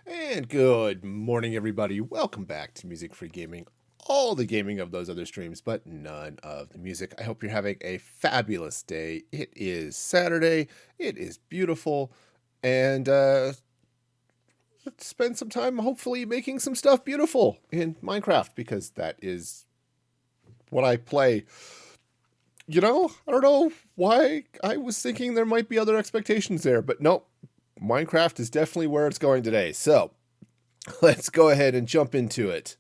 And good morning, everybody. Welcome back to Music Free Gaming. All the gaming of those other streams, but none of the music. I hope you're having a fabulous day. It is Saturday. It is beautiful. And let's spend some time, hopefully, making some stuff beautiful in Minecraft, because that is what I play. You know, I don't know why I was thinking there might be other expectations there, but nope. Minecraft is definitely where it's going today. So, let's go ahead and jump into it.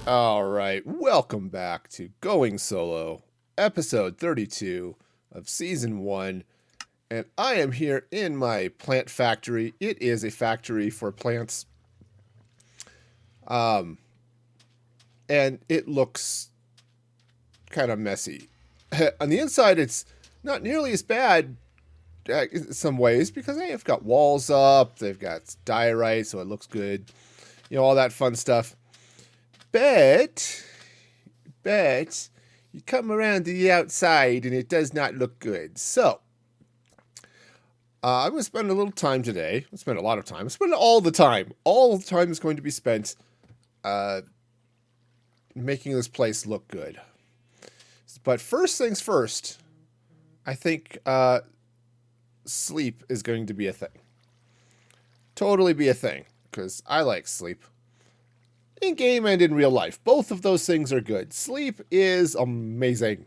All right, welcome back to Going Solo, episode 32 of season 1. And I am here in my plant factory. It is a factory for plants. And it looks kind of messy. On the inside, it's not nearly as bad in some ways because they've got walls up, they've got diorite, so it looks good. You know, all that fun stuff. But you come around to the outside and it does not look good. So, I'm going to spend a little time today. I'll spend a lot of time. I'll spend all the time. All the time is going to be spent making this place look good. But first things first, I think sleep is going to be a thing. Totally be a thing, because I like sleep. In game and in real life. Both of those things are good. Sleep is amazing.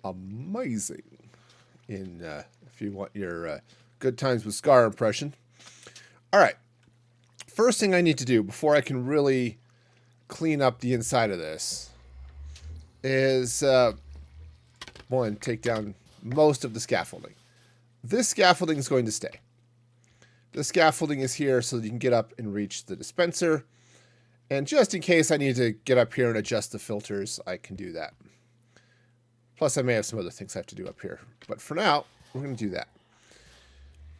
Amazing. If you want your good times with Scar impression. All right. First thing I need to do before I can really clean up the inside of this is one, take down most of the scaffolding. This scaffolding is going to stay. The scaffolding is here so that you can get up and reach the dispenser. And just in case I need to get up here and adjust the filters, I can do that. Plus, I may have some other things I have to do up here. But for now, we're going to do that.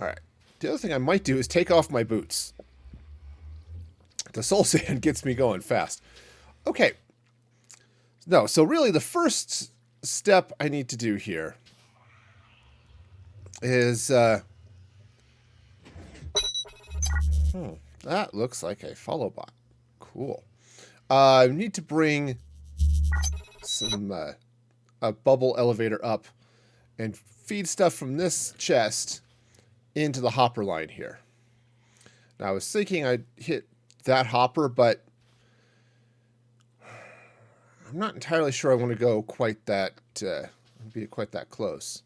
All right. The other thing I might do is take off my boots. The soul sand gets me going fast. Okay. No, so really the first step I need to do here is... that looks like a follow bot. Cool. I need to bring some a bubble elevator up and feed stuff from this chest into the hopper line here. Now, I was thinking I'd hit that hopper, but I'm not entirely sure I want to go quite that, be quite that close.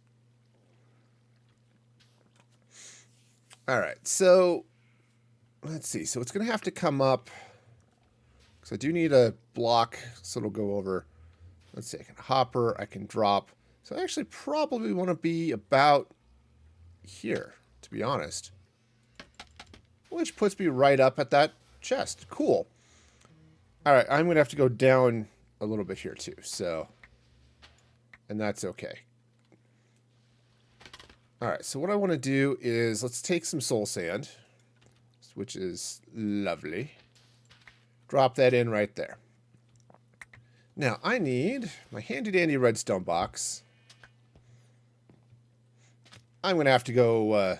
All right, so let's see. So it's going to have to come up, because I do need a block, so it'll go over. Let's see, I can hopper, I can drop. So I actually probably want to be about here, to be honest. Which puts me right up at that chest. Cool. All right, I'm going to have to go down a little bit here too, so. And that's okay. All right, so what I want to do is, let's take some soul sand, which is lovely. Drop that in right there. Now, I need my handy-dandy redstone box. I'm going to have to go,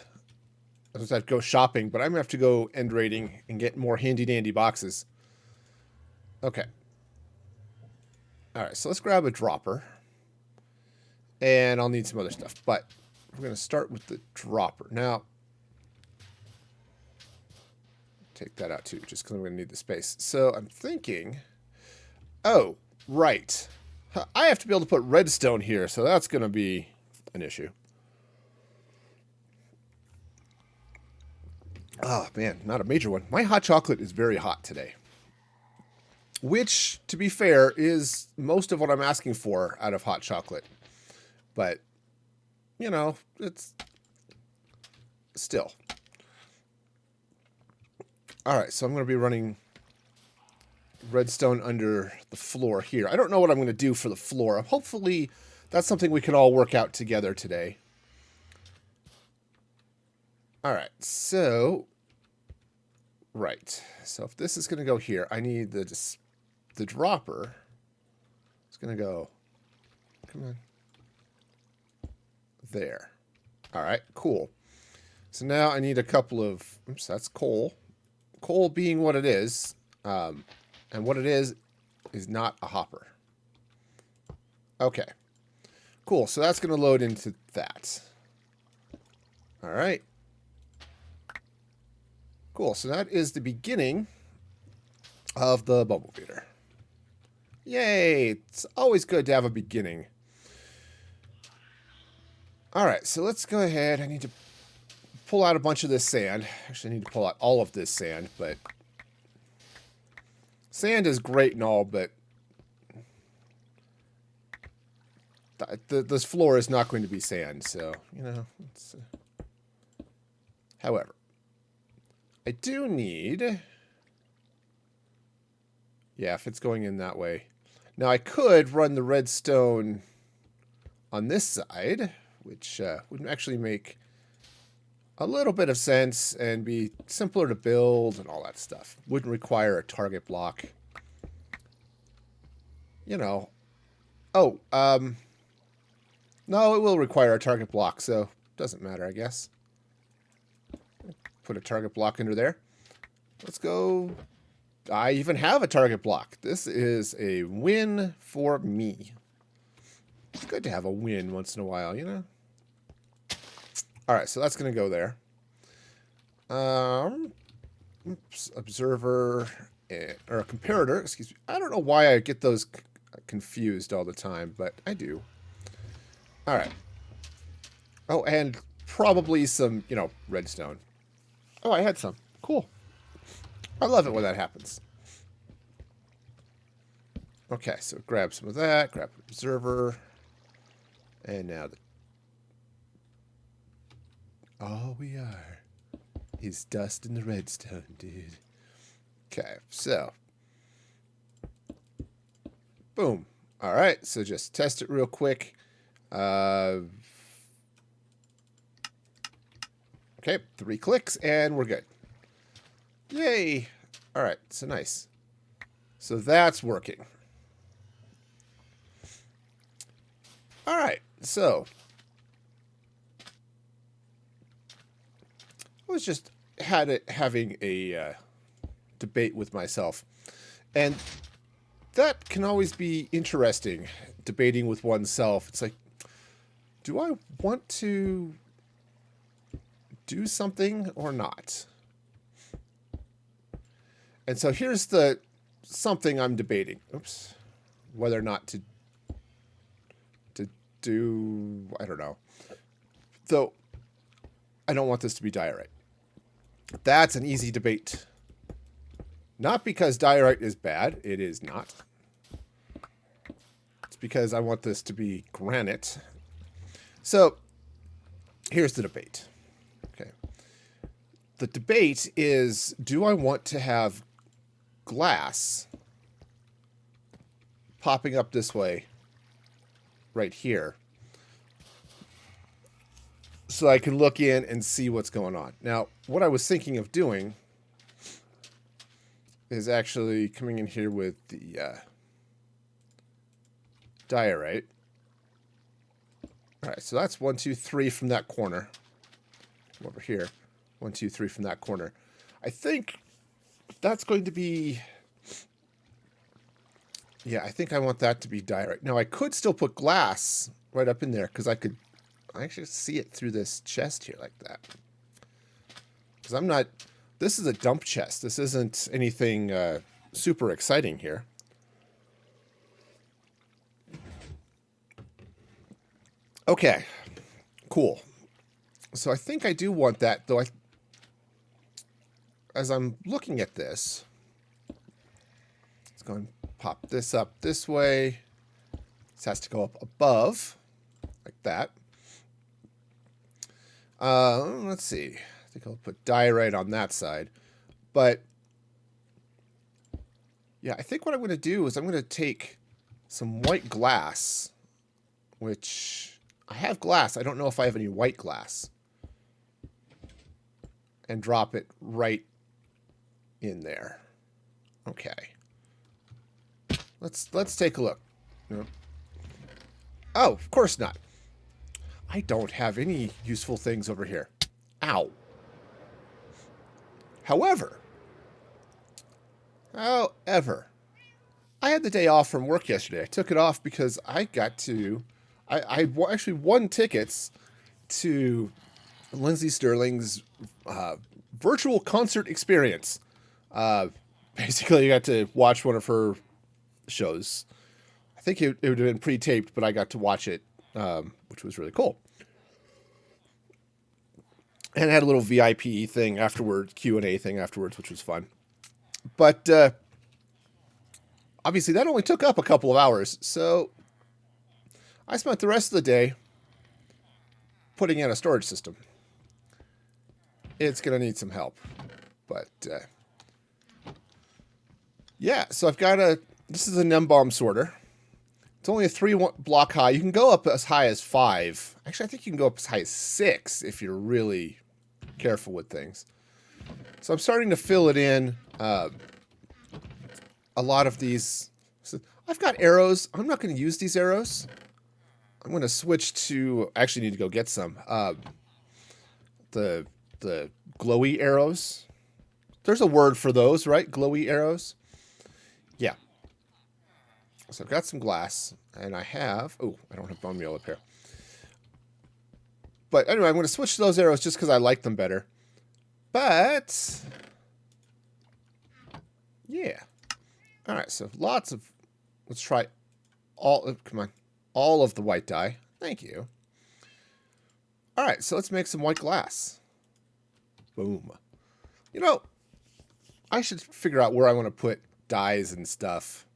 go shopping, but I'm going to have to go end raiding and get more handy-dandy boxes. Okay. All right, so let's grab a dropper. And I'll need some other stuff, but we're going to start with the dropper. Now, take that out too, just because I'm going to need the space. So I'm thinking, oh, right. I have to be able to put redstone here, so that's going to be an issue. Oh, man, not a major one. My hot chocolate is very hot today. Which, to be fair, is most of what I'm asking for out of hot chocolate. But, you know, it's still. All right, so I'm going to be running redstone under the floor here. I don't know what I'm going to do for the floor. Hopefully, that's something we can all work out together today. All right, so... Right, so if this is going to go here, I need the dropper. It's going to go... Come on. there. All right, cool. So now I need a couple of, oops, that's coal. Coal being what it is, and what it is not a hopper. Okay, cool. So that's going to load into that. All right. Cool. So that is the beginning of the bubble feeder. Yay! It's always good to have a beginning. All right, so let's go ahead. I need to pull out a bunch of this sand. Actually, I need to pull out all of this sand, but sand is great and all, but this floor is not going to be sand, so, you know. It's, however, I do need... Yeah, if it's going in that way. Now, I could run the redstone on this side, which would actually make a little bit of sense and be simpler to build and all that stuff. Wouldn't require a target block. You know. Oh, no, it will require a target block, so doesn't matter, I guess. Put a target block under there. Let's go. I even have a target block. This is a win for me. It's good to have a win once in a while, you know? Alright, so that's going to go there. Oops, observer, or a comparator, excuse me. I don't know why I get those confused all the time, but I do. Alright. Oh, and probably some, you know, redstone. Oh, I had some. Cool. I love it when that happens. Okay, so grab some of that, grab the observer, and now the... All we are is dust in the redstone, dude. Okay, so... Boom. Alright, so just test it real quick. Okay, 3 clicks, and we're good. Yay! Alright, so nice. So that's working. Alright, so I was just having a debate with myself. And that can always be interesting, debating with oneself. It's like, do I want to do something or not? And so here's the something I'm debating. Oops. Whether or not to do, I don't know. Though, I don't want this to be diorite. That's an easy debate. Not because diorite is bad. It is not. It's because I want this to be granite. So, here's the debate. Okay. The debate is, do I want to have glass popping up this way right here so I can look in and see what's going on. Now, what I was thinking of doing is actually coming in here with the diorite. All right, so that's 1, 2, 3 from that corner. Over here, 1, 2, 3 from that corner. I think that's going to be... Yeah, I think I want that to be diorite. Now, I could still put glass right up in there because I could actually see it through this chest here like that. Because I'm not... This is a dump chest. This isn't anything super exciting here. Okay, cool. So I think I do want that, though. As I'm looking at this, let's go and pop this up this way. This has to go up above, like that. Let's see. I think I'll put diorite on that side. But, yeah, I think what I'm going to do is I'm going to take some white glass, which I have glass. I don't know if I have any white glass. And drop it right in there. Okay. Let's take a look. Oh, of course not. I don't have any useful things over here. Ow. However, I had the day off from work yesterday. I took it off because I got to... actually won tickets to Lindsey Sterling's virtual concert experience. Basically, I got to watch one of her shows. I think it would have been pre-taped, but I got to watch it, which was really cool. And I had a little VIP thing afterwards, Q&A thing afterwards, which was fun. But obviously, that only took up a couple of hours. So I spent the rest of the day putting in a storage system. It's going to need some help. But yeah, so I've got this is a Numbomb sorter. It's only a 3 block high. You can go up as high as 5. Actually, I think you can go up as high as 6 if you're really careful with things. So I'm starting to fill it in. A lot of these... So I've got arrows. I'm not going to use these arrows. I'm going to switch to... I actually need to go get some. The glowy arrows. There's a word for those, right? Glowy arrows. Yeah. So I've got some glass, and I have... Oh, I don't have bone meal up here. But anyway, I'm going to switch to those arrows just because I like them better. But... yeah. All right, so lots of... Let's try all... Come on. All of the white dye. Thank you. All right, so let's make some white glass. Boom. You know, I should figure out where I want to put dyes and stuff.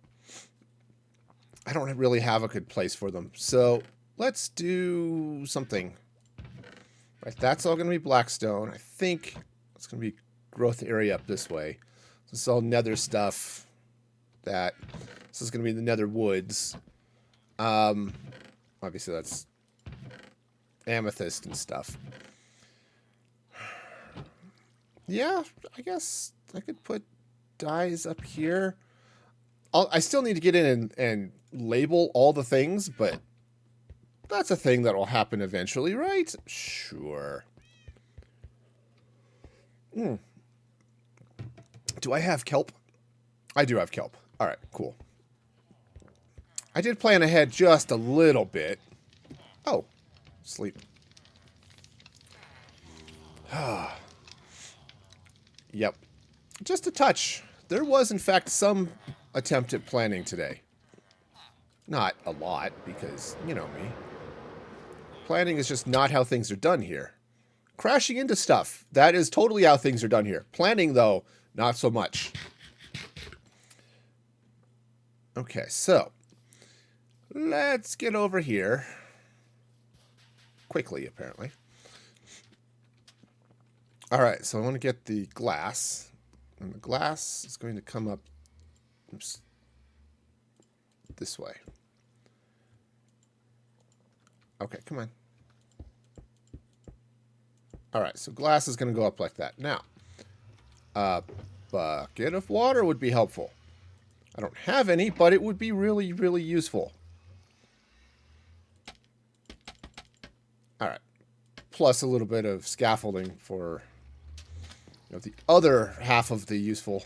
I don't really have a good place for them. So let's do something. Right, that's all going to be blackstone. I think it's going to be growth area up this way. This is all nether stuff. This is going to be the nether woods. Obviously that's amethyst and stuff. Yeah, I guess I could put dyes up here. I still need to get in and label all the things, but that's a thing that will happen eventually, right? Sure. Do I have kelp? I do have kelp. All right, cool. I did plan ahead just a little bit. Oh, sleep. Yep. Just a touch. There was, in fact, some attempt at planning today. Not a lot, because, you know me. Planning is just not how things are done here. Crashing into stuff. That is totally how things are done here. Planning, though, not so much. Okay, so. Let's get over here. Quickly, apparently. Alright, so I want to get the glass. And the glass is going to come up this way. Okay, come on. Alright, so glass is going to go up like that. Now, a bucket of water would be helpful. I don't have any, but it would be really, really useful. Alright. Plus a little bit of scaffolding for... the other half of the useful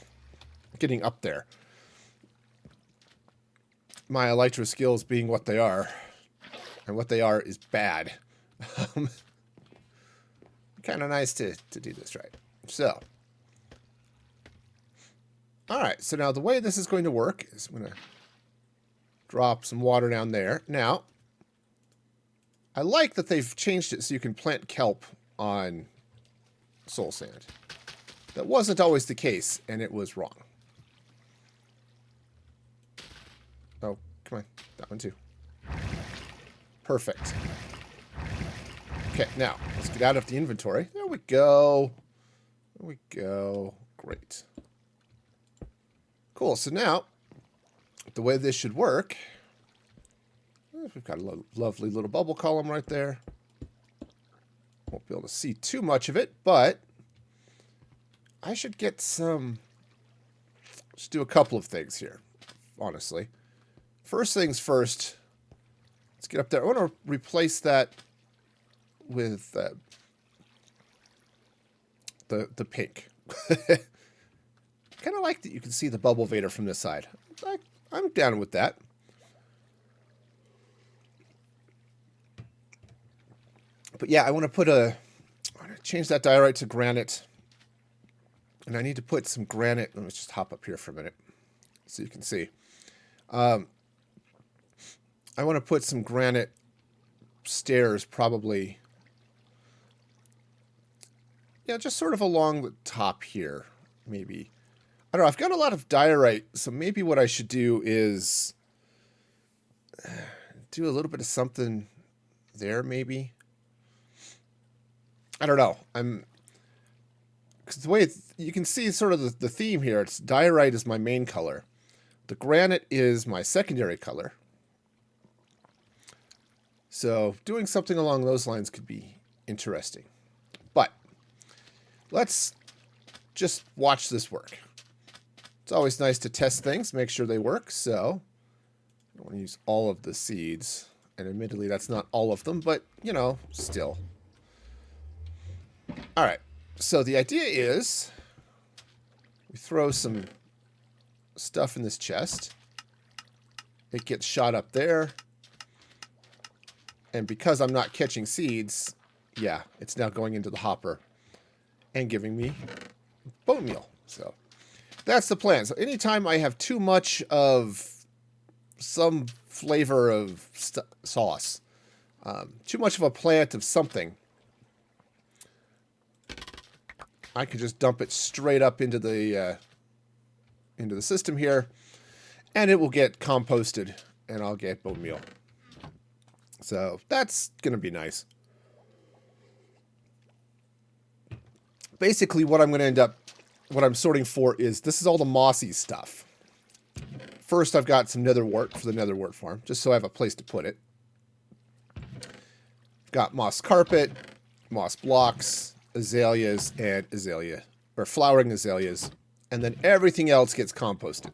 getting up there. My elytra skills being what they are. And what they are is bad. Kind of nice to do this right. So. Alright, so now the way this is going to work is I'm going to drop some water down there. Now, I like that they've changed it so you can plant kelp on soul sand. That wasn't always the case, and it was wrong. Oh, come on. That one too. Perfect. Okay, now, let's get out of the inventory. There we go. There we go. Great. Cool, so now, the way this should work... We've got a lovely little bubble column right there. Won't be able to see too much of it, but... I should get some... Just do a couple of things here, honestly. First things first, let's get up there. I want to replace that with the pink. Kind of like that you can see the Bubble Vader from this side. I'm down with that. But yeah, I want to change that diorite to granite. And I need to put some granite. Let me just hop up here for a minute so you can see. I want to put some granite stairs probably. Yeah, just sort of along the top here, maybe. I don't know. I've got a lot of diorite, so maybe what I should do is do a little bit of something there, maybe. I don't know. Because the way you can see sort of the theme here, it's diorite is my main color. The granite is my secondary color. So doing something along those lines could be interesting. But let's just watch this work. It's always nice to test things, make sure they work. So I don't want to use all of the seeds. And admittedly, that's not all of them, but, you know, still. All right. So the idea is we throw some stuff in this chest. It gets shot up there. And because I'm not catching seeds, yeah, it's now going into the hopper and giving me bone meal. So that's the plan. So anytime I have too much of some flavor of sauce, too much of a plant of something, I can just dump it straight up into the system here, and it will get composted, and I'll get bone meal. So that's going to be nice. Basically, what I'm going to end up, what I'm sorting for is, this is all the mossy stuff. First, I've got some nether wart for the nether wart farm, just so I have a place to put it. Got moss carpet, moss blocks, azaleas, and azalea, or flowering azaleas, and then everything else gets composted.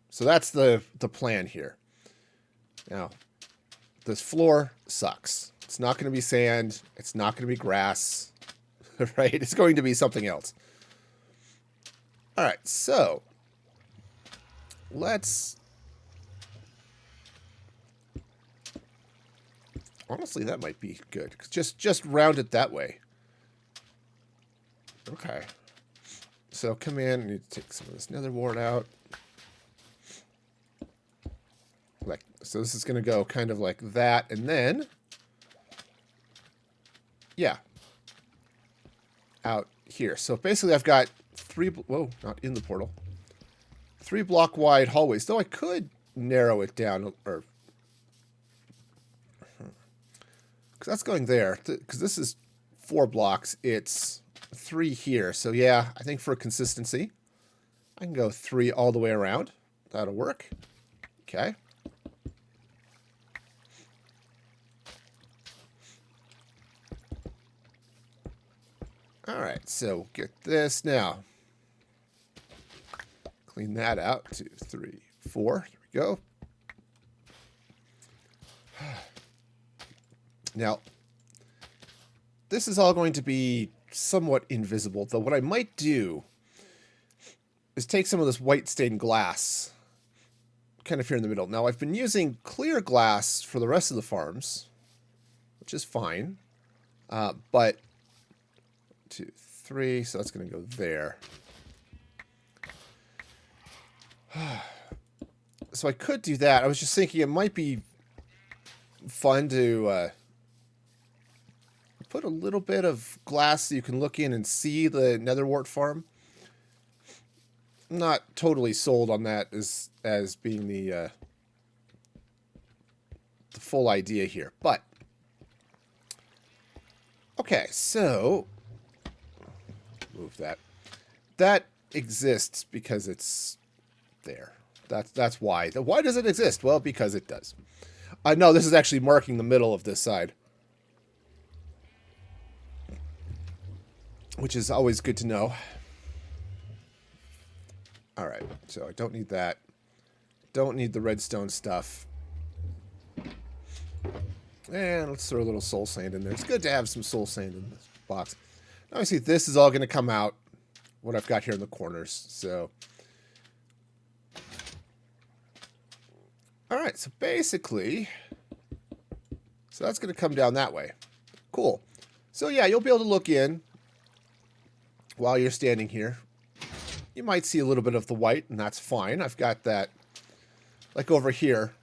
So that's the plan here. Now, this floor sucks. It's not going to be sand. It's not going to be grass. Right? It's going to be something else. All right, so let's... Honestly, that might be good. Just round it that way. Okay. So come in. I need to take some of this nether wart out. So this is going to go kind of like that, and then, yeah, out here. So basically I've got whoa, not in the portal, 3 block wide hallways, though I could narrow it down, or, because that's going there, because this is 4 blocks, it's 3 here. So yeah, I think for consistency, I can go 3 all the way around. That'll work. Okay. All right, so get this now. Clean that out. 2, 3, 4. There we go. Now, this is all going to be somewhat invisible, though what I might do is take some of this white stained glass kind of here in the middle. Now, I've been using clear glass for the rest of the farms, which is fine, but 2, 3, so that's going to go there. So I could do that. I was just thinking it might be fun to put a little bit of glass so you can look in and see the nether wart farm. I'm not totally sold on that as being the full idea here, but okay, so move that. That exists because it's there. That's why. Why does it exist? Well, because it does. No, this is actually marking the middle of this side, which is always good to know. All right, so I don't need that. Don't need the redstone stuff. And let's throw a little soul sand in there. It's good to have some soul sand in this box. Obviously, this is all going to come out, what I've got here in the corners. So, all right. So basically, so that's going to come down that way. Cool. So yeah, you'll be able to look in while you're standing here. You might see a little bit of the white, and that's fine. I've got that, like over here.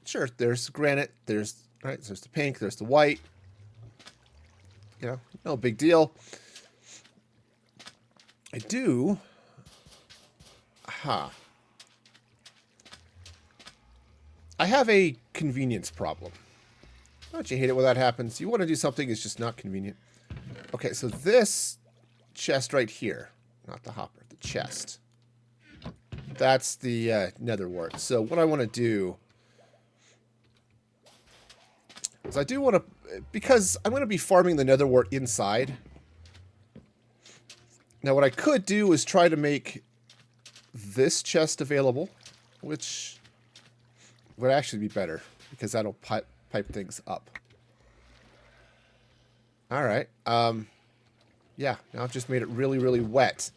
Sure, there's granite. There's there's the pink. There's the white. You know, no big deal. I do. I have a convenience problem. Don't you hate it when that happens? You want to do something, it's just not convenient. Okay, so this chest right here, not the hopper, the chest. That's the nether wart. So what I want to do is I do want to, because I'm going to be farming the nether wart inside. Now what I could do is try to make this chest available, which would actually be better because that'll pipe things up. All right. Yeah, now I've just made it really, really wet.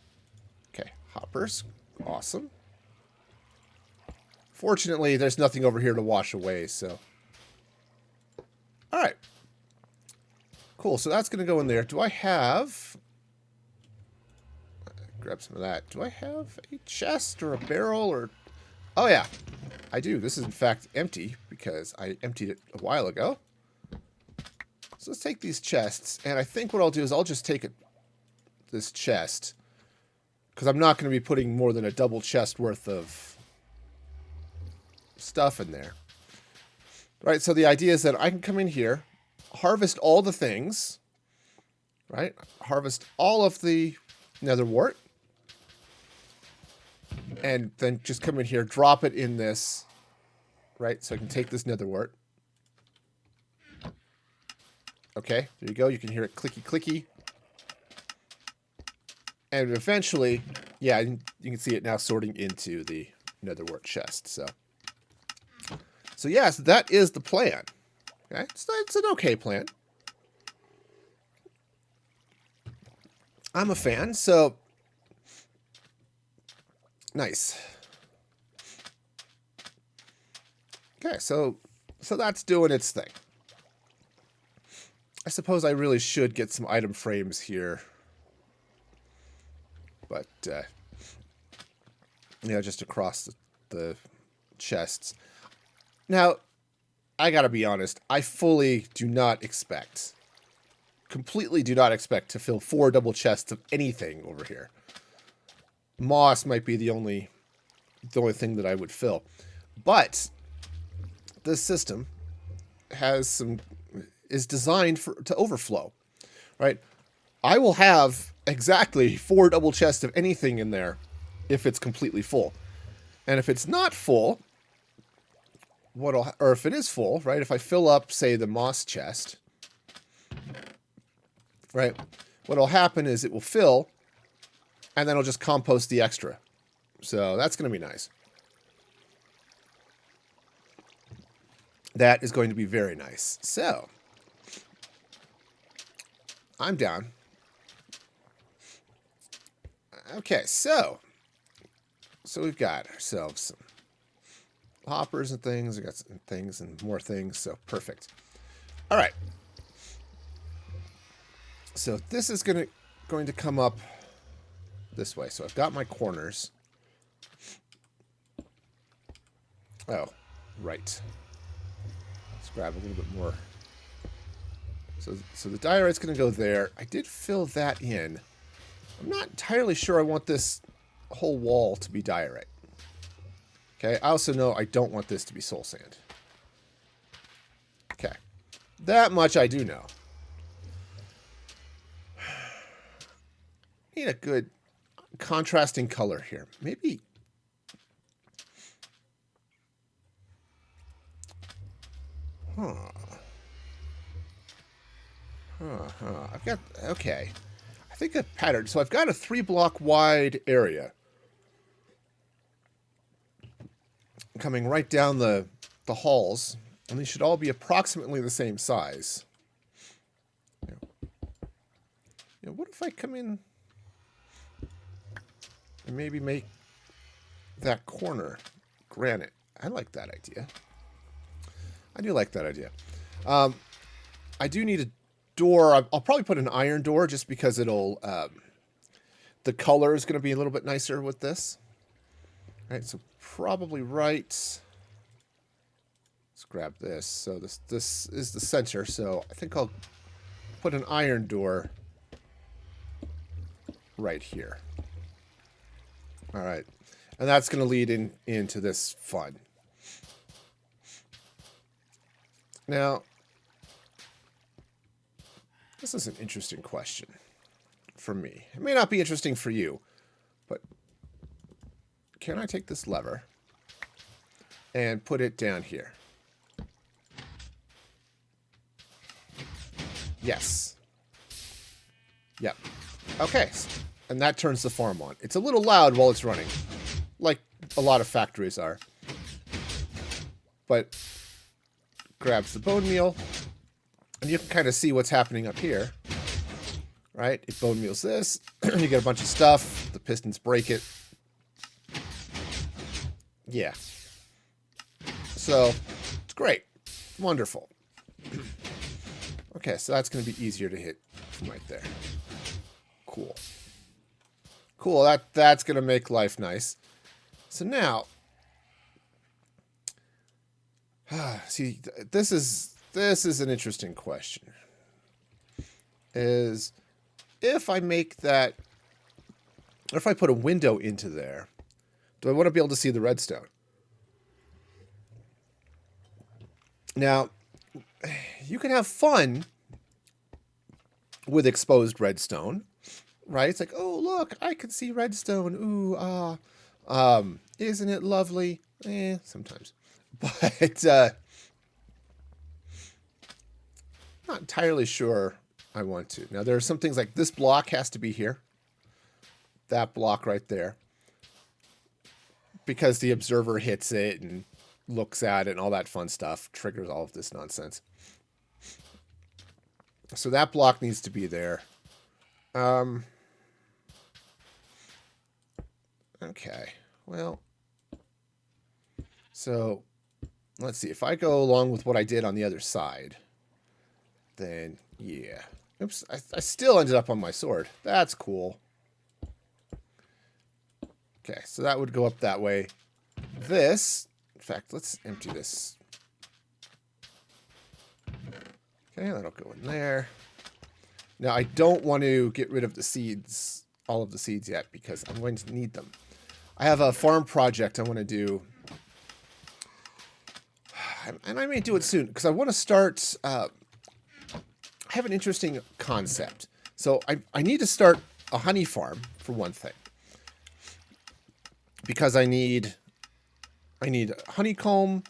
Okay, hoppers. Awesome. Fortunately, there's nothing over here to wash away, so. All right. Cool, so that's going to go in there. Do I have... Grab some of that. Do I have a chest or a barrel or... Oh, yeah. I do. This is, in fact, empty because I emptied it a while ago. So let's take these chests, and I think what I'll do is I'll just take this chest because I'm not going to be putting more than a double chest worth of stuff in there. Right, so the idea is that I can come in here, harvest all the things, right? Harvest all of the nether wart, and then just come in here, drop it in this, right? So I can take this nether wart. Okay, there you go. You can hear it clicky, clicky. And eventually, yeah, you can see it now sorting into the nether wart chest. So yes, that is the plan. Okay, it's an okay plan. I'm a fan, so nice. Okay, so that's doing its thing. I suppose I really should get some item frames here. But, yeah, just across the chests. Now, I gotta be honest, I fully do not expect, completely do not expect to fill 4 double chests of anything over here. Moss might be the only thing that I would fill. But this system is designed to overflow, right? I will have exactly 4 double chests of anything in there if it's completely full. And if it's not full, or if it is full, right? If I fill up, say, the moss chest, right? What'll happen is it will fill, and then I'll just compost the extra. So that's going to be nice. That is going to be very nice. So I'm down. Okay, so we've got ourselves some hoppers and things. We got some things and more things, so perfect. All right. So this is going to come up this way. So I've got my corners. Oh, right. Let's grab a little bit more. So the diorite's going to go there. I did fill that in. I'm not entirely sure I want this whole wall to be diorite. Okay, I also know I don't want this to be soul sand. Okay, that much I do know. Need a good contrasting color here. Maybe... I've got... Okay. I think a pattern. So I've got a 3-block wide area coming right down the halls And these should all be approximately the same size. What if I come in and maybe make that corner granite? I like that idea. I do like that idea. I do need a door. I'll probably put an iron door just because it'll... the color is going to be a little bit nicer with this. All right, so probably right... Let's grab this. So this is the center, so I think I'll put an iron door right here. All right. And that's going to lead into this fun. Now, this is an interesting question for me. It may not be interesting for you, but can I take this lever and put it down here? Yes. Yep. Okay. And that turns the farm on. It's a little loud while it's running, like a lot of factories are. But grabs the bone meal, and you can kind of see what's happening up here. Right? It bone meals this. You get a bunch of stuff. The pistons break it. Yeah. So, it's great. Wonderful. Okay, so that's going to be easier to hit from right there. Cool. Cool, that's going to make life nice. So now, see, this is an interesting question. Is if I make that, or if I put a window into there, do I want to be able to see the redstone? Now, you can have fun with exposed redstone, right? It's like, oh, look, I can see redstone. Ooh, isn't it lovely? Sometimes. But not entirely sure I want to. Now, there are some things like this block has to be here. That block right there. Because the observer hits it and looks at it and all that fun stuff. Triggers all of this nonsense. So that block needs to be there. Okay. Well. So, let's see. If I go along with what I did on the other side, then, yeah. Oops. I still ended up on my sword. That's cool. Okay. So that would go up that way. This, in fact, let's empty this. Okay, that'll go in there. Now, I don't want to get rid of the seeds, all of the seeds yet, because I'm going to need them. I have a farm project I want to do. And I may do it soon, because I want to start... I have an interesting concept. So I need to start a honey farm, for one thing. Because I need honeycomb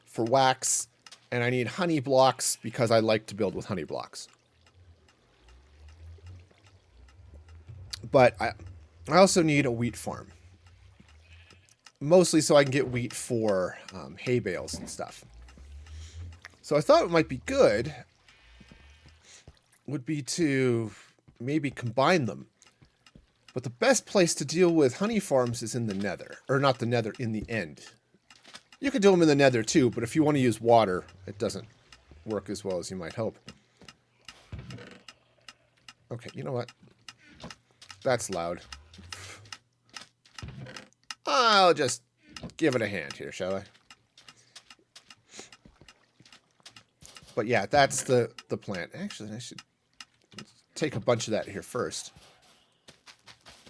for wax, and I need honey blocks because I like to build with honey blocks. But I also need a wheat farm. Mostly so I can get wheat for hay bales and stuff. So I thought it might be good would be to maybe combine them. But the best place to deal with honey farms is in the nether. Or not the nether, in the end. You could do them in the nether too, but if you want to use water, it doesn't work as well as you might hope. Okay, you know what? That's loud. I'll just give it a hand here, shall I? But yeah, that's the plant. Actually, I should take a bunch of that here first.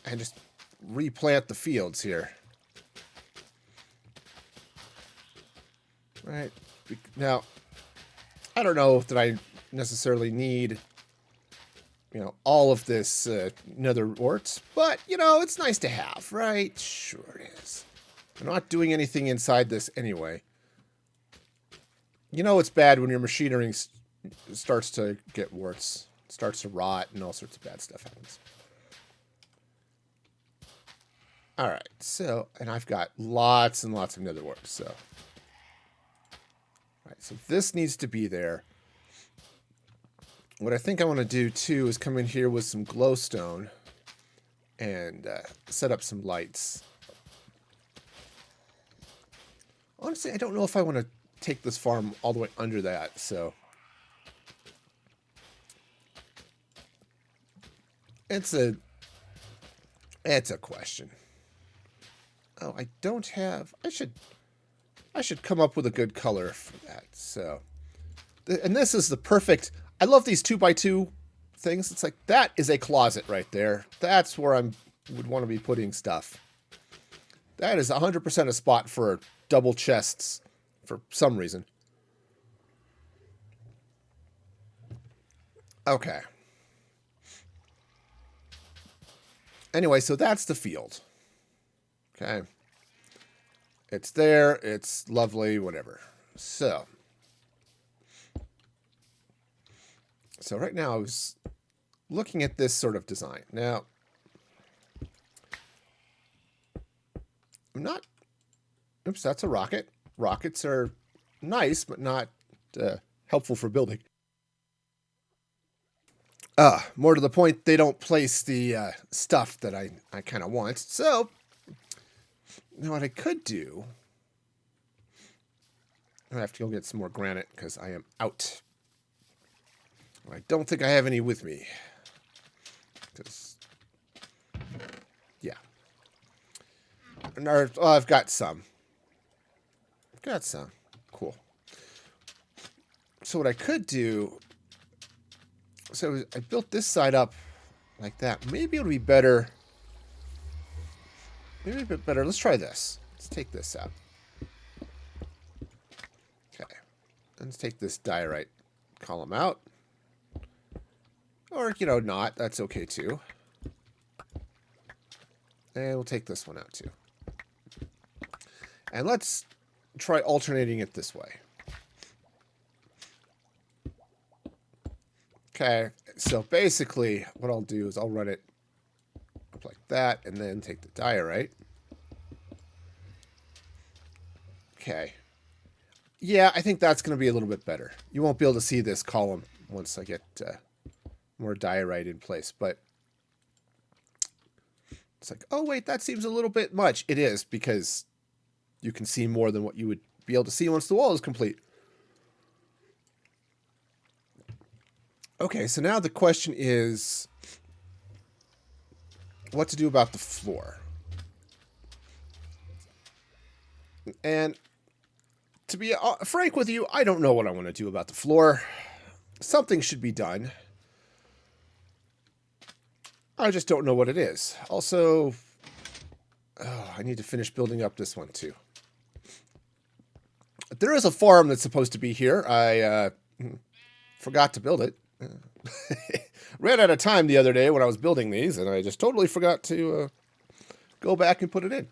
And just replant the fields here. Right. Now, I don't know that I necessarily need, all of this nether wart, but, it's nice to have, right? Sure it is. I'm not doing anything inside this anyway. It's bad when your machinery starts to get warts, starts to rot, and all sorts of bad stuff happens. All right, so, and I've got lots and lots of nether wart, so. Right, so this needs to be there. What I think I want to do too is come in here with some glowstone and set up some lights. Honestly, I don't know if I want to take this farm all the way under that, so it's a question. Oh, I don't have. I should come up with a good color for that. So, and this is the perfect. I love these 2x2 things. It's like that is a closet right there. That's where I would want to be putting stuff. That is 100% a spot for double chests for some reason. Okay. Anyway, so that's the field. Okay. It's there. It's lovely, whatever. So right now I was looking at this sort of design. Now, I'm not... Oops, that's a rocket. Rockets are nice, but not helpful for building. More to the point, they don't place the stuff that I kind of want. So, now what I could do... I have to go get some more granite because I am out. I don't think I have any with me. Because, yeah. Or, I've got some. Cool. So what I could do... So I built this side up like that. Maybe it would be better... Maybe a bit better. Let's try this. Let's take this out. Okay. Let's take this diorite column out. Or, you know, not. That's okay, too. And we'll take this one out, too. And let's try alternating it this way. Okay. So, basically, what I'll do is I'll run it up like that, and then take the diorite. Okay. Yeah, I think that's going to be a little bit better. You won't be able to see this column once I get... more diorite in place, but it's like, oh wait, that seems a little bit much. It is, because you can see more than what you would be able to see once the wall is complete. Okay, so now the question is what to do about the floor. And to be frank with you, I don't know what I want to do about the floor. Something should be done. I just don't know what it is. Also, I need to finish building up this one too. There is a farm that's supposed to be here. I forgot to build it. Ran out of time the other day when I was building these, and I just totally forgot to go back and put it in.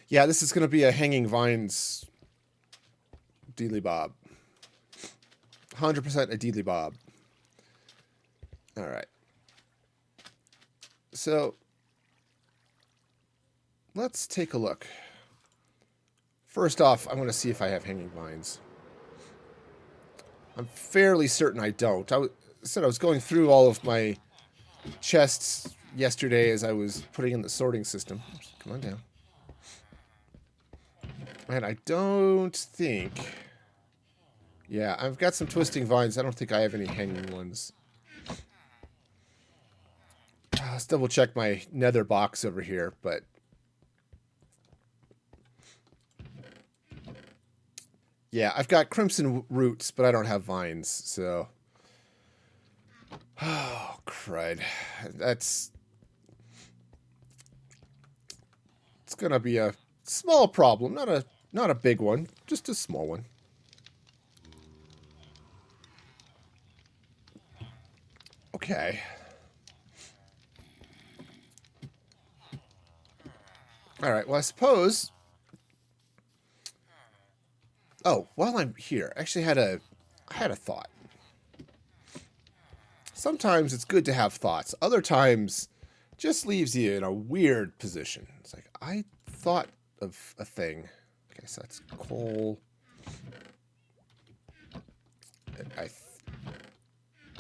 Yeah, this is going to be a hanging vines dealy bob. 100% a dealy bob. All right. So, let's take a look. First off, I want to see if I have hanging vines. I'm fairly certain I don't. I said I was going through all of my chests yesterday as I was putting in the sorting system. Oops, come on down. And I don't think... Yeah, I've got some twisting vines. I don't think I have any hanging ones. Let's double check my nether box over here, but... Yeah, I've got crimson roots, but I don't have vines, so... Oh, crud. That's... It's gonna be a small problem, not a big one, just a small one. Okay. All right, well, I suppose... Oh, while I'm here, I actually had a thought. Sometimes it's good to have thoughts. Other times, just leaves you in a weird position. It's like, I thought of a thing. Okay, so that's coal.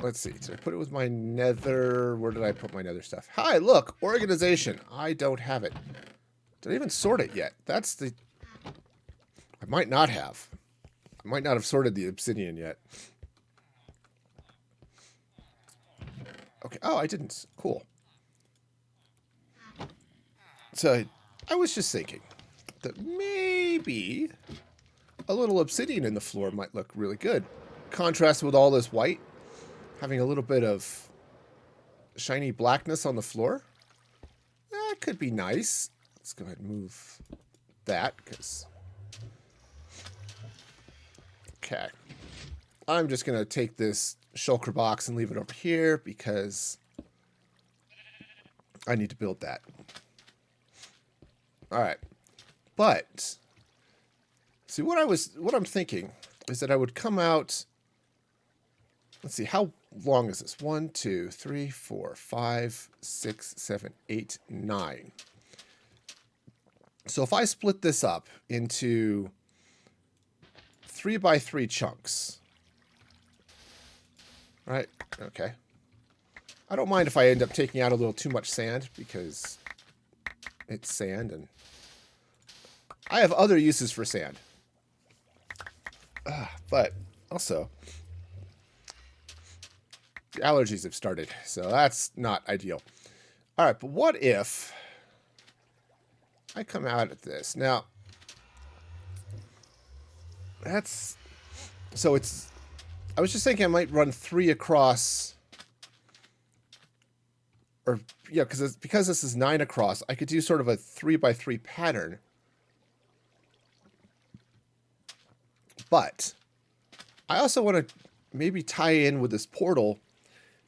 Let's see. Did I put it with my nether? Where did I put my nether stuff? Hi, look, organization. I don't have it. Did I even sort it yet? That's the... I might not have. I might not have sorted the obsidian yet. Okay. Oh, I didn't. Cool. So I was just thinking that maybe a little obsidian in the floor might look really good. Contrasted with all this white, having a little bit of shiny blackness on the floor. That could be nice. Let's go ahead and move that because... Okay. I'm just going to take this shulker box and leave it over here because I need to build that. All right. But see what I'm thinking is that I would come out. Let's see, how long is this? 1, 2, 3, 4, 5, 6, 7, 8, 9. So if I split this up into 3x3 chunks. Right? Okay. I don't mind if I end up taking out a little too much sand because it's sand and I have other uses for sand. But also, the allergies have started, so that's not ideal. All right, but what if I come out at this? Now, that's... So it's... I was just thinking I might run 3 across... Or, yeah, because this is 9 across, I could do sort of a 3x3 pattern. But I also want to maybe tie in with this portal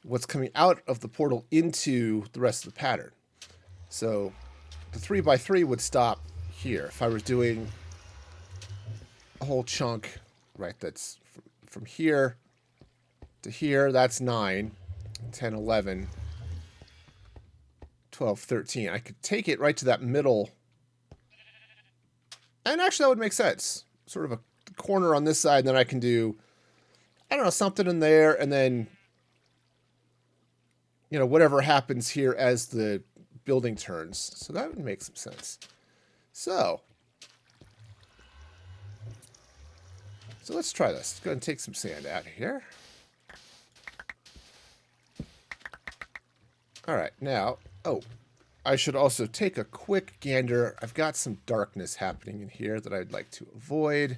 what's coming out of the portal into the rest of the pattern. So the 3x3 would stop here. If I was doing a whole chunk, right, that's from here to here, that's 9, 10, 11, 12, 13. I could take it right to that middle. And actually that would make sense. Sort of a corner on this side, and then I can do, I don't know, something in there, and then, you know, whatever happens here as the building turns. So that would make some sense. So let's try this. Let's go ahead and take some sand out of here. All right, now, I should also take a quick gander. I've got some darkness happening in here that I'd like to avoid.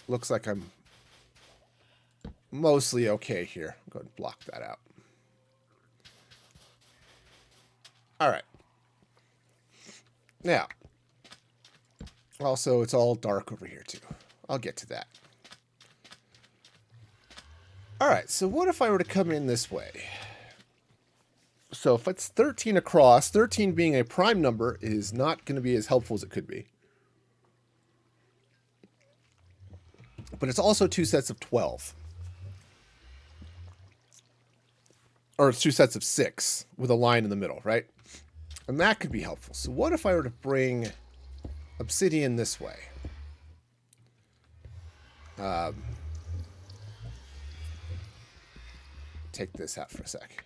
Looks like I'm mostly okay here. Go ahead and block that out. All right. Now, also, it's all dark over here, too. I'll get to that. All right, so what if I were to come in this way? So if it's 13 across, 13 being a prime number is not going to be as helpful as it could be. But it's also 2 sets of 12. Or it's 2 sets of 6 with a line in the middle, right? And that could be helpful. So what if I were to bring obsidian this way? Take this out for a sec.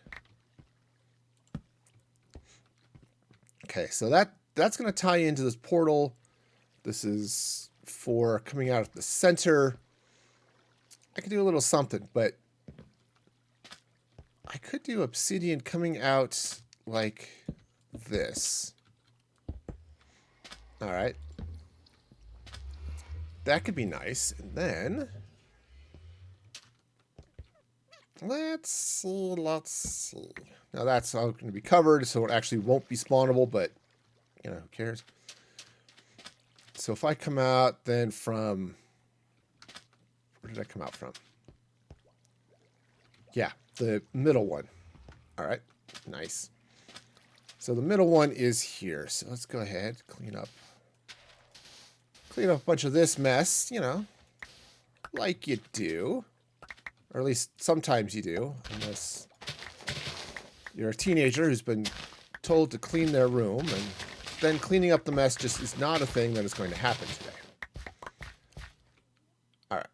Okay, so that's going to tie into this portal. This is for coming out of the center. I could do a little something, but I could do obsidian coming out like this. All right. That could be nice. And then let's see. Now that's all going to be covered, so it actually won't be spawnable, but you know, who cares? So if I come out then from, where did I come out from? Yeah, the middle one. All right, nice. So the middle one is here. So let's go ahead, clean up a bunch of this mess, you know, like you do. Or at least sometimes you do, unless you're a teenager who's been told to clean their room, and then cleaning up the mess just is not a thing that is going to happen today. All right.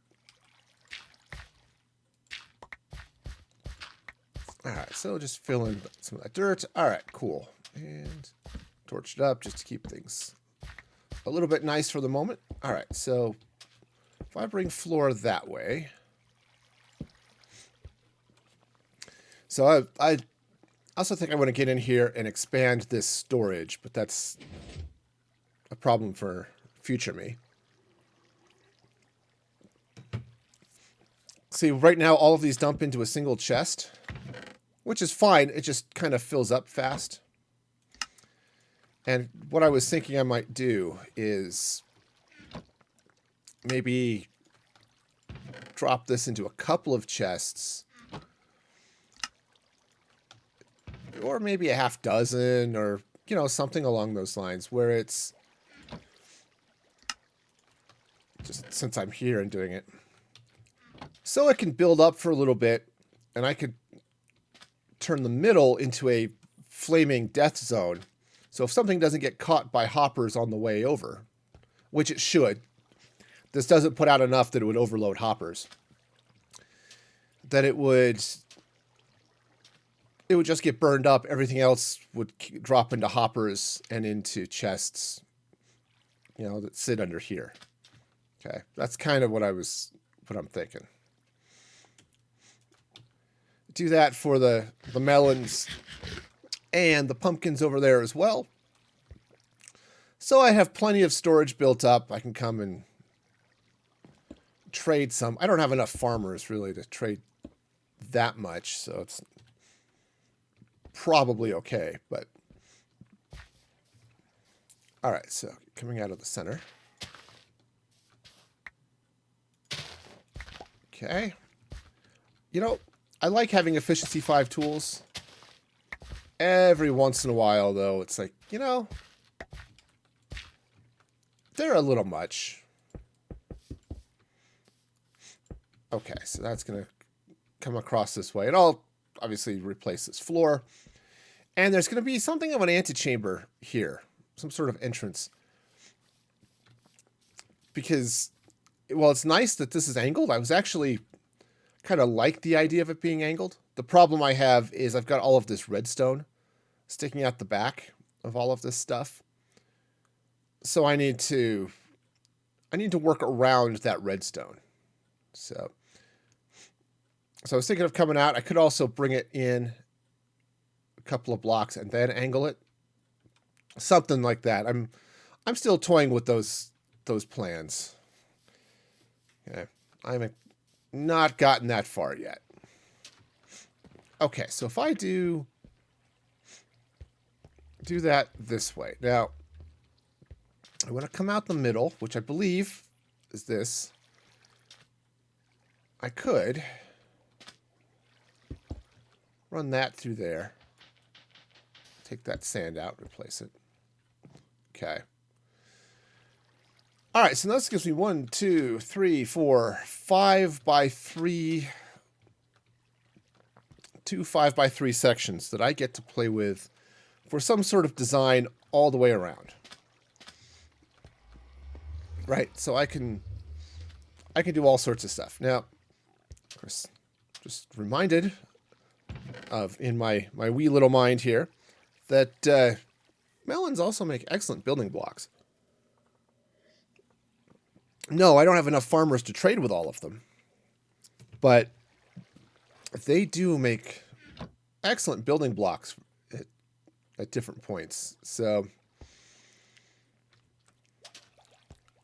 so just fill in some of that dirt. All right, cool. And torch it up just to keep things a little bit nice for the moment. All right, so if I bring floor that way. So I also think I want to get in here and expand this storage, but that's a problem for future me. See, right now all of these dump into a single chest, which is fine. It just kind of fills up fast. And what I was thinking I might do is maybe drop this into a couple of chests, or maybe a half dozen, or, you know, something along those lines, where it's just, since I'm here and doing it, so it can build up for a little bit, and I could turn the middle into a flaming death zone. So if something doesn't get caught by hoppers on the way over, which it should, this doesn't put out enough that it would overload hoppers, that it would just get burned up. Everything else would drop into hoppers and into chests, you know, that sit under here. Okay, that's kind of what I'm thinking. Do that for the melons and the pumpkins over there as well. So I have plenty of storage built up. I can come and trade some. I don't have enough farmers really to trade that much, so it's probably okay, but all right, so coming out of the center. Okay. You know, I like having efficiency 5 tools. Every once in a while, though, it's like, you know, they're a little much. Okay, so that's going to come across this way. And I'll obviously replace this floor. And there's going to be something of an antechamber here. Some sort of entrance. Because, well, it's nice that this is angled. I was actually kind of like the idea of it being angled. The problem I have is I've got all of this redstone sticking out the back of all of this stuff. So I need to work around that redstone. So I was thinking of coming out. I could also bring it in a couple of blocks and then angle it. Something like that. I'm still toying with those plans. Okay. I haven't not gotten that far yet. Okay, so if I do that this way. Now, I want to come out the middle, which I believe is this. I could run that through there. Take that sand out, replace it. Okay. All right, so this gives me 1, 2, 3, 4, 5 by 3, 2 5x3 sections that I get to play with for some sort of design all the way around. Right, so I can do all sorts of stuff. Now, of course, just reminded of in my wee little mind here that melons also make excellent building blocks. No, I don't have enough farmers to trade with all of them, but they do make excellent building blocks at different points. So,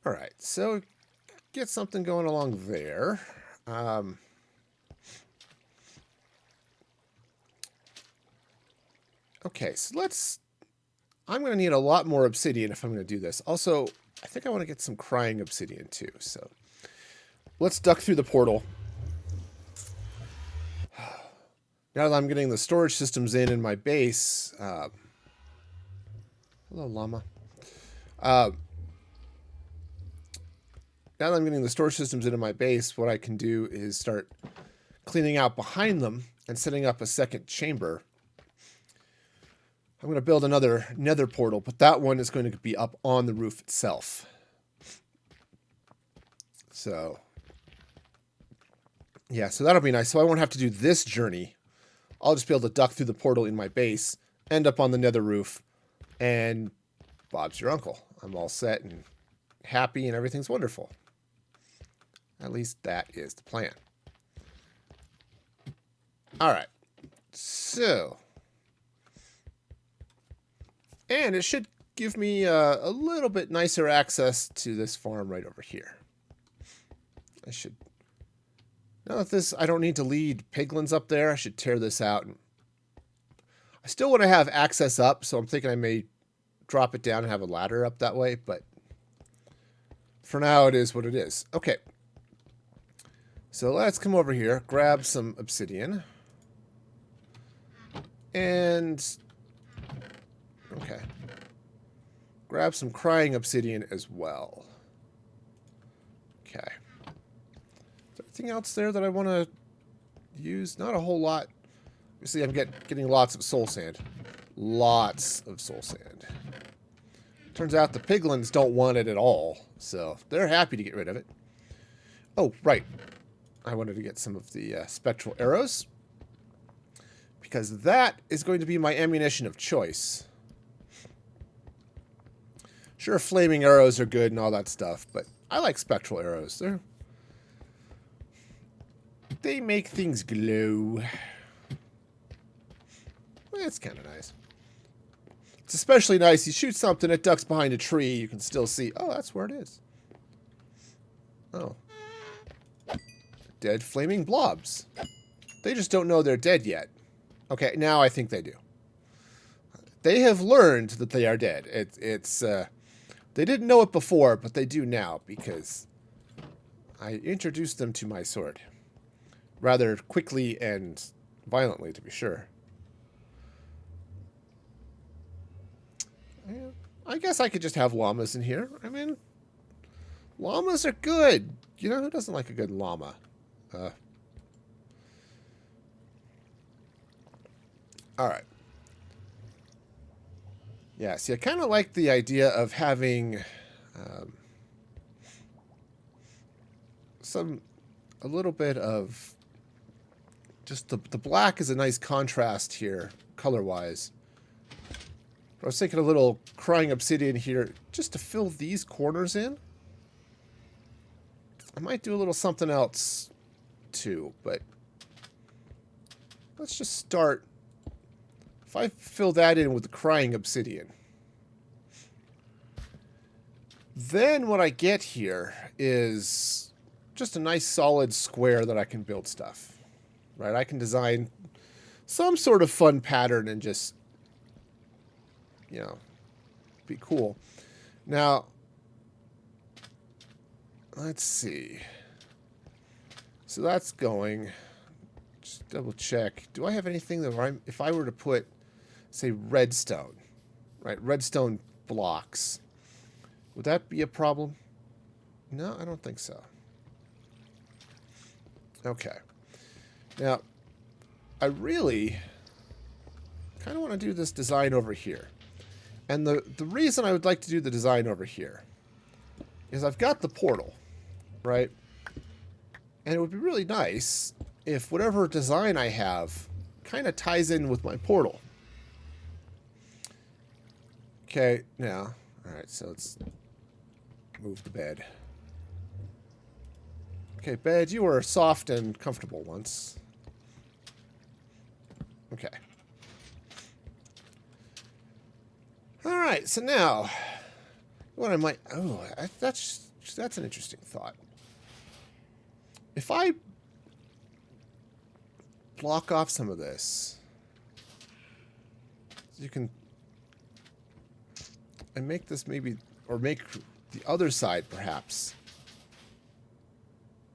all right, so get something going along there. Okay, so I'm going to need a lot more obsidian if I'm going to do this. Also, I think I want to get some crying obsidian too, so let's duck through the portal. Now that I'm getting the storage systems in my base, hello, llama. Now that I'm getting the storage systems into my base, what I can do is start cleaning out behind them and setting up a second chamber. I'm going to build another nether portal, but that one is going to be up on the roof itself. So, yeah, so that'll be nice. So I won't have to do this journey I'll just be able to duck through the portal in my base, end up on the nether roof, and Bob's your uncle. I'm all set and happy and everything's wonderful. At least that is the plan. All right. So, and it should give me a little bit nicer access to this farm right over here. I should, now that this, I don't need to lead piglins up there, I should tear this out. And I still want to have access up, so I'm thinking I may drop it down and have a ladder up that way, but for now it is what it is. Okay. So let's come over here, grab some obsidian. And, okay. Grab some crying obsidian as well. Okay. Is there anything else there that I want to use? Not a whole lot. Obviously, I'm getting lots of soul sand. Lots of soul sand. Turns out the piglins don't want it at all, so they're happy to get rid of it. Oh, right. I wanted to get some of the spectral arrows, because that is going to be my ammunition of choice. Sure, flaming arrows are good and all that stuff, but I like spectral arrows. They make things glow. It's kind of nice. It's especially nice. You shoot something, it ducks behind a tree, you can still see, oh, that's where it is. Oh. Dead flaming blobs. They just don't know they're dead yet. Okay, now I think they do. They have learned that they are dead. They didn't know it before, but they do now, because I introduced them to my sword. Rather quickly and violently, to be sure. Yeah, I guess I could just have llamas in here. I mean, llamas are good. You know, who doesn't like a good llama? Alright. Yeah, see, I kind of like the idea of having a little bit of just the black is a nice contrast here, color-wise. I was thinking a little crying obsidian here just to fill these corners in. I might do a little something else too, but let's just start. If I fill that in with the crying obsidian, then what I get here is just a nice solid square that I can build stuff. Right? I can design some sort of fun pattern and just, you know, be cool. Now, let's see. So that's going. Just double check. Do I have anything that if I were to put, say, redstone, right? Redstone blocks. Would that be a problem? No, I don't think so. Okay. Now, I really kind of want to do this design over here. And the reason I would like to do the design over here is I've got the portal, right? And it would be really nice if whatever design I have kind of ties in with my portal. Okay, now, all right, so let's move the bed. Okay, bed, you were soft and comfortable once. Okay. All right, so now, what I might... Oh, that's an interesting thought. If I block off some of this, you can... And make this maybe... Or make the other side, perhaps.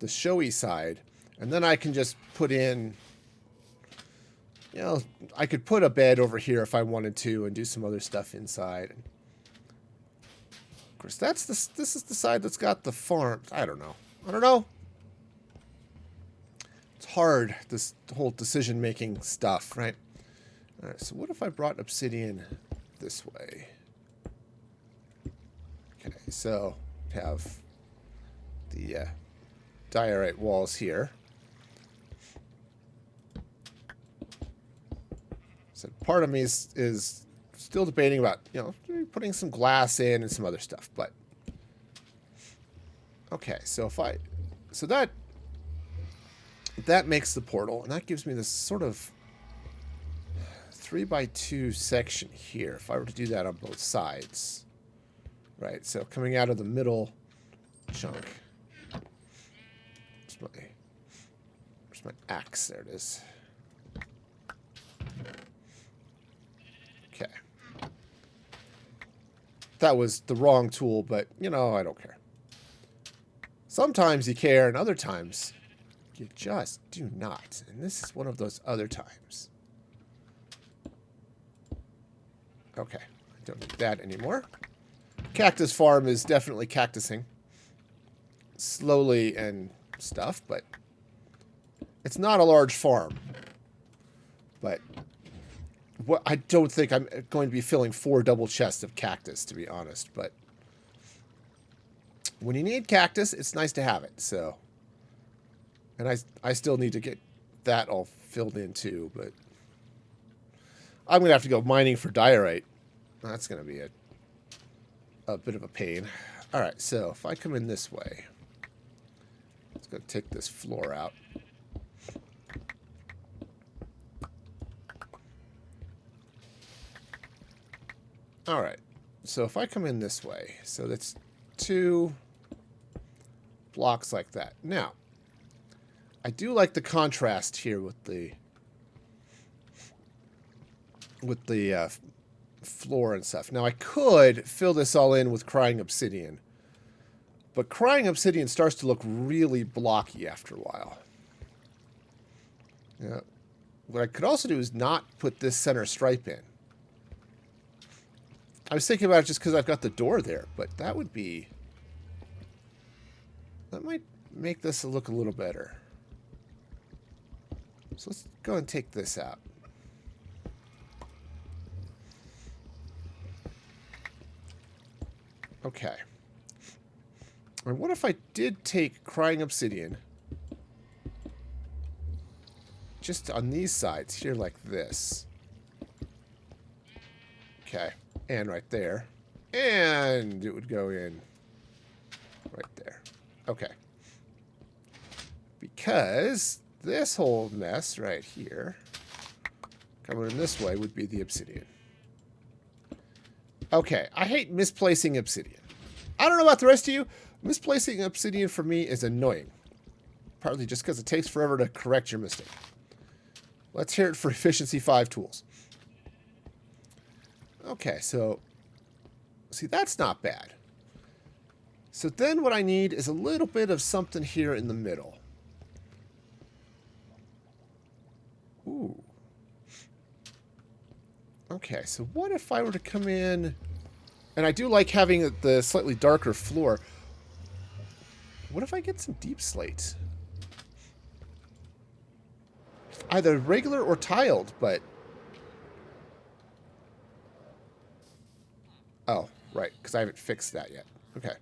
The showy side. And then I can just put in... You know, I could put a bed over here if I wanted to and do some other stuff inside. Of course, this is the side that's got the farm. I don't know. It's hard, this whole decision-making stuff, right? All right, so what if I brought obsidian this way? Okay, so have the diorite walls here. So part of me is still debating about, putting some glass in and some other stuff. But okay, so that makes the portal, and that gives me this sort of 3x2 section here. If I were to do that on both sides, right? So coming out of the middle chunk. Where's my axe? There it is. Okay. That was the wrong tool, but, I don't care. Sometimes you care, and other times you just do not. And this is one of those other times. Okay. I don't need that anymore. Cactus farm is definitely cactusing. Slowly and stuff, but it's not a large farm. But I don't think I'm going to be filling 4 double chests of cactus, to be honest. But when you need cactus, it's nice to have it. So, and I still need to get that all filled in too. But I'm going to have to go mining for diorite. That's going to be a bit of a pain. All right, so if I come in this way, let's go take this floor out. All right, so if I come in this way, so that's 2 blocks like that. Now, I do like the contrast here with the floor and stuff. Now, I could fill this all in with crying obsidian, but crying obsidian starts to look really blocky after a while. Yeah. What I could also do is not put this center stripe in. I was thinking about it just because I've got the door there, but that might make this look a little better. So let's go and take this out. Okay. And what if I did take crying obsidian just on these sides here like this? Okay. And right there. And it would go in right there. Okay. Because this whole mess right here, coming in this way, would be the obsidian. Okay. I hate misplacing obsidian. I don't know about the rest of you. Misplacing obsidian for me is annoying. Partly just because it takes forever to correct your mistake. Let's hear it for Efficiency 5 tools. Okay, so, see, that's not bad. So then what I need is a little bit of something here in the middle. Ooh. Okay, so what if I were to come in... And I do like having the slightly darker floor. What if I get some deep slate? Either regular or tiled, but... Oh, right, because I haven't fixed that yet. Okay.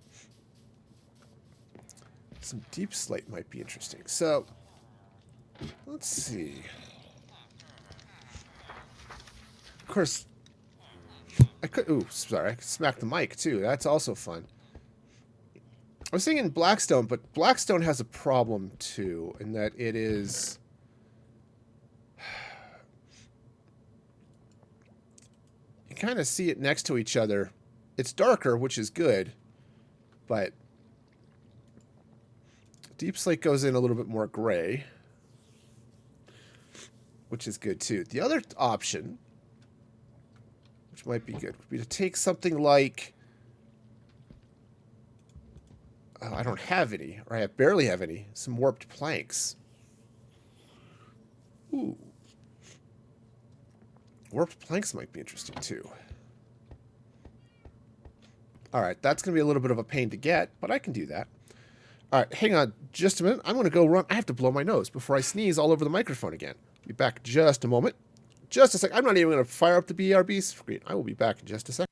Some deep slate might be interesting. So, let's see. Of course, I could... Ooh, sorry, I could smack the mic, too. That's also fun. I was thinking Blackstone, but Blackstone has a problem, too, in that it is... You kind of see it next to each other. It's darker, which is good, but deep slate goes in a little bit more gray, which is good too. The other option, which might be good, would be to take something like... Oh, I don't have any, or I barely have any. Some warped planks. Ooh. Warped planks might be interesting, too. Alright, that's going to be a little bit of a pain to get, but I can do that. Alright, hang on just a minute. I'm going to go run. I have to blow my nose before I sneeze all over the microphone again. Be back just a moment. Just a sec. I'm not even going to fire up the BRB screen. I will be back in just a sec.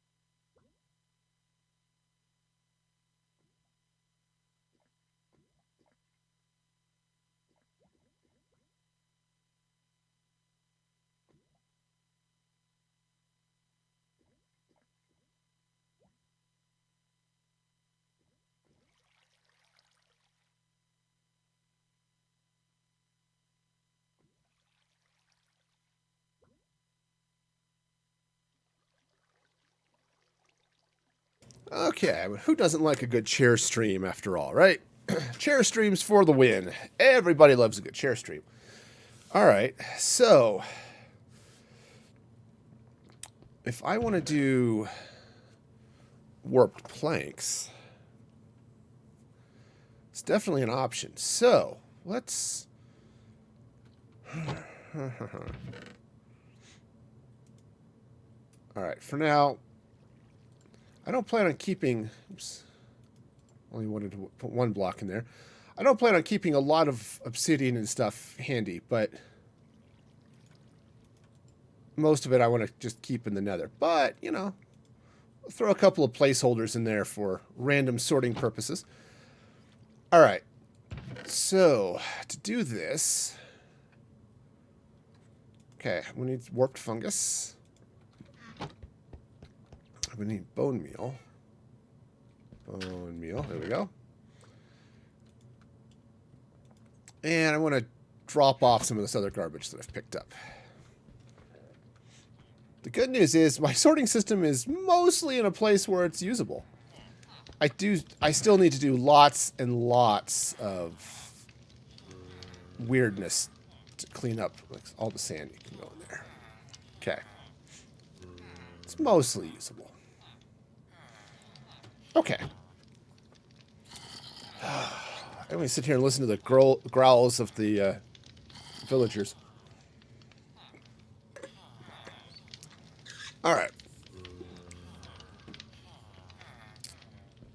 Okay, who doesn't like a good chair stream after all, right? Chair streams for the win. Everybody loves a good chair stream. All right, so if I want to do warped planks, it's definitely an option. So let's... All right, for now, I don't plan on keeping... Oops. Only wanted to put one block in there. I don't plan on keeping a lot of obsidian and stuff handy, but most of it I want to just keep in the nether. But, you know, I'll throw a couple of placeholders in there for random sorting purposes. All right. So, to do this... Okay, we need warped fungus. We need bone meal. Bone meal, there we go. And I want to drop off some of this other garbage that I've picked up. The good news is my sorting system is mostly in a place where it's usable. I still need to do lots and lots of weirdness to clean up. Like all the sand you can go in there. Okay. It's mostly usable. Okay. I'm going to sit here and listen to the growls of the villagers. Alright.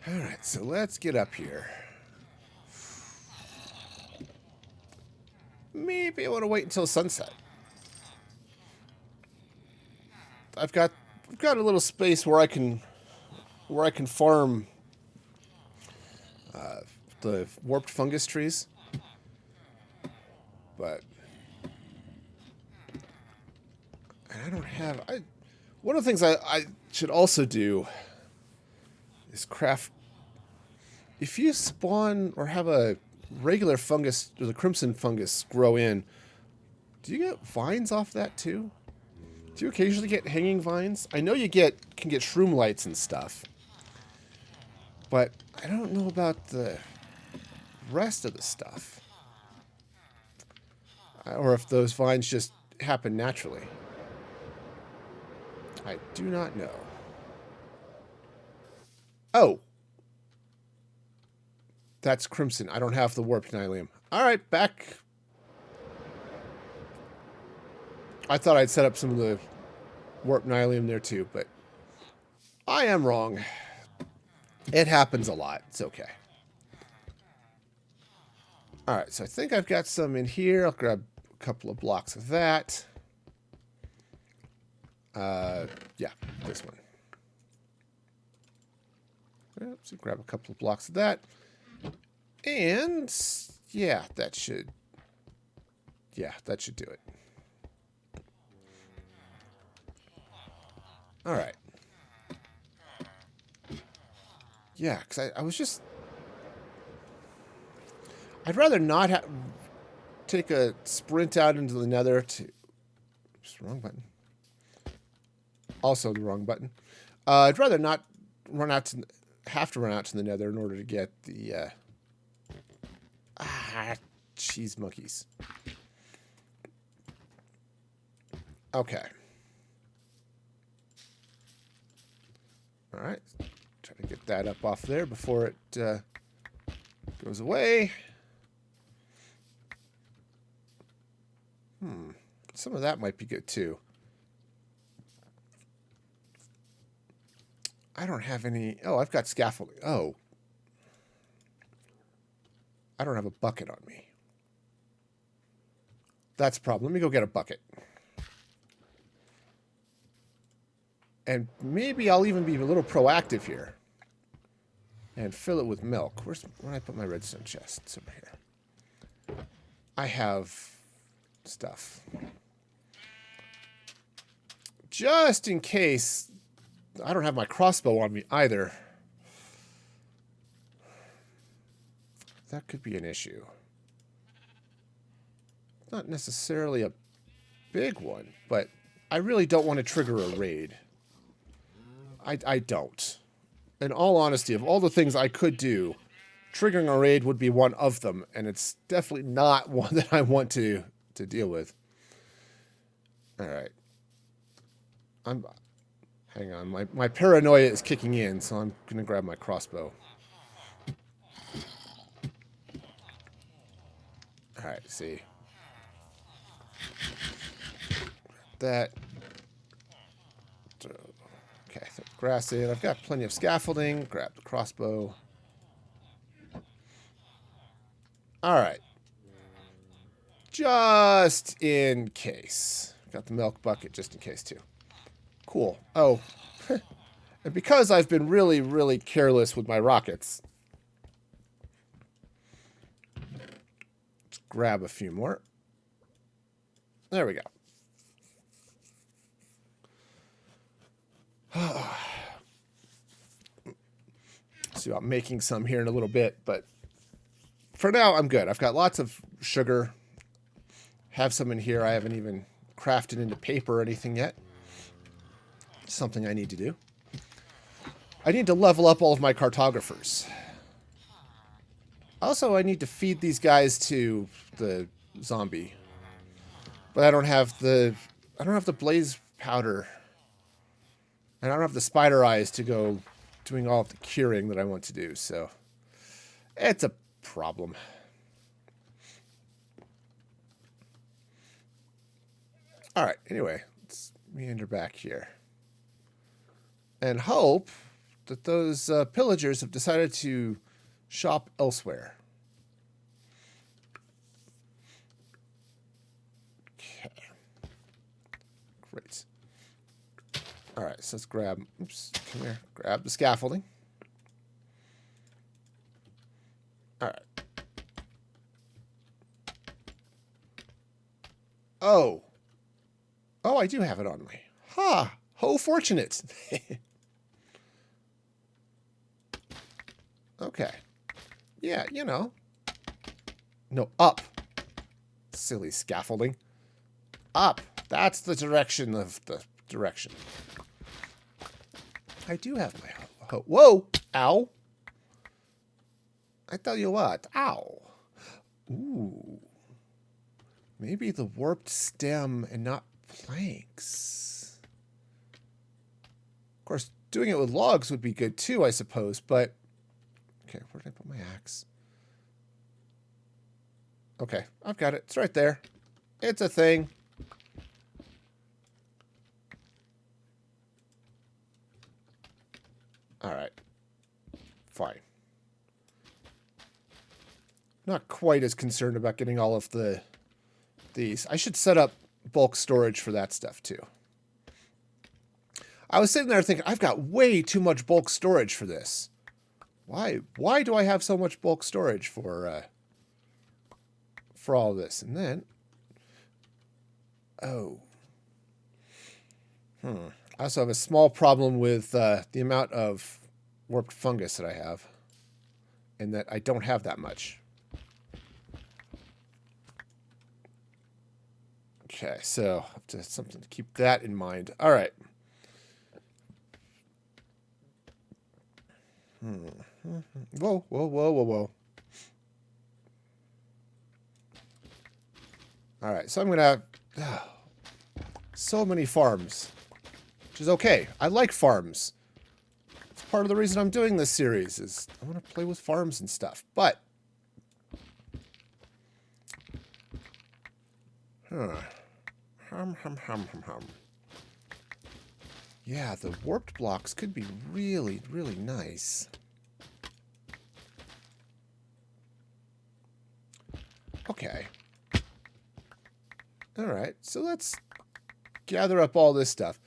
Alright, so let's get up here. Maybe I want to wait until sunset. I've got a little space where I can farm the warped fungus trees, but I don't have. One of the things I should also do is craft. If you spawn or have a regular fungus or the crimson fungus grow in, do you get vines off that too? Do you occasionally get hanging vines? I know you can get shroom lights and stuff, but I don't know about the rest of the stuff. Or if those vines just happen naturally. I do not know. Oh. That's crimson. I don't have the warped nylium. Alright, back. I thought I'd set up some of the warped nylium there too, but I am wrong. It happens a lot. It's okay. Alright, so I think I've got some in here. I'll grab a couple of blocks of that. Yeah, this one. So grab a couple of blocks of that. And, yeah, that should do it. Alright. Yeah, because I was just... I'd rather not take a sprint out into the nether to... Just the wrong button. Also the wrong button. I'd rather not have to run out to the nether in order to get the... cheese monkeys. Okay. Alright. Try to get that up off there before it goes away. Some of that might be good too. I don't have any... Oh, I've got scaffolding. Oh. I don't have a bucket on me. That's a problem. Let me go get a bucket. And maybe I'll even be a little proactive here. And fill it with milk. Where did I put my redstone chest? It's over here. I have stuff. Just in case I don't have my crossbow on me either. That could be an issue. Not necessarily a big one, but I really don't want to trigger a raid. I don't. in all honesty, of all the things I could do, triggering a raid would be one of them, and it's definitely not one that I want to deal with. All right. Hang on. My paranoia is kicking in, so I'm going to grab my crossbow. All right, see. That. Okay, so grass in. I've got plenty of scaffolding. Grab the crossbow. All right. Just in case. Got the milk bucket just in case, too. Cool. Oh. And because I've been really, really careless with my rockets, let's grab a few more. There we go. See about making some here in a little bit, but for now I'm good. I've got lots of sugar. Have some in here. I haven't even crafted into paper or anything yet. Something I need to do. I need to level up all of my cartographers. Also, I need to feed these guys to the zombie. But I don't have the blaze powder. And I don't have the spider eyes to go doing all of the curing that I want to do, so it's a problem. All right, anyway, let's meander back here. And hope that those pillagers have decided to shop elsewhere. Okay. Great. All right, so let's grab, oops, come here, grab the scaffolding. All right. Oh. Oh, I do have it on me. Ha! Ho fortunate. Okay. Yeah, you know. No, up. Silly scaffolding. Up. That's the direction of the direction. I do have my ho. Whoa! Ow! I tell you what. Ow! Ooh. Maybe the warped stem and not planks. Of course, doing it with logs would be good too, I suppose, but... Okay, where did I put my axe? Okay, I've got it. It's right there. It's a thing. Alright. Fine. Not quite as concerned about getting all of these. I should set up bulk storage for that stuff too. I was sitting there thinking, I've got way too much bulk storage for this. Why do I have so much bulk storage for all this? And then, oh. I also have a small problem with the amount of warped fungus that I have. And that I don't have that much. Okay, so I have to something to keep that in mind. All right. Whoa, whoa, whoa, whoa, whoa. All right, so I'm going to have so many farms, which is okay. I like farms. It's part of the reason I'm doing this series is I want to play with farms and stuff. But, yeah, the warped blocks could be really, really nice. Okay. All right, so let's gather up all this stuff.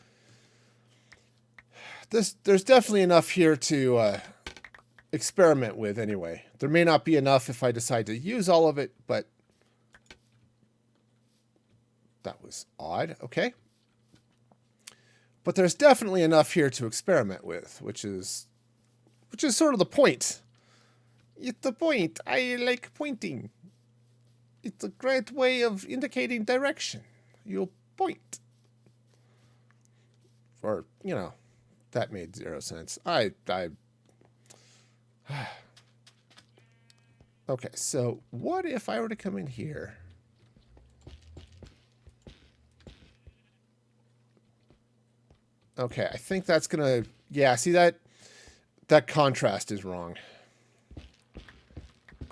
There's definitely enough here to experiment with anyway. There may not be enough if I decide to use all of it, but that was odd. Okay. But there's definitely enough here to experiment with, which is sort of the point. It's the point. I like pointing. It's a great way of indicating direction. You'll point. Or, you know, that made zero sense. I Okay, so what if I were to come in here? Okay, I think that's gonna... Yeah, see that contrast is wrong.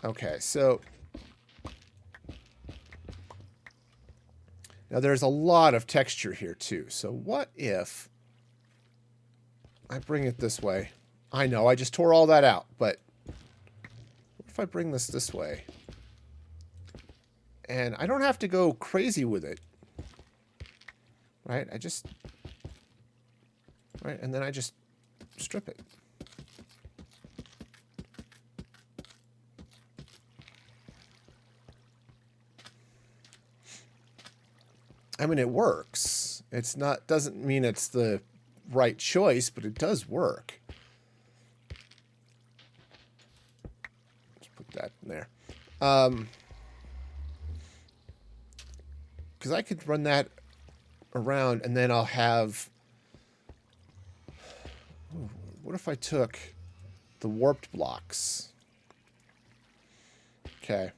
Okay, so now there's a lot of texture here too. So what if I bring it this way? I know, I just tore all that out, but what if I bring this way? And I don't have to go crazy with it. Right? Right, and then I just strip it. I mean, it works. It's not, doesn't mean it's the right choice, but it does work. Let's put that in there. Because I could run that around, and then I'll have... What if I took the warped blocks? Okay.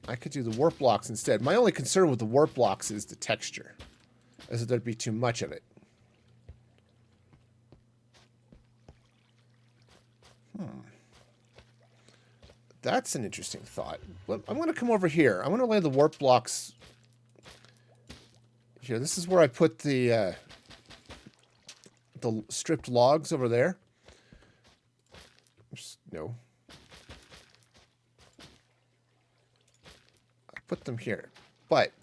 I could do the warp blocks instead. My only concern with the warp blocks is the texture, as if there'd be too much of it. That's an interesting thought. I'm going to come over here. I'm going to lay the warp blocks here. This is where I put the stripped logs over there. Oops, no. I put them here. But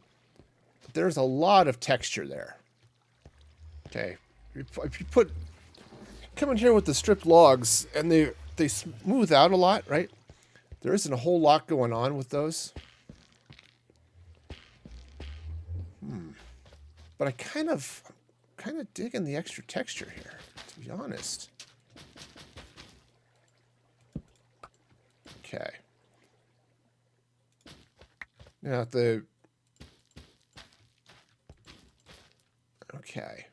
there's a lot of texture there. Okay. If you come in here with the stripped logs, and they smooth out a lot, right? There isn't a whole lot going on with those. But I kind of digging the extra texture here, to be honest. Okay. Now okay.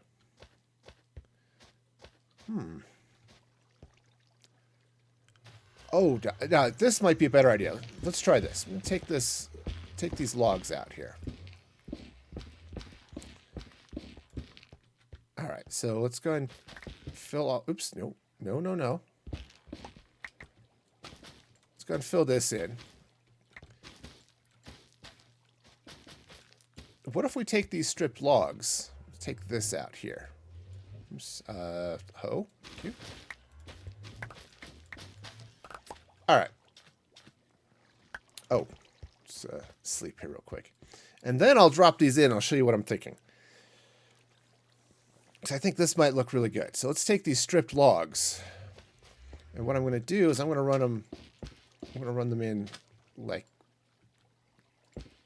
Oh, now this might be a better idea. Let's try this. I'm gonna take these logs out here. All right, so let's go ahead and fill all... Oops, no. Let's go ahead and fill this in. What if we take these stripped logs? Take this out here. Oops, thank you. All right. Oh, let's sleep here real quick. And then I'll drop these in. I'll show you what I'm thinking. Because I think this might look really good. So let's take these stripped logs. And what I'm going to do is I'm going to run them in like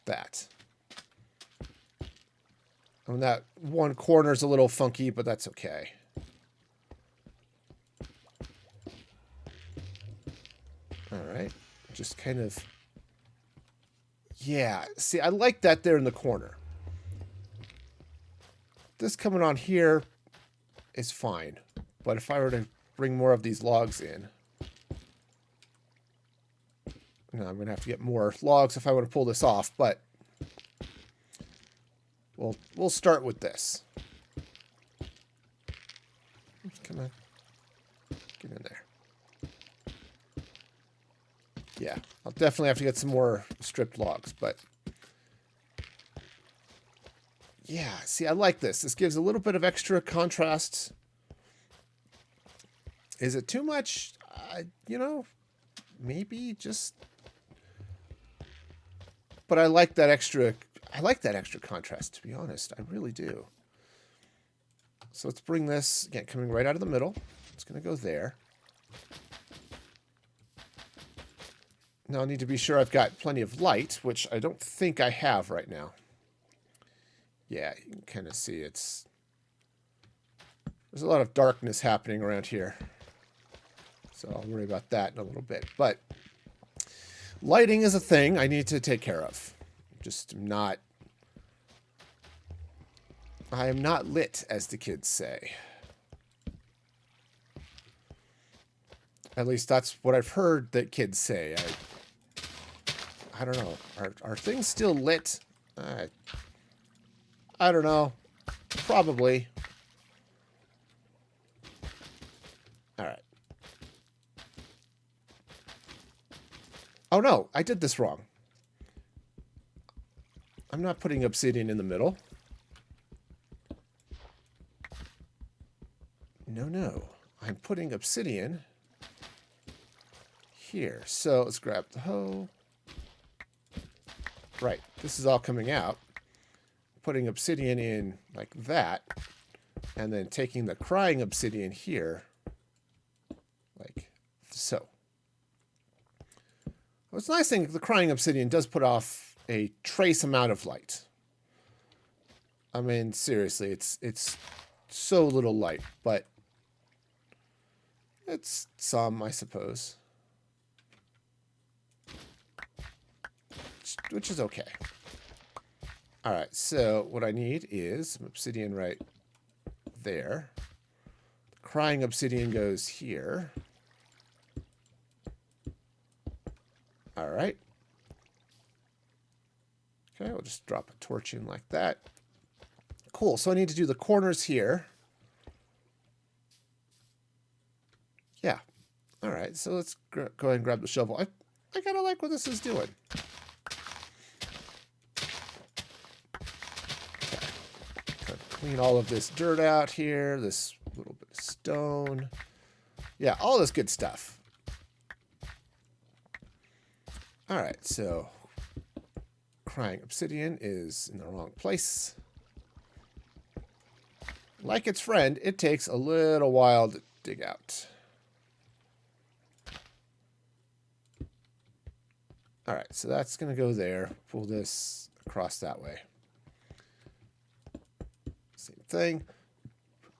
that. And that one corner is a little funky, but that's okay. All right. Just kind of... Yeah. See, I like that there in the corner. This coming on here is fine. But if I were to bring more of these logs in... Now I'm going to have to get more logs if I want to pull this off, but... We'll start with this. Come on. Get in there. Yeah, I'll definitely have to get some more stripped logs, but... Yeah, see, I like this. This gives a little bit of extra contrast. Is it too much? You know, maybe just... But I like that extra contrast, to be honest. I really do. So let's bring this, again, coming right out of the middle. It's going to go there. Now I need to be sure I've got plenty of light, which I don't think I have right now. Yeah, you can kind of see there's a lot of darkness happening around here. So I'll worry about that in a little bit. But lighting is a thing I need to take care of. I am not lit, as the kids say. At least that's what I've heard that kids say. I don't know. Are things still lit? I don't know. Probably. All right. Oh no, I did this wrong. I'm not putting obsidian in the middle. No. I'm putting obsidian here. So let's grab the hoe. Right. This is all coming out. Putting obsidian in like that. And then taking the crying obsidian here. Like so. What's nice thing, the crying obsidian does put off a trace amount of light. I mean, seriously, it's so little light, but it's some, I suppose. Which is okay. All right, so what I need is some obsidian right there. The crying obsidian goes here. All right. Okay, we'll just drop a torch in like that. Cool, so I need to do the corners here. Yeah. All right, so let's go ahead and grab the shovel. I kind of like what this is doing. Okay. Clean all of this dirt out here, this little bit of stone. Yeah, all this good stuff. All right, so crying obsidian is in the wrong place. Like its friend, it takes a little while to dig out. All right, so that's going to go there. Pull this across that way. Same thing.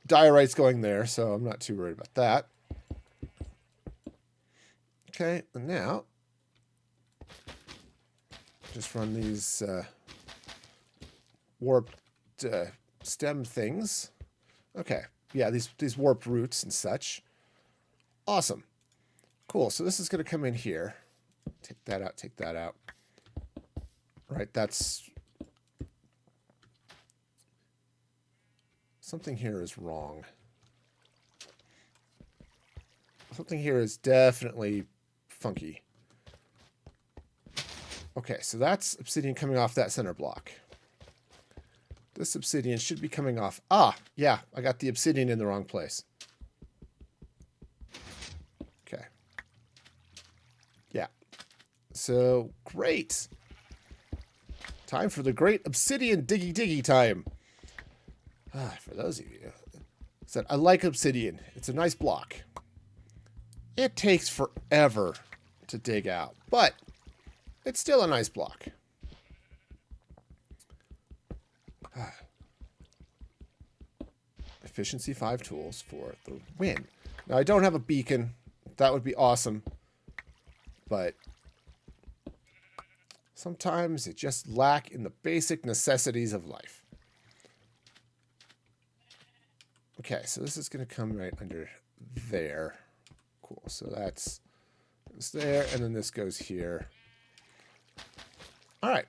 Diorite's going there, so I'm not too worried about that. Okay, and now just run these warped stem things. Okay, yeah, these warped roots and such. Awesome. Cool, so this is going to come in here. Take that out, take that out. Right, that's... Something here is wrong. Something here is definitely funky. Okay, so that's obsidian coming off that center block. This obsidian should be coming off... Ah, yeah, I got the obsidian in the wrong place. Okay. Yeah. So, great. Time for the great obsidian diggy time. For those of you said, I like obsidian. It's a nice block. It takes forever to dig out, but it's still a nice block. Efficiency 5 tools for the win. Now, I don't have a beacon. That would be awesome. But sometimes it just lacks in the basic necessities of life. Okay, so this is going to come right under there. Cool, so that's there, and then this goes here. All right.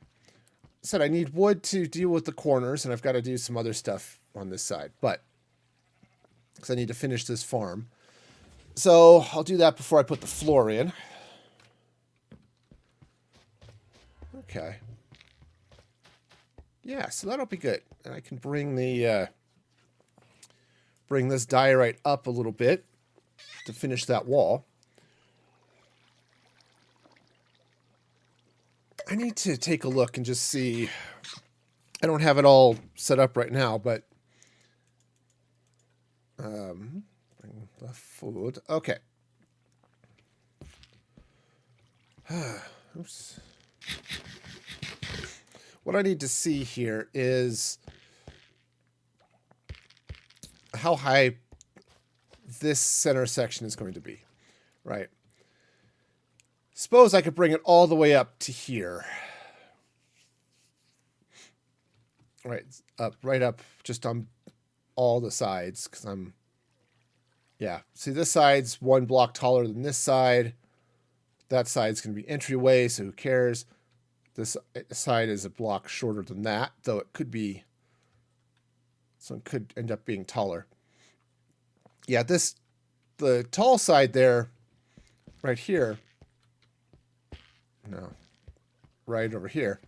Said I need wood to deal with the corners, and I've got to do some other stuff on this side, but because I need to finish this farm. So I'll do that before I put the floor in. Okay. Yeah, so that'll be good. And I can bring the bring this diorite up a little bit to finish that wall. I need to take a look and just see. I don't have it all set up right now, but bring the food. Okay. Oops. What I need to see here is how high this center section is going to be, right? Suppose I could bring it all the way up to here. Right up just on all the sides, because I'm Yeah, see, this side's 1 block taller than this side. That side's going to be entryway, so who cares? This side is a block shorter than that, though it could be, so it could end up being taller. Yeah, the tall side there, right here, no, right over here,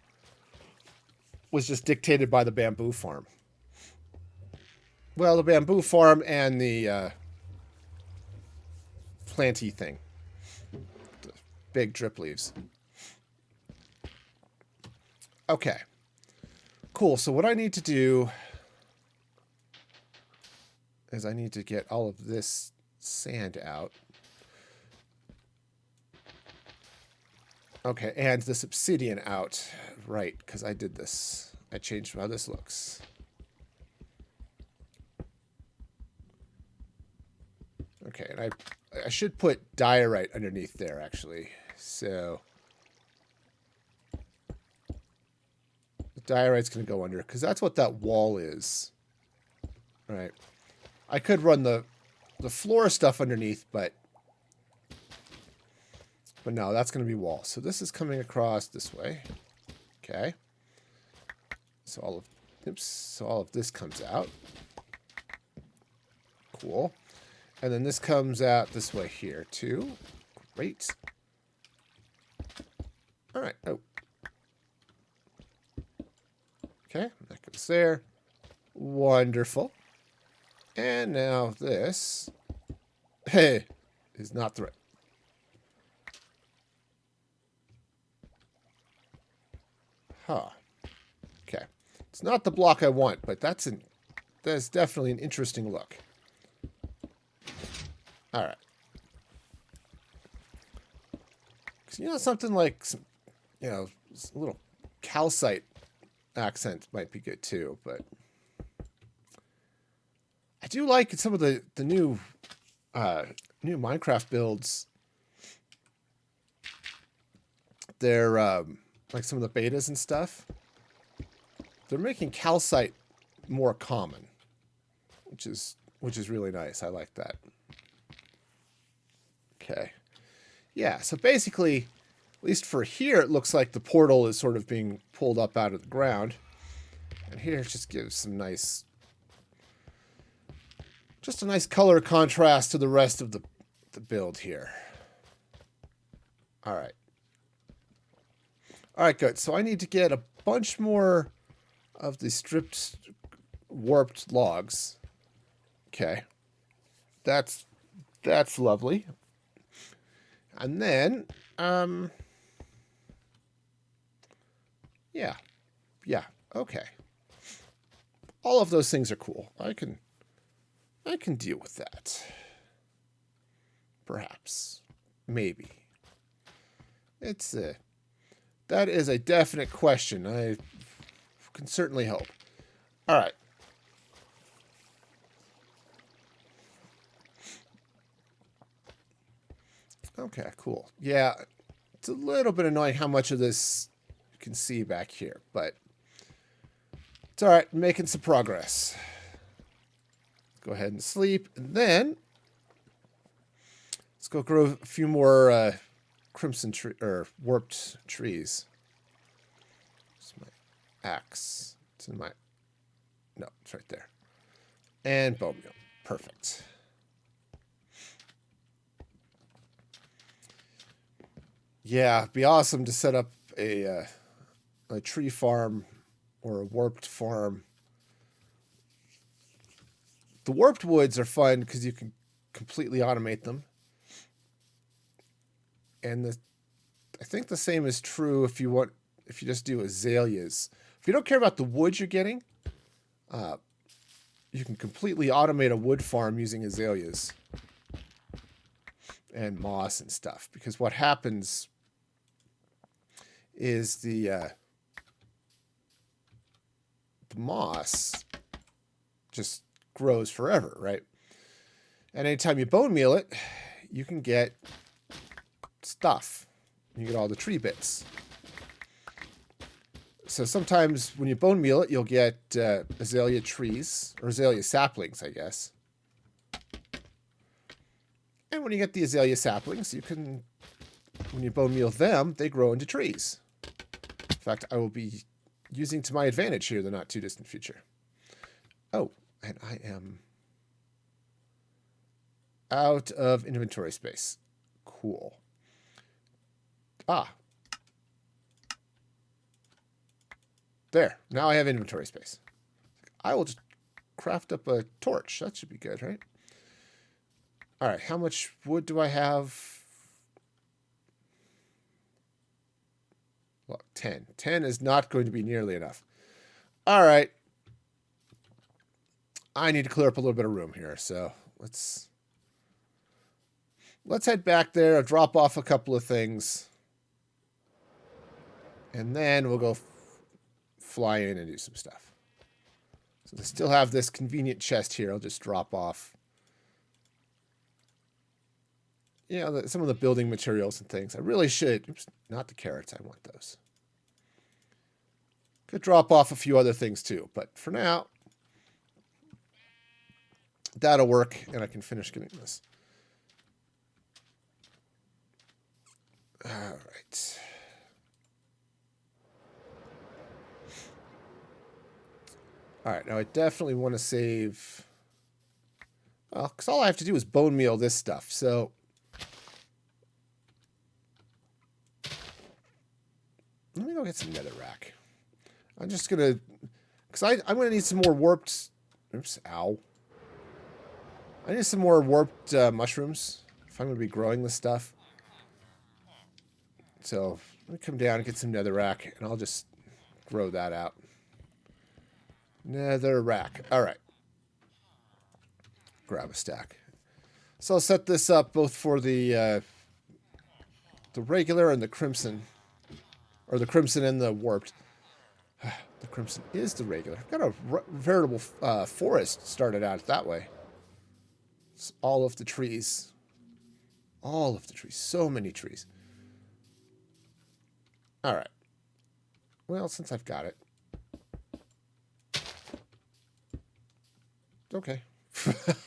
was just dictated by the bamboo farm. Well, the bamboo farm and the planty thing. The big drip leaves. Okay. Cool. So what I need to do is I need to get all of this sand out. Okay, and this obsidian out. Right, because I did this. I changed how this looks. Okay, and I should put diorite underneath there, actually. So the diorite's going to go under, because that's what that wall is. All right. I could run the floor stuff underneath, but no, that's going to be wall. So this is coming across this way. Okay. So all of this comes out. Cool. And then this comes out this way here, too. Great. All right. Oh. Okay. That goes there. Wonderful. And now this, hey, is not the right. Huh. Okay. It's not the block I want, but that's definitely an interesting look. All right. You know, something like, a little calcite accent might be good too, but I do like some of the new Minecraft builds. They're like some of the betas and stuff. They're making calcite more common, which is really nice. I like that. Okay. Yeah, so basically, at least for here, it looks like the portal is sort of being pulled up out of the ground. And here it just gives some nice, just a nice color contrast to the rest of the build here. All right. All right, good. So I need to get a bunch more of the stripped, warped logs. Okay. That's lovely. And then, yeah, okay. All of those things are cool. I can deal with that. Perhaps. Maybe. That is a definite question. I can certainly help. All right. Okay, cool. Yeah, it's a little bit annoying how much of this you can see back here, but it's all right. Making some progress. Go ahead and sleep, and then let's go grow a few more crimson tree or warped trees. It's my axe. It's in my it's right there. And bone meal. Perfect. Yeah, it'd be awesome to set up a tree farm or a warped farm. The warped woods are fun because you can completely automate them. And I think the same is true if you just do azaleas. If you don't care about the wood you're getting, you can completely automate a wood farm using azaleas and moss and stuff. Because what happens is the moss just grows forever, right? And anytime you bone meal it, you can get stuff. You get all the tree bits. So sometimes when you bone meal it, you'll get azalea trees, or azalea saplings, I guess. And when you get the azalea saplings, you can, when you bone meal them, they grow into trees. In fact, I will be using to my advantage here in the not too distant future. Oh, and I am out of inventory space. Cool. Ah. There. Now I have inventory space. I will just craft up a torch. That should be good, right? All right. How much wood do I have? Well, 10. 10 is not going to be nearly enough. All right. I need to clear up a little bit of room here, so let's head back there. I'll drop off a couple of things, and then we'll go fly in and do some stuff. So I still have this convenient chest here. I'll just drop off, some of the building materials and things. I really should. Oops, not the carrots. I want those. Could drop off a few other things too, but for now, that'll work, and I can finish getting this. All right. All right, now I definitely want to save... Well, because all I have to do is bone meal this stuff, so... Let me go get some netherrack. I'm just going to... Because I'm going to need some more warped... Oops, ow. I need some more warped mushrooms if I'm going to be growing this stuff. So let me come down and get some netherrack, and I'll just grow that out. Netherrack. All right. Grab a stack. So I'll set this up both for the regular and the crimson. Or the crimson and the warped. The crimson is the regular. I've got a veritable forest started out that way. It's all of the trees. All of the trees. So many trees. All right. Well, since I've got it. Okay.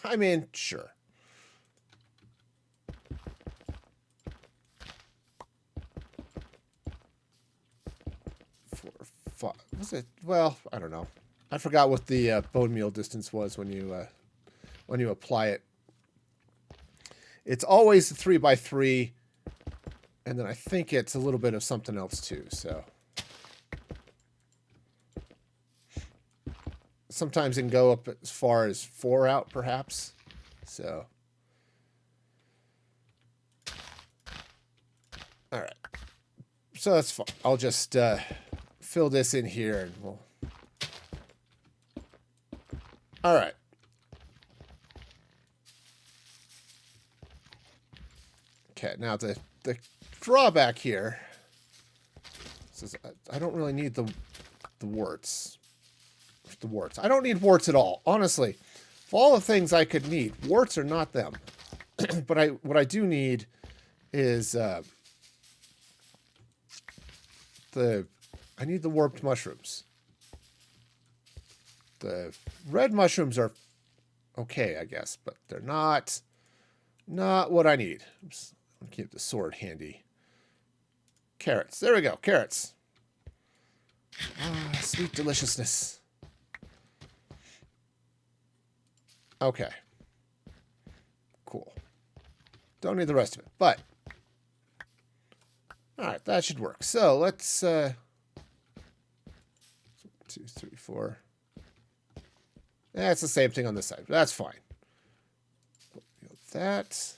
I mean, sure. 4, 5. Was it? Well, I don't know. I forgot what the bone meal distance was when you apply it. It's always 3x3, and then I think it's a little bit of something else too. So sometimes it can go up as far as 4 out, perhaps. So, all right. So that's fine. I'll just fill this in here, and we'll. All right. Okay. Now the drawback here is I don't really need the warts. The warts. I don't need warts at all. Honestly, of all the things I could need, warts are not them. But what I do need is I need the warped mushrooms. The red mushrooms are okay, I guess, but they're not what I need. Oops, I'm gonna keep the sword handy. Carrots. There we go. Carrots. Ah, sweet deliciousness. Okay. Cool. Don't need the rest of it, but all right, that should work. So let's 2, 3, 4. That's the same thing on this side. That's fine. That.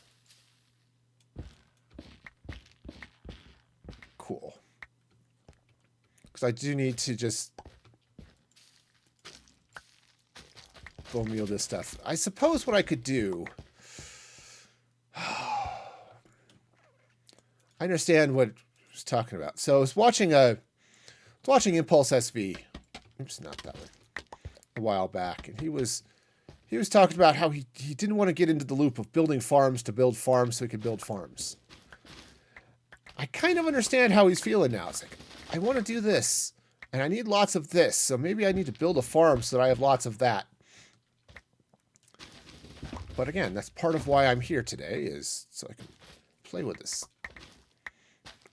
Cool. Because I do need to just bone meal this stuff. I suppose what I could do. I understand what I was talking about. So I was watching Impulse SV. Oops, not that one. A while back, and he was talking about how he didn't want to get into the loop of building farms to build farms so he could build farms. I kind of understand how he's feeling now. It's like, I want to do this, and I need lots of this, so maybe I need to build a farm so that I have lots of that. But again, that's part of why I'm here today, is so I can play with this.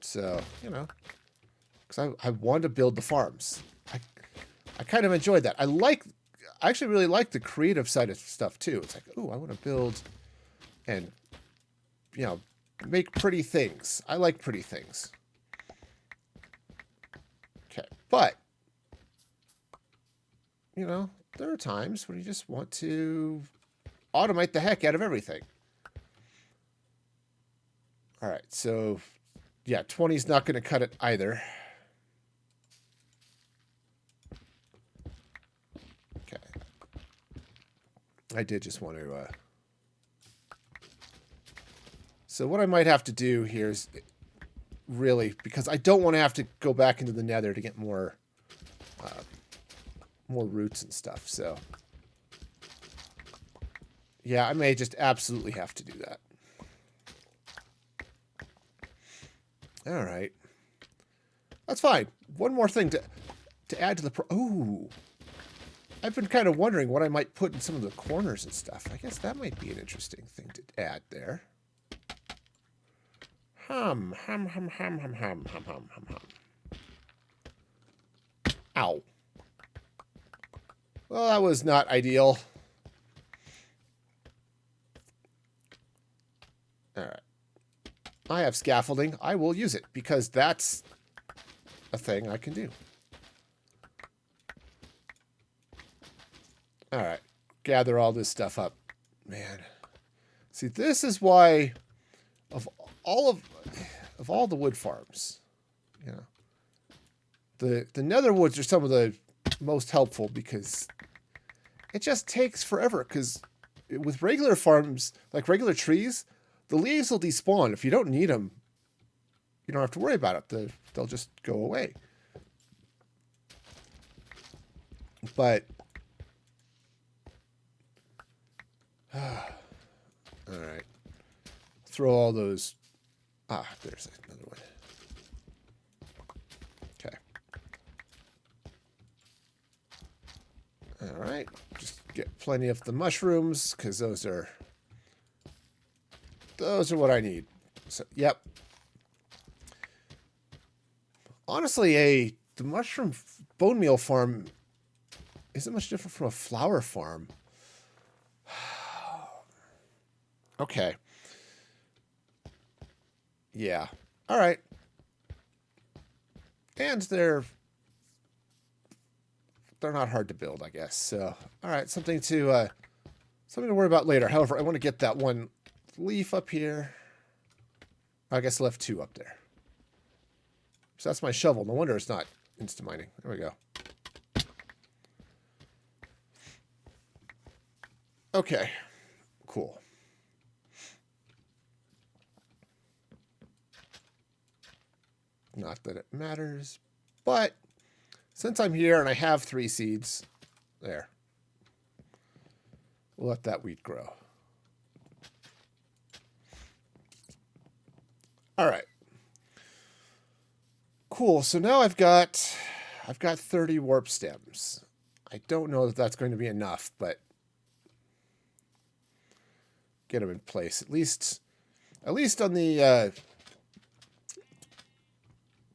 So, you know, because I wanted to build the farms. I kind of enjoyed that. I actually really like the creative side of stuff too. It's like, ooh, I want to build and, you know, make pretty things. I like pretty things. Okay, but, you know, there are times when you just want to automate the heck out of everything. All right, so, yeah, 20 is not going to cut it either. Okay. I did just want to... So what I might have to do here is really, because I don't want to have to go back into the nether to get more roots and stuff. So yeah, I may just absolutely have to do that. All right. That's fine. One more thing to add to the ooh. I've been kind of wondering what I might put in some of the corners and stuff. I guess that might be an interesting thing to add there. Hum. Ow. Well, that was not ideal. All right. I have scaffolding. I will use it because that's a thing I can do. All right. Gather all this stuff up. Man. See, this is why of all the wood farms, you know, the nether woods are some of the most helpful because it just takes forever. Because with regular farms, like regular trees, the leaves will despawn. If you don't need them, you don't have to worry about it. They'll just go away. But all right, throw all those. Ah, there's another one. Okay. All right, just get plenty of the mushrooms because those are what I need. So, yep. Honestly, the mushroom bone meal farm isn't much different from a flower farm. Okay. Yeah. All right. And they're not hard to build, I guess. So, all right, something to worry about later. However, I want to get that one leaf up here. I guess I left two up there. So that's my shovel. No wonder it's not insta mining. There we go. Okay. Cool. Not that it matters, but since I'm here and I have 3 seeds, there. We'll let that wheat grow. All right. Cool. So now I've got 30 warp stems. I don't know that that's going to be enough, but get them in place at least on the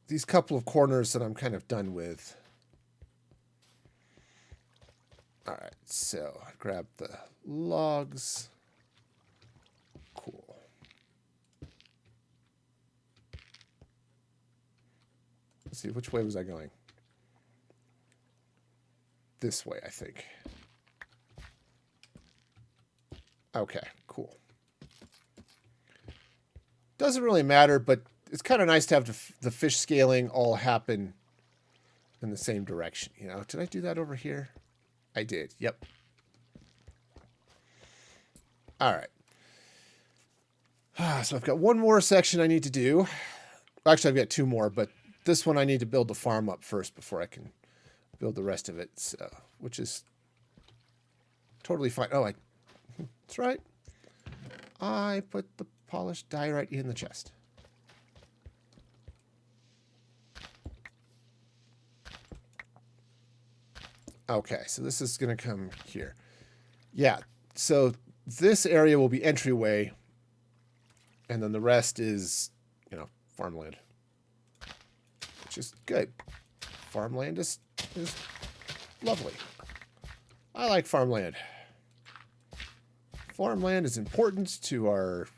these couple of corners that I'm kind of done with. All right, so I grab the logs. Cool. Let's see, which way was I going? This way, I think. Okay, cool. Doesn't really matter, but it's kind of nice to have the fish scaling all happen in the same direction. You know, did I do that over here? I did. Yep. All right. So I've got one more section I need to do. Actually, I've got 2 more, but this one I need to build the farm up first before I can build the rest of it, so, which is totally fine. Oh, that's right. I put the polished diorite in the chest. Okay, so this is going to come here. Yeah, so this area will be entryway, and then the rest is, farmland, which is good. Farmland is lovely. I like farmland. Farmland is important to our,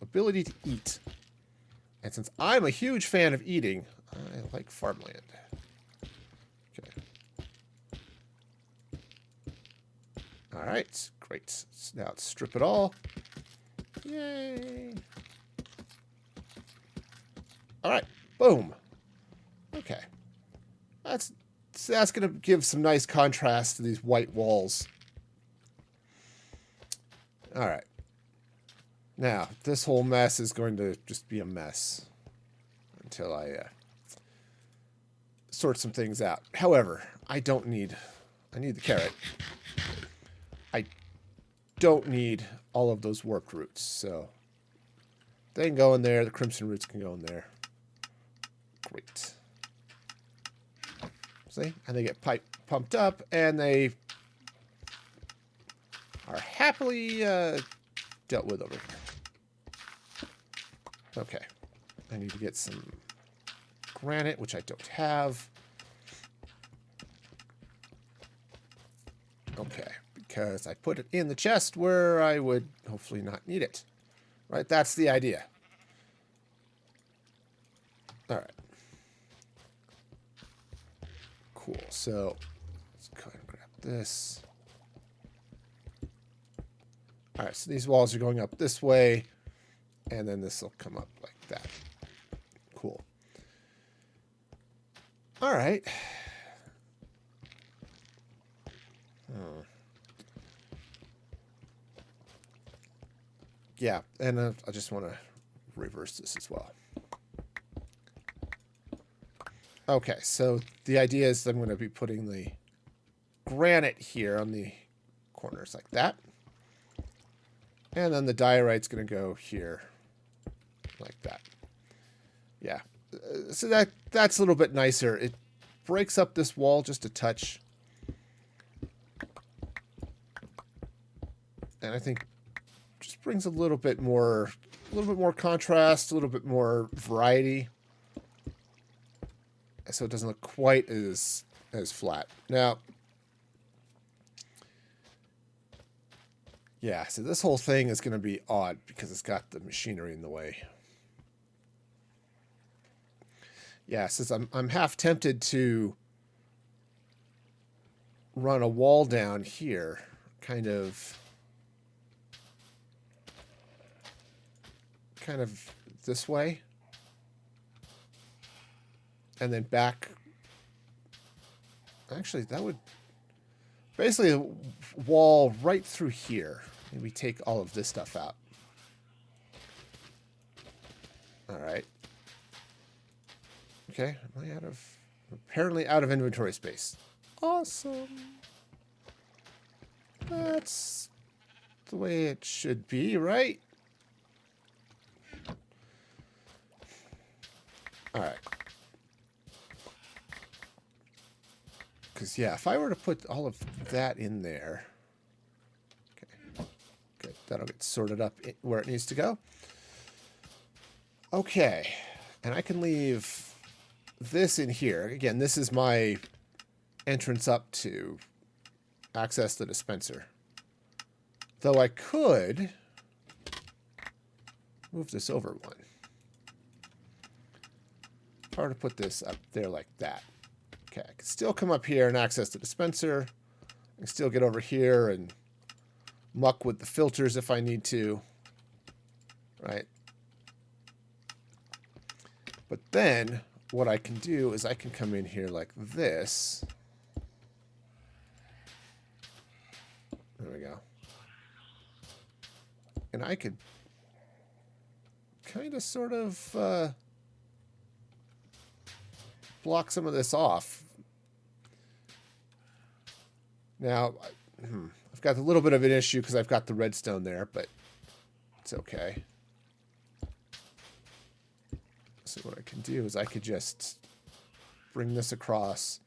ability to eat. And since I'm a huge fan of eating, I like farmland. Okay. All right, great. So now let's strip it all. Yay. All right, boom. Okay. That's going to give some nice contrast to these white walls. All right. Now, this whole mess is going to just be a mess until I sort some things out. However, I need the carrot. I don't need all of those warped roots, so they can go in there. The crimson roots can go in there. Great. See? And they get pumped up, and they are happily dealt with over here. Okay. I need to get some granite, which I don't have. Okay. Because I put it in the chest where I would hopefully not need it. Right? That's the idea. All right. Cool. So let's go ahead and grab this. All right. So these walls are going up this way, and then this will come up like that. Cool. All right. Yeah, and I just want to reverse this as well. Okay, so the idea is I'm going to be putting the granite here on the corners like that. And then the diorite's going to go here like that. Yeah, so that's a little bit nicer. It breaks up this wall just a touch. And I think just brings a little bit more contrast, a little bit more variety. So it doesn't look quite as flat. Now, yeah, so this whole thing is going to be odd because it's got the machinery in the way. Yeah, since I'm half tempted to run a wall down here, kind of this way. And then back. Actually, that would basically a wall right through here. Maybe take all of this stuff out. All right. Okay, am I apparently out of inventory space. Awesome. That's the way it should be, right? All right. Because, yeah, if I were to put all of that in there. Okay. Good. That'll get sorted up where it needs to go. Okay. And I can leave this in here. Again, this is my entrance up to access the dispenser. Though I could move this over one. If I were to put this up there like that. Okay, I can still come up here and access the dispenser. I can still get over here and muck with the filters if I need to. Right? But then what I can do is I can come in here like this. There we go. And I could kind of sort of block some of this off. Now, I've got a little bit of an issue because I've got the redstone there, but it's okay. So what I can do is I could just bring this across.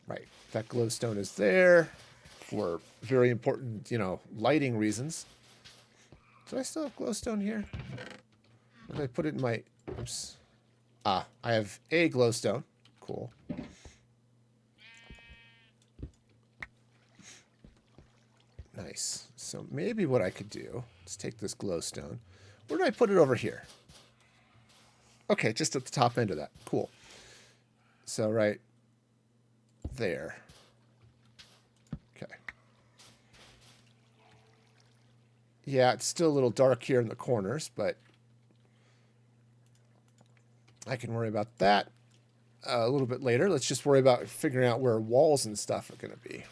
Right, that glowstone is there. for very important, lighting reasons. Do I still have glowstone here? Or did I put it in my... Oops. Ah, I have a glowstone. Cool. Nice. So maybe what I could do is take this glowstone. Where do I put it over here? Okay, just at the top end of that. Cool. So right there. Okay. Yeah, it's still a little dark here in the corners, but I can worry about that a little bit later. Let's just worry about figuring out where walls and stuff are going to be.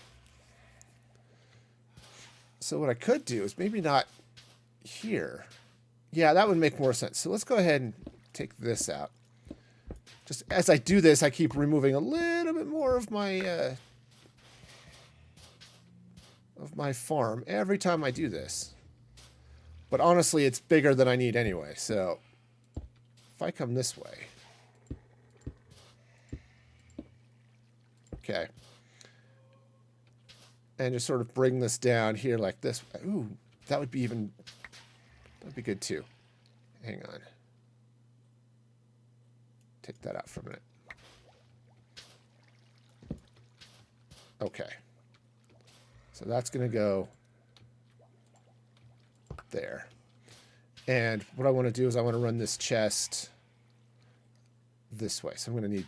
So what I could do is maybe not here. Yeah, that would make more sense. So let's go ahead and take this out. Just as I do this, I keep removing a little bit more of my farm every time I do this. But honestly, it's bigger than I need anyway. So if I come this way. Okay. And just sort of bring this down here like this. Ooh, that would be good too. Hang on. Take that out for a minute. Okay. So that's going to go there. And what I want to do is I want to run this chest this way. So I'm going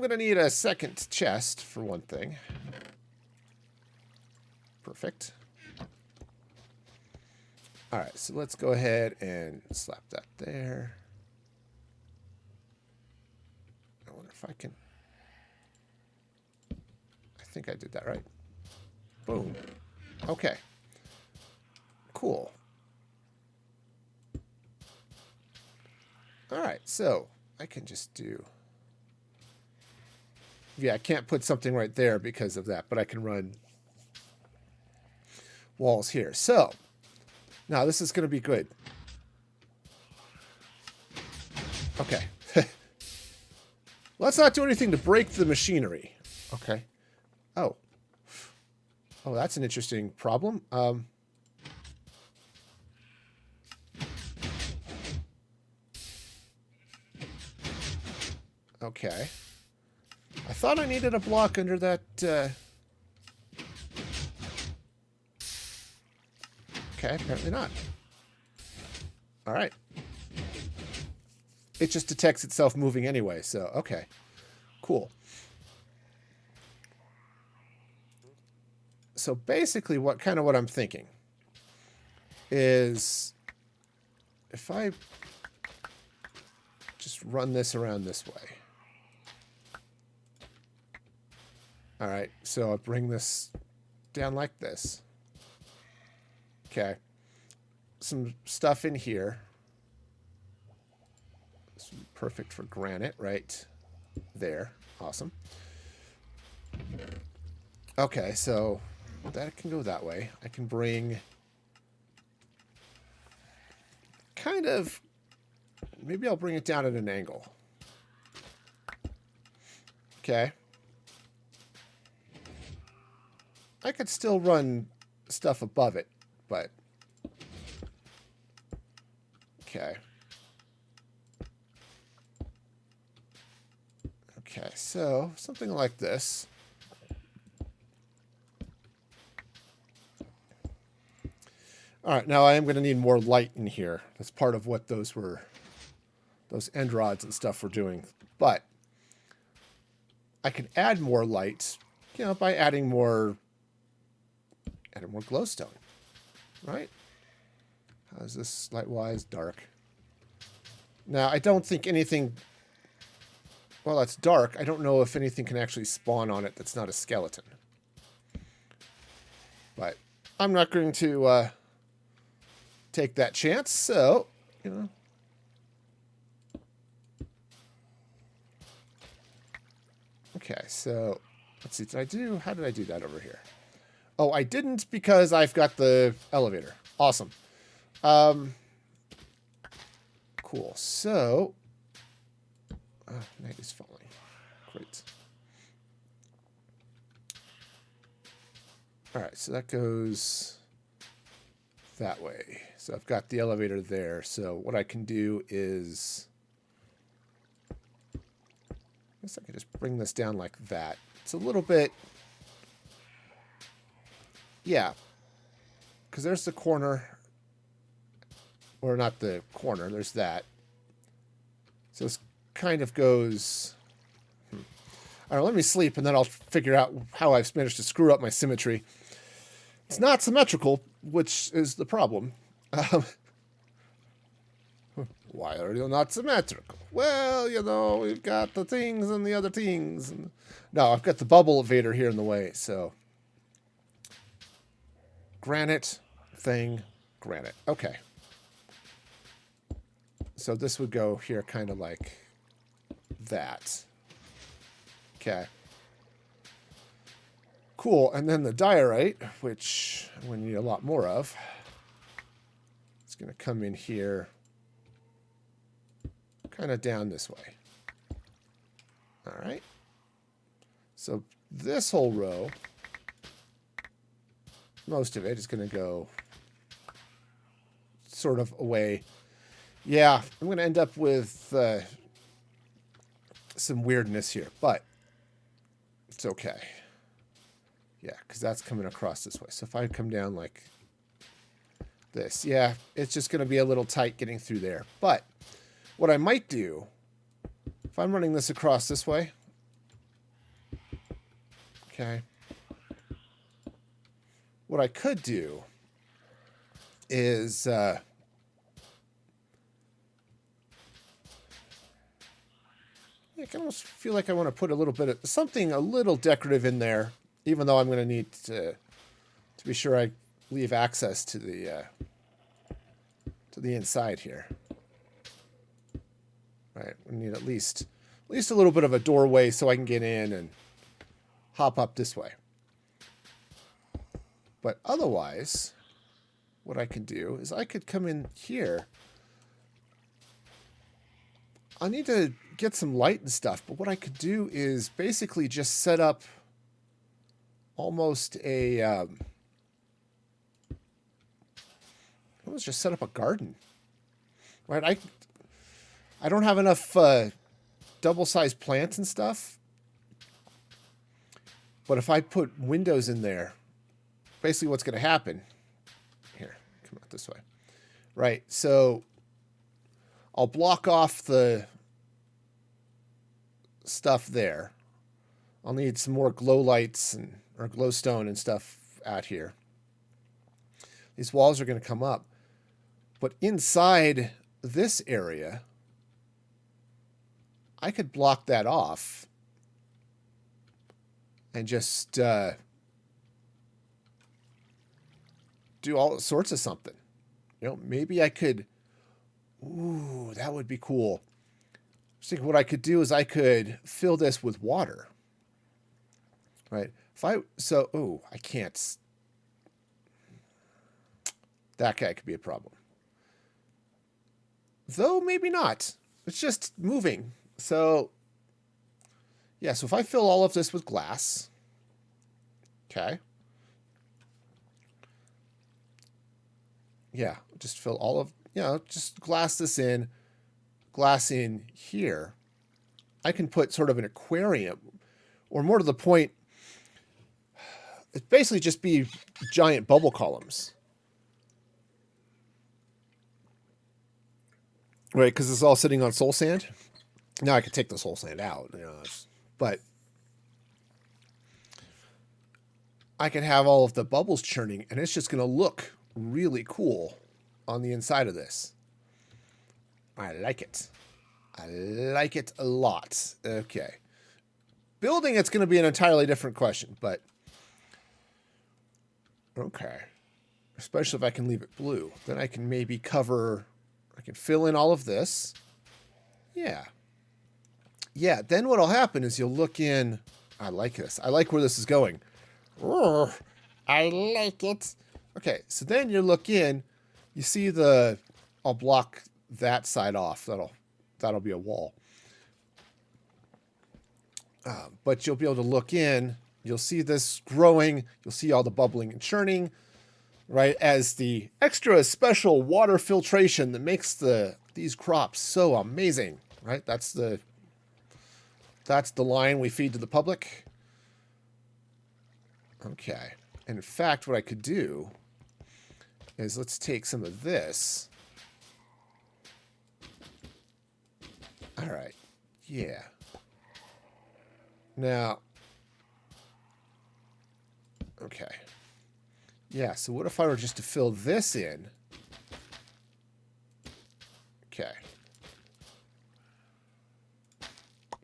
to need a second chest for one thing. Perfect. All right, so let's go ahead and slap that there. I wonder if I can... I think I did that right. Boom. Okay. Cool. All right, so I can just do... Yeah, I can't put something right there because of that, but I can run walls here. So, now this is going to be good. Okay. Let's not do anything to break the machinery. Okay. Oh. Oh, that's an interesting problem. Okay. I thought I needed a block under that... Okay, apparently not. All right. It just detects itself moving anyway, so okay. Cool. So basically what I'm thinking is if I just run this around this way. All right, so I bring this down like this. Okay. Some stuff in here. This would be perfect for granite right there. Awesome. Okay, so that can go that way. I can bring kind of... Maybe I'll bring it down at an angle. Okay. I could still run stuff above it, but... Okay. Okay, so something like this. All right, now I am going to need more light in here. That's part of what those end rods and stuff were doing. But I can add more light, by adding more glowstone, right? How is this light-wise? Dark. Now, I don't think anything... Well, that's dark. I don't know if anything can actually spawn on it that's not a skeleton. But I'm not going to take that chance, so, Okay, so, let's see. How did I do that over here? Oh, I didn't because I've got the elevator. Awesome. Cool. So, night is falling. Great. All right, so that goes that way. So I've got the elevator there. So what I can do is, I guess I can just bring this down like that. It's a little bit, yeah, because there's the corner, or not the corner, there's that. So this kind of goes, all right, let me sleep and then I'll figure out how I've managed to screw up my symmetry. It's not symmetrical, which is the problem. Why are you not symmetrical? Well, you know, we've got the things and the other things. No, I've got the bubble evader here in the way, so. Granite, thing, granite. Okay. So this would go here kind of like that. Okay. Cool, and then the diorite, which I'm going to need a lot more of. It's going to come in here, kind of down this way. All right. So this whole row, most of it is going to go sort of away. Yeah, I'm going to end up with some weirdness here, but it's okay. Yeah, because that's coming across this way. So if I come down like this, yeah, it's just going to be a little tight getting through there. But what I might do, if I'm running this across this way, okay, what I could do is I almost feel like I want to put a little bit of something a little decorative in there, even though I'm going to need to be sure I leave access to the inside here. Right, we need at least a little bit of a doorway so I can get in and hop up this way. But otherwise, what I can do is I could come in here. I need to get some light and stuff, but what I could do is basically just set up almost a let's just set up a garden. Right? I don't have enough double-sized plants and stuff. But if I put windows in there, basically what's going to happen, here, come out this way. Right, so I'll block off the stuff there. I'll need some more glow lights or glowstone and stuff out here. These walls are going to come up. But inside this area, I could block that off and just do all sorts of something. You know, maybe I could, ooh, that would be cool. I was thinking what I could do is I could fill this with water. Right? I can't. That guy could be a problem. Though maybe not. It's just moving. So, yeah, so if I fill all of this with glass, okay. Yeah, just fill all of, just glass this in, glass in here. I can put sort of an aquarium, or more to the point, it'd basically just be giant bubble columns. Right, because it's all sitting on soul sand. Now I could take the soul sand out, but I can have all of the bubbles churning, and it's just going to look really cool on the inside of this. I like it. I like it a lot. Okay. Building, it's going to be an entirely different question, but okay. Especially if I can leave it blue. Then I can maybe I can fill in all of this. Yeah. Yeah, then what'll happen is you'll look in. I like this. I like where this is going. I like it. Okay, so then you look in. You see I'll block that side off. That'll be a wall. But you'll be able to look in. You'll see this growing. You'll see all the bubbling and churning, right? As the extra special water filtration that makes these crops so amazing, right? That's the line we feed to the public. Okay. And in fact, what I could do is let's take some of this. All right. Yeah. Now, okay. Yeah, so what if I were just to fill this in? Okay.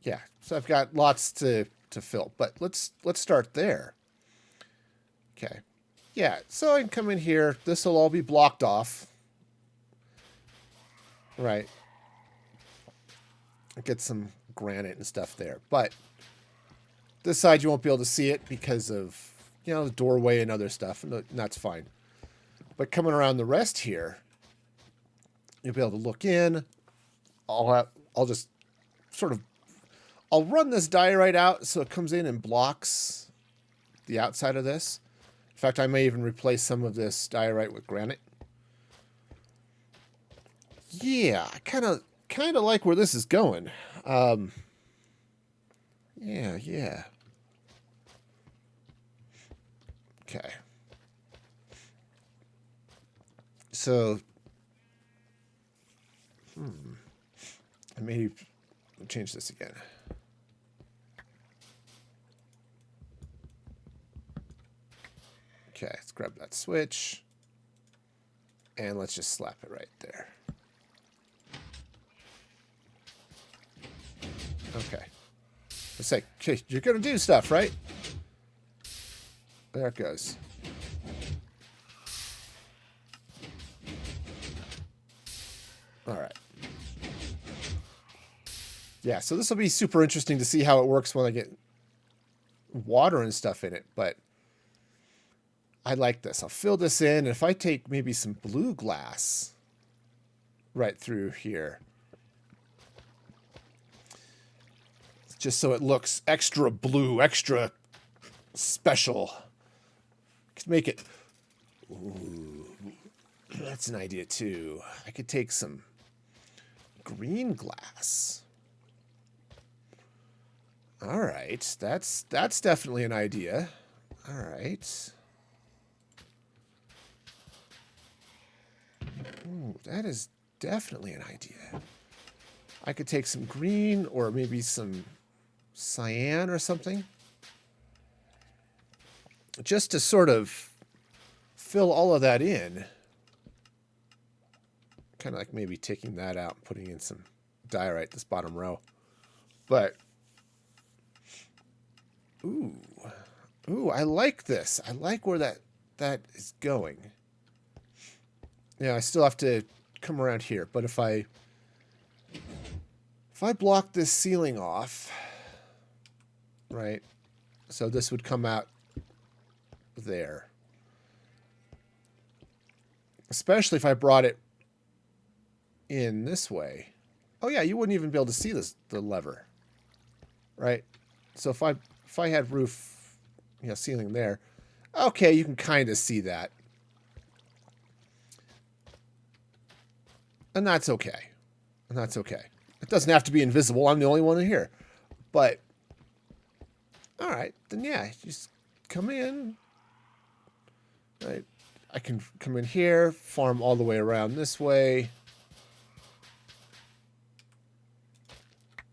Yeah, so I've got lots to fill, but let's start there. Okay. Yeah, so I can come in here. This will all be blocked off. Right. Get some granite and stuff there. But this side you won't be able to see it because of, you know, the doorway and other stuff. And that's fine. But coming around the rest here, you'll be able to look in. I'll just sort of, I'll run this diorite out so it comes in and blocks the outside of this. In fact, I may even replace some of this diorite with granite. Yeah, I kind of like where this is going. Yeah. Okay. So, I may change this again. Okay, let's grab that switch. And let's just slap it right there. Okay. Let's say, okay, you're going to do stuff, right? There it goes. All right. Yeah, so this will be super interesting to see how it works when I get water and stuff in it, but I like this. I'll fill this in, and if I take maybe some blue glass right through here, just so it looks extra blue, extra special. Could make it... Ooh, that's an idea, too. I could take some green glass. All right. That's definitely an idea. All right. Ooh, that is definitely an idea. I could take some green or maybe some cyan or something, just to sort of fill all of that in. Kind of like maybe taking that out and putting in some diorite this bottom row. But, ooh, I like this. I like where that is going. Yeah, I still have to come around here, but if I block this ceiling off, right, so this would come out there. Especially if I brought it in this way. Oh yeah, you wouldn't even be able to see the lever, right? So if I had roof, you know, ceiling there, okay, you can kind of see that. And that's okay. And that's okay. It doesn't have to be invisible. I'm the only one in here. But, all right, then yeah, just come in. Right. I can come in here, farm all the way around this way.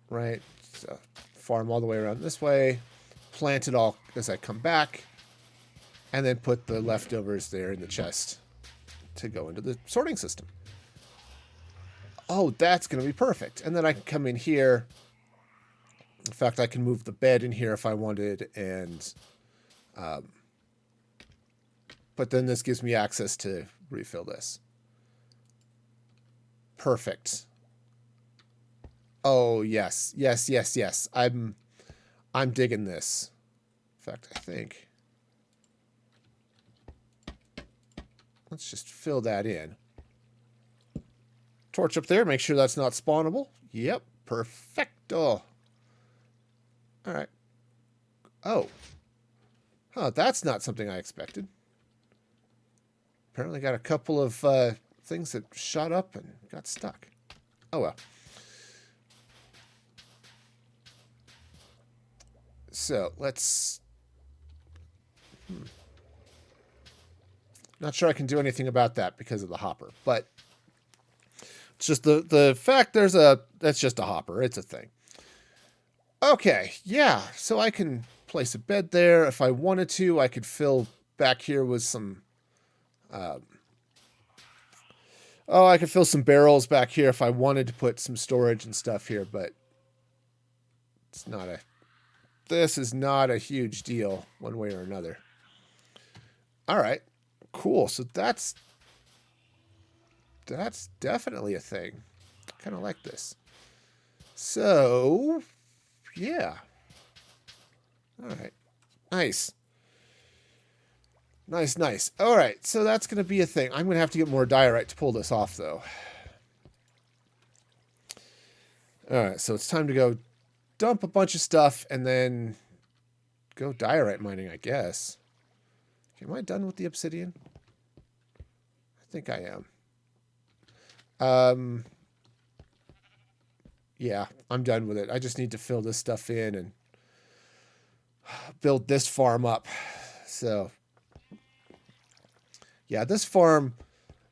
Right. So farm all the way around this way. Plant it all as I come back. And then put the leftovers there in the chest to go into the sorting system. Oh, that's going to be perfect. And then I can come in here. In fact, I can move the bed in here if I wanted. And, but then this gives me access to refill this. Perfect. Oh, yes. Yes. I'm digging this. In fact, I think. Let's just fill that in. Torch up there, make sure that's not spawnable. Yep, perfecto. All right. Oh. Huh, that's not something I expected. Apparently got a couple of things that shot up and got stuck. Oh well. So, let's... Not sure I can do anything about that because of the hopper, but it's just the fact that's just a hopper. It's a thing. Okay, yeah, so I can place a bed there. If I wanted to, I could fill back here with some... I could fill some barrels back here if I wanted to put some storage and stuff here, but it's not a... This is not a huge deal one way or another. All right, cool. So that's definitely a thing. I kind of like this. So, yeah. All right. Nice. Nice, nice. All right, so that's going to be a thing. I'm going to have to get more diorite to pull this off, though. All right, so it's time to go dump a bunch of stuff and then go diorite mining, I guess. Am I done with the obsidian? I think I am. Yeah, I'm done with it. I just need to fill this stuff in and build this farm up. So, yeah, this farm,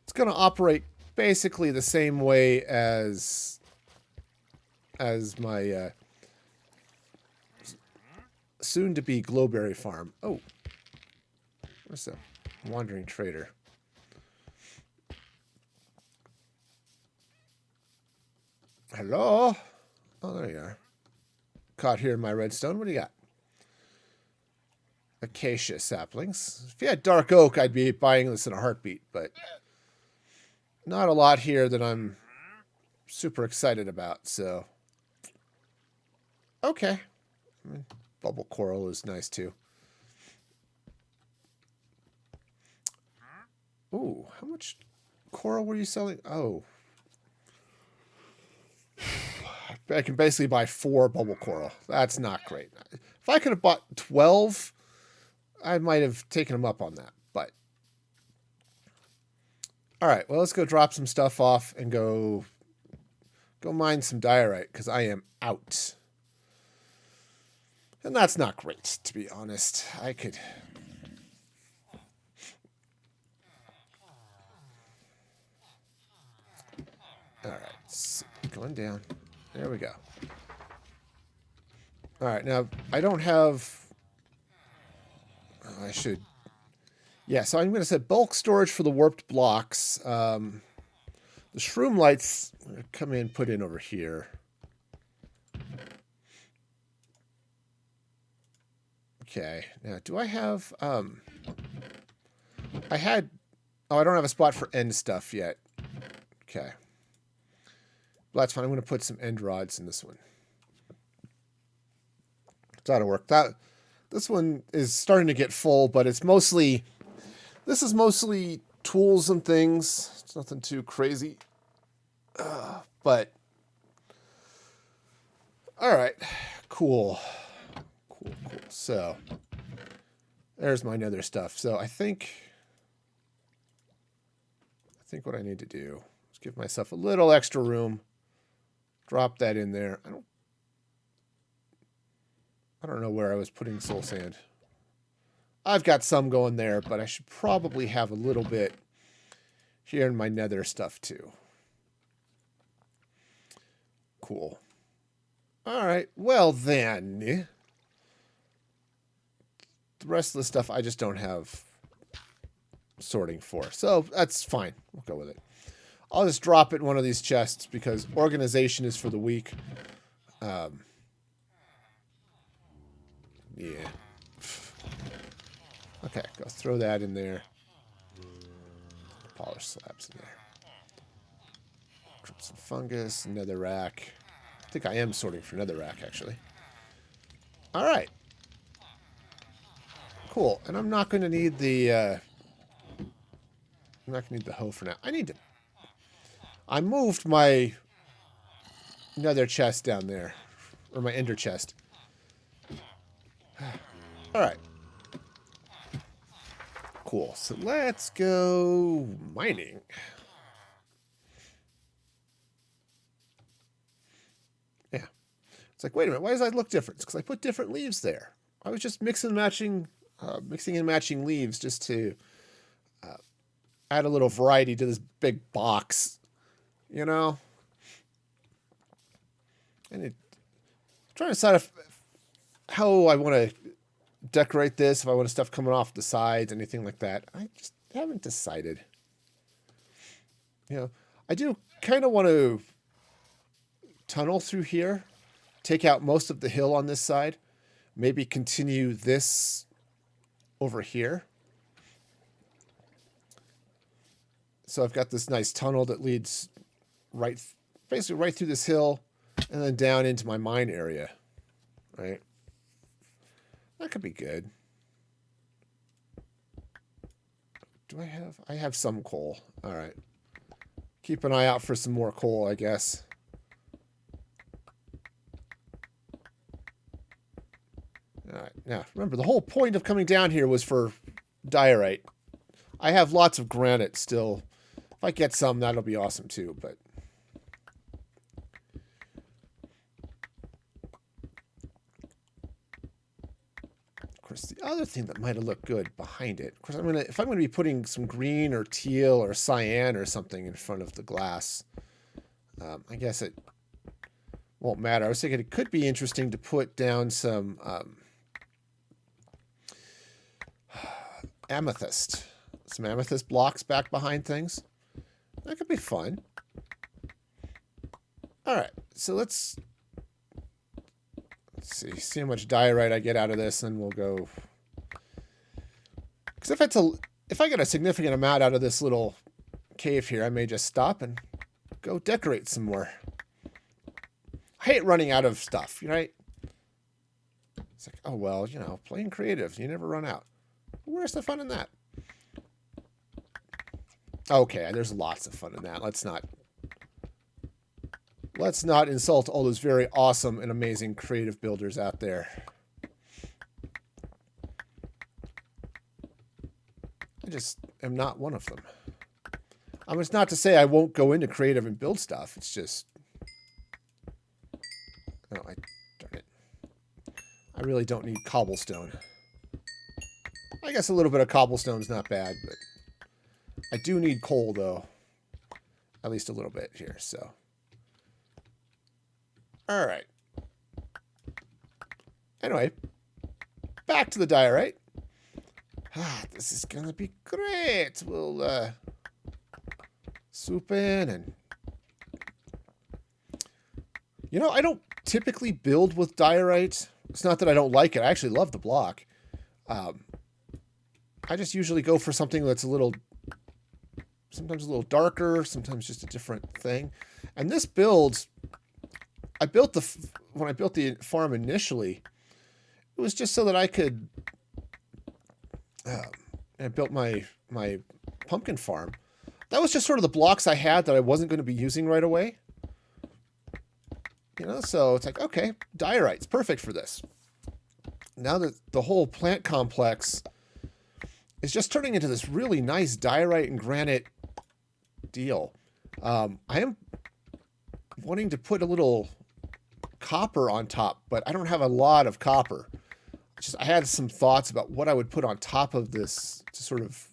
it's going to operate basically the same way as my soon-to-be Glowberry farm. Oh, what's a wandering trader? Hello? Oh, there you are. Caught here in my redstone. What do you got? Acacia saplings. If you had dark oak, I'd be buying this in a heartbeat, but not a lot here that I'm super excited about, so... Okay. I mean, bubble coral is nice, too. Ooh, how much coral were you selling? Oh. I can basically buy 4 bubble coral. That's not great. If I could have bought 12, I might have taken them up on that, but... Alright, well, let's go drop some stuff off and go mine some diorite, because I am out. And that's not great, to be honest. I could... Alright, going down. There we go. Alright, now, I don't have... I should... Yeah, so I'm going to set bulk storage for the warped blocks. The shroom lights come in, put in over here. Okay, now do I have... I had... Oh, I don't have a spot for end stuff yet. Okay. Well, that's fine. I'm going to put some end rods in this one. That'll work. This one is starting to get full, but it's mostly... This is mostly tools and things. It's nothing too crazy. But... Alright. Cool. Cool. So... There's my nether stuff. So I think what I need to do is give myself a little extra room. Drop that in there. I don't know where I was putting soul sand. I've got some going there, but I should probably have a little bit here in my nether stuff too. Cool. All right. Well then, the rest of the stuff I just don't have sorting for. So that's fine. We'll go with it. I'll just drop it in one of these chests because organization is for the weak. Yeah. Okay, go throw that in there. Polish slabs in there. Drop some fungus, nether rack. I think I am sorting for nether rack, actually. All right. Cool. And I'm not going to need the... I'm not going to need the hoe for now. I moved my nether chest down there. Or my ender chest. All right. cool. So let's go mining. Yeah. It's like, wait a minute, why does that look different? It's because I put different leaves there. I was just mixing and matching leaves just to add a little variety to this big box, you know? And trying to decide how I want to decorate this, if I want stuff coming off the sides, anything like that. I just haven't decided. You know, I do kind of want to tunnel through here, take out most of the hill on this side, maybe continue this over here. So I've got this nice tunnel that leads basically right through this hill and then down into my mine area, right? That could be good. Do I have some coal. All right. Keep an eye out for some more coal, I guess. All right. Now, remember, the whole point of coming down here was for diorite. I have lots of granite still. If I get some, that'll be awesome too, but of course the other thing that might have looked good behind it. Of course, if I'm gonna be putting some green or teal or cyan or something in front of the glass, I guess it won't matter. I was thinking it could be interesting to put down some amethyst. Some amethyst blocks back behind things. That could be fun. All right, so let's see how much diorite I get out of this, and we'll go. Because if I get a significant amount out of this little cave here, I may just stop and go decorate some more. I hate running out of stuff, right? It's like, oh well, you know, playing creative, you never run out. Where's the fun in that? Okay, there's lots of fun in that. Let's not insult all those very awesome and amazing creative builders out there. I just am not one of them. It's not to say I won't go into creative and build stuff. It's just, darn it. I really don't need cobblestone. I guess a little bit of cobblestone is not bad, but I do need coal, though. At least a little bit here, so. All right. Anyway, back to the diorite. This is going to be great. We'll swoop in and... You know, I don't typically build with diorite. It's not that I don't like it. I actually love the block. I just usually go for something that's sometimes a little darker, sometimes just a different thing. And this build, when I built the farm initially, it was just so that I could, I built my pumpkin farm. That was just sort of the blocks I had that I wasn't going to be using right away. You know, so it's like, okay, diorite's perfect for this. Now that the whole plant complex is just turning into this really nice diorite and granite deal. I am wanting to put a little copper on top, but I don't have a lot of copper. I had some thoughts about what I would put on top of this to sort of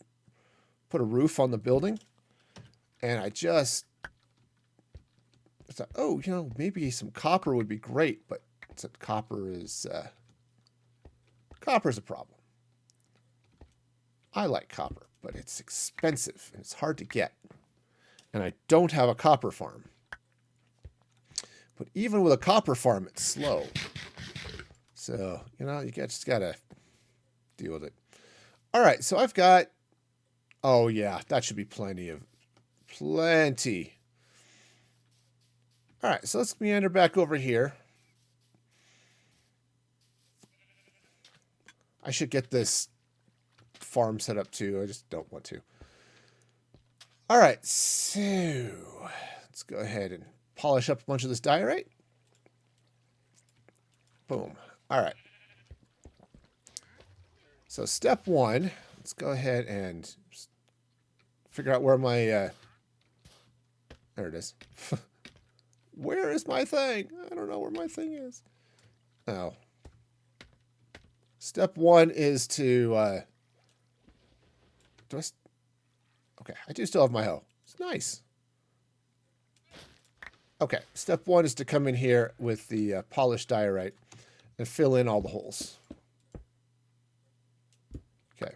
put a roof on the building. And I thought, oh, you know, maybe some copper would be great, but copper's a problem. I like copper, but it's expensive and it's hard to get. And I don't have a copper farm. But even with a copper farm, it's slow. So, you know, you just got to deal with it. All right, so I've got... Oh, yeah, that should be plenty. All right, so let's meander back over here. I should get this farm set up too. I just don't want to. All right, so let's go ahead and polish up a bunch of this diorite. Boom. All right. So step one, let's go ahead and figure out where my... there it is. Where is my thing? I don't know where my thing is. Oh. Step one is to... okay, I do still have my hoe. It's nice. Okay, step one is to come in here with the polished diorite and fill in all the holes. Okay.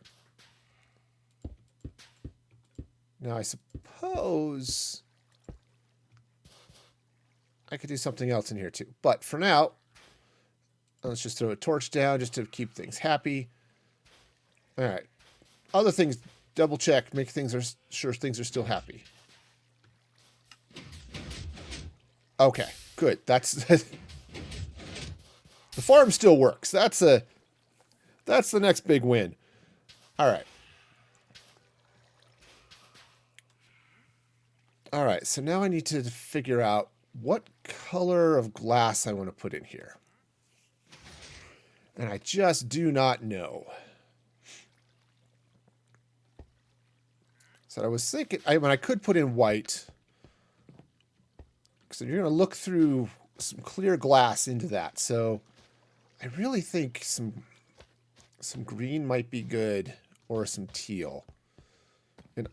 Now I suppose I could do something else in here too. But for now, let's just throw a torch down just to keep things happy. All right. Other things, double check, make sure things are still happy. Okay, good. That's the farm still works. That's the next big win. All right. All right, so now I need to figure out what color of glass I want to put in here. And I just do not know. So I was thinking, I could put in white. So you're going to look through some clear glass into that. So I really think some green might be good, or some teal. And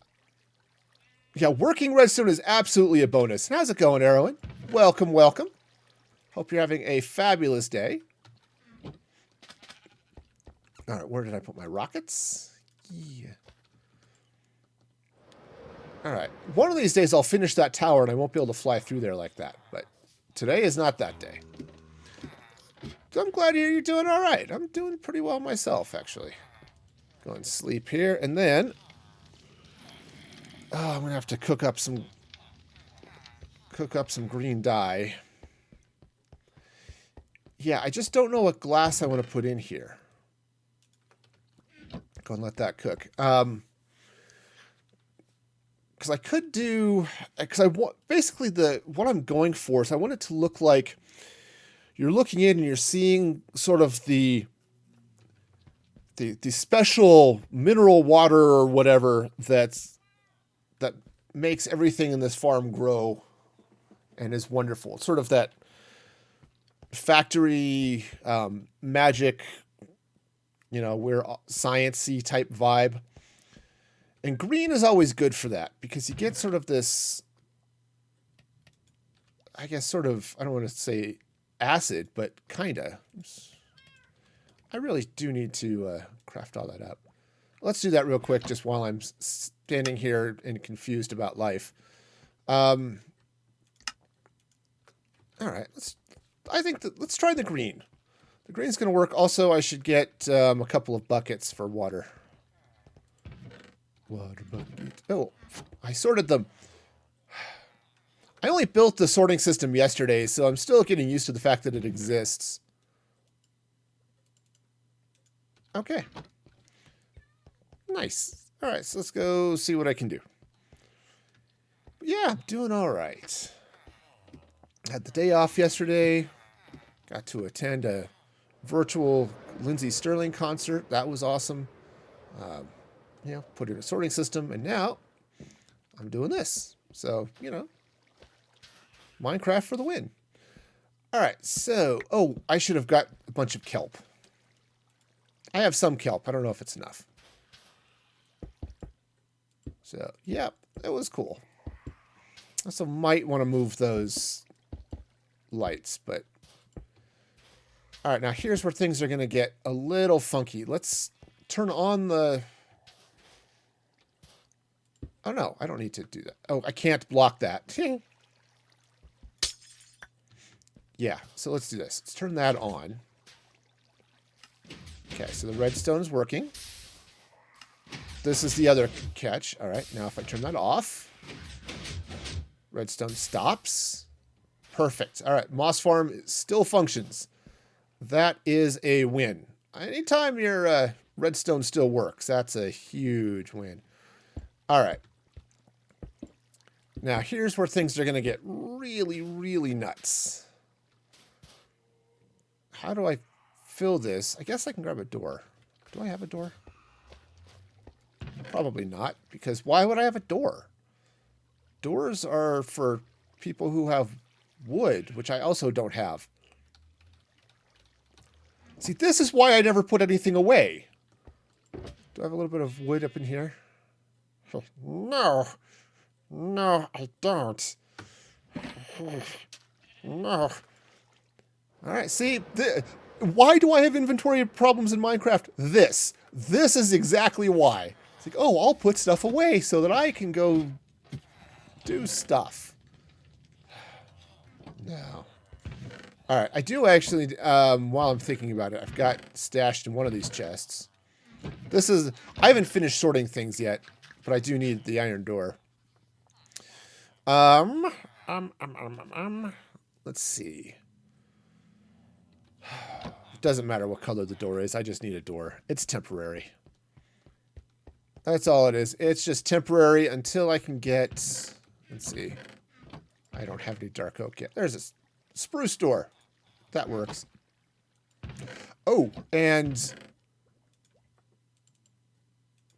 yeah, working redstone is absolutely a bonus. How's it going, Erwin? Welcome, welcome. Hope you're having a fabulous day. All right, where did I put my rockets? Yeah. All right. One of these days I'll finish that tower and I won't be able to fly through there like that. But today is not that day. So I'm glad to hear you're doing all right. I'm doing pretty well myself, actually. Go and sleep here. And then I'm going to have to cook up some green dye. Yeah, I just don't know what glass I want to put in here. Go and let that cook. Because I could do, because I want, basically what I'm going for is I want it to look like you're looking in and you're seeing sort of the special mineral water or whatever that makes everything in this farm grow and is wonderful. It's sort of that factory magic, we're science-y type vibe. And green is always good for that because you get sort of this, I guess, sort of, I don't want to say acid, but kind of. I really do need to craft all that up. Let's do that real quick just while I'm standing here and confused about life. All right, let's try the green. The green's going to work. Also, I should get a couple of buckets for water. Water bucket. Oh, I sorted them. I only built the sorting system yesterday, so I'm still getting used to the fact that it exists. Okay. Nice. All right, so let's go see what I can do. Yeah, I'm doing all right. Had the day off yesterday. Got to attend a virtual Lindsey Sterling concert. That was awesome. Put in a sorting system, and now I'm doing this. So, Minecraft for the win. All right, so, I should have got a bunch of kelp. I have some kelp. I don't know if it's enough. So, yeah, it was cool. Also might want to move those lights, but... All right, now here's where things are going to get a little funky. Let's turn on the... Oh, no, I don't need to do that. Oh, I can't block that. Yeah, so let's do this. Let's turn that on. Okay, so the redstone is working. This is the other catch. All right, now if I turn that off, redstone stops. Perfect. All right, Moss Farm still functions. That is a win. Anytime your redstone still works, that's a huge win. All right. Now, here's where things are going to get really, really nuts. How do I fill this? I guess I can grab a door. Do I have a door? Probably not, because why would I have a door? Doors are for people who have wood, which I also don't have. See, this is why I never put anything away. Do I have a little bit of wood up in here? No. No, I don't. No. All right, see, why do I have inventory problems in Minecraft? This is exactly why. It's like, oh, I'll put stuff away so that I can go do stuff. No. All right, I do actually, while I'm thinking about it, I've got stashed in one of these chests. I haven't finished sorting things yet, but I do need the iron door. Let's see. It doesn't matter what color the door is. I just need a door. It's temporary. That's all it is. It's just temporary until I can get... Let's see. I don't have any dark oak yet. There's a spruce door. That works. Oh, and...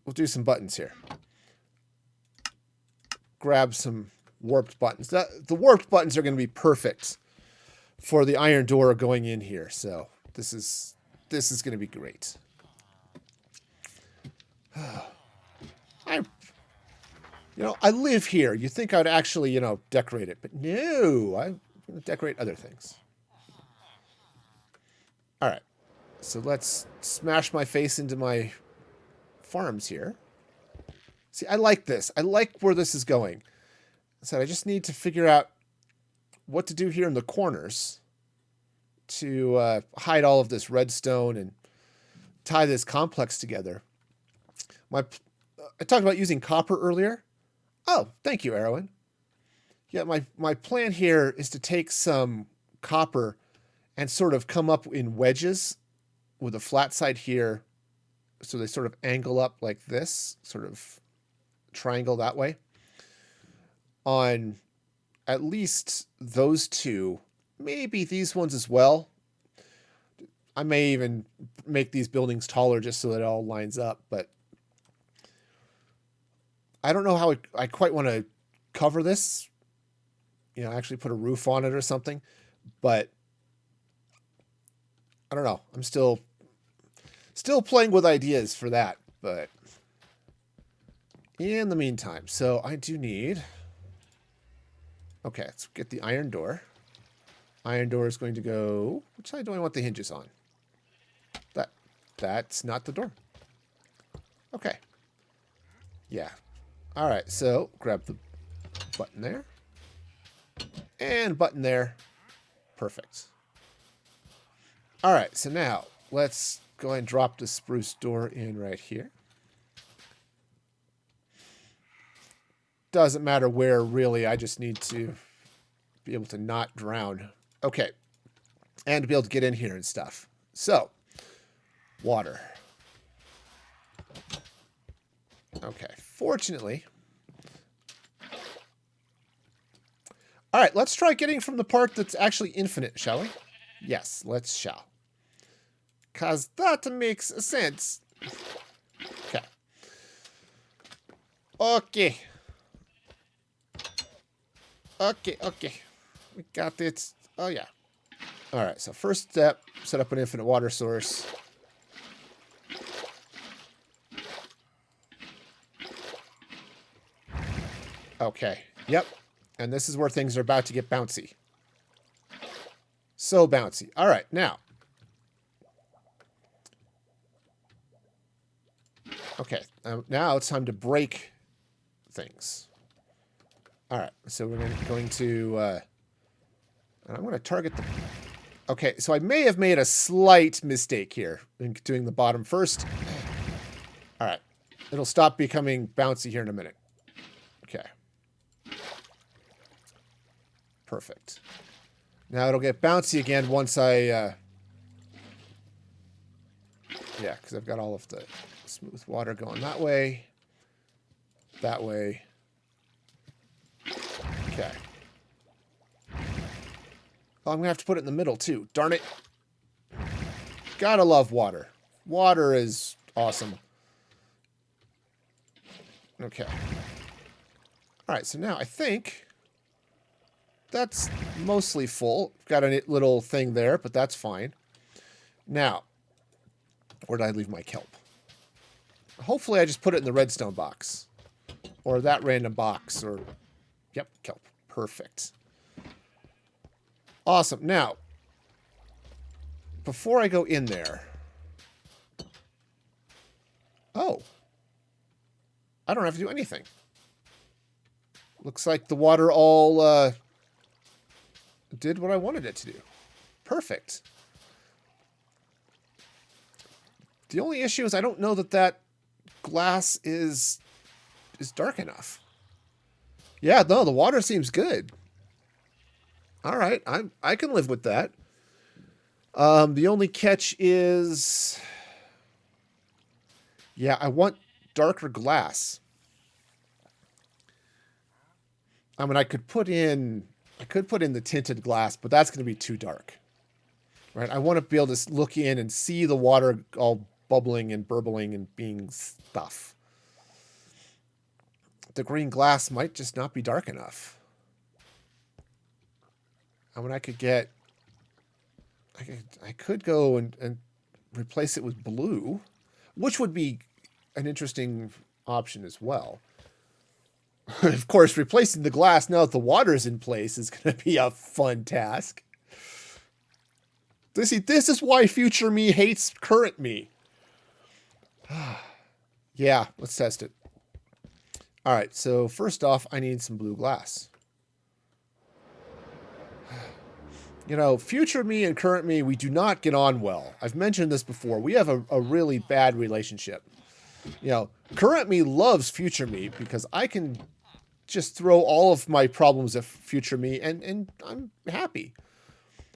we'll do some buttons here. Grab some warped buttons. The warped buttons are going to be perfect for the iron door going in here. So this is going to be great. I live here. You think I'd actually, decorate it, but no, I'm going to decorate other things. All right. So let's smash my face into my farms here. See, I like this. I like where this is going. So I just need to figure out what to do here in the corners to hide all of this redstone and tie this complex together. I talked about using copper earlier. Oh, thank you, Erwin. Yeah, my plan here is to take some copper and sort of come up in wedges with a flat side here. So they sort of angle up like this, sort of triangle that way. On at least those two, maybe these ones as well. I may even make these buildings taller just so that it all lines up, but I don't know how I quite want to cover this. Actually put a roof on it or something, but I don't know. I'm still playing with ideas for that, but in the meantime, so I do need... Okay, let's get the iron door. Iron door is going to go... Which side do I want the hinges on? That's not the door. Okay. Yeah. All right, so grab the button there. And button there. Perfect. All right, so now let's go ahead and drop the spruce door in right here. Doesn't matter where, really. I just need to be able to not drown. Okay. And to be able to get in here and stuff. So, water. Okay. Fortunately. All right. Let's try getting from the part that's actually infinite, shall we? Yes, let's shall. Because that makes sense. Okay. Okay. Okay. We got it. Oh, yeah. All right, so first step, set up an infinite water source. Okay, yep. And this is where things are about to get bouncy. So bouncy. All right, now. Okay, now it's time to break things. All right, so we're going to... and I'm going to target the... Okay, so I may have made a slight mistake here in doing the bottom first. All right. It'll stop becoming bouncy here in a minute. Okay. Perfect. Now it'll get bouncy again once I... yeah, because I've got all of the smooth water going that way. That way. Okay. Oh, I'm going to have to put it in the middle, too. Darn it. Gotta love water. Water is awesome. Okay. All right, so now I think that's mostly full. Got a little thing there, but that's fine. Now, where did I leave my kelp? Hopefully I just put it in the redstone box. Or that random box, or... Yep, kelp. Perfect. Awesome. Now, before I go in there... Oh. I don't have to do anything. Looks like the water all did what I wanted it to do. Perfect. The only issue is I don't know that that glass is dark enough. Yeah, no, the water seems good. All right, I can live with that. The only catch is... Yeah, I want darker glass. I mean, I could put in the tinted glass, but that's going to be too dark. Right? I want to be able to look in and see the water all bubbling and burbling and being stuff. The green glass might just not be dark enough. I mean, I could go and replace it with blue, which would be an interesting option as well. Of course, replacing the glass now that the water's in place is going to be a fun task. This is why future me hates current me. Yeah, let's test it. All right, so first off, I need some blue glass. You know, future me and current me, we do not get on well. I've mentioned this before. We have a really bad relationship. You know, current me loves future me because I can just throw all of my problems at future me and I'm happy.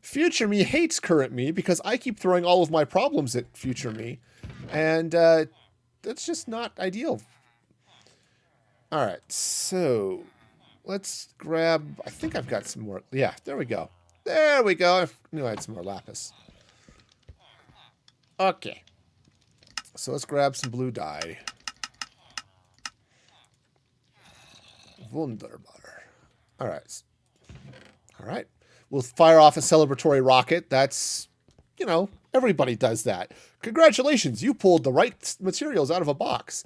Future me hates current me because I keep throwing all of my problems at future me. And that's just not ideal. All right, so let's grab... I think I've got some more... Yeah, there we go. There we go. I knew I had some more lapis. Okay. So let's grab some blue dye. Wunderbar. All right. All right. We'll fire off a celebratory rocket. That's, you know, everybody does that. Congratulations, you pulled the right materials out of a box.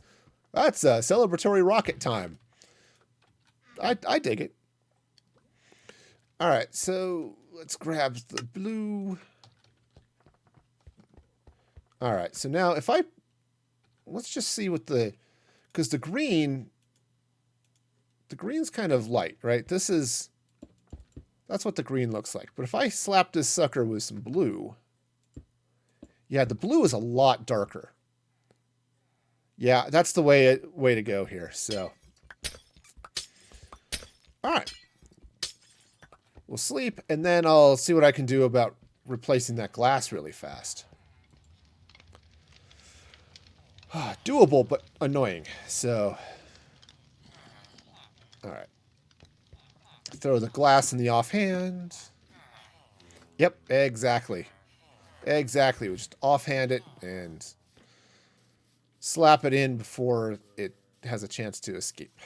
That's a celebratory rocket time. I dig it. All right, so let's grab the blue. All right, so now if I... Let's just see what the... Because the green... The green's kind of light, right? This is... That's what the green looks like. But if I slap this sucker with some blue... Yeah, the blue is a lot darker. Yeah, that's the way to go here, so... All right. We'll sleep, and then I'll see what I can do about replacing that glass really fast. Doable, but annoying. So, all right. Throw the glass in the offhand. Yep, exactly. Exactly. We just offhand it and slap it in before it has a chance to escape.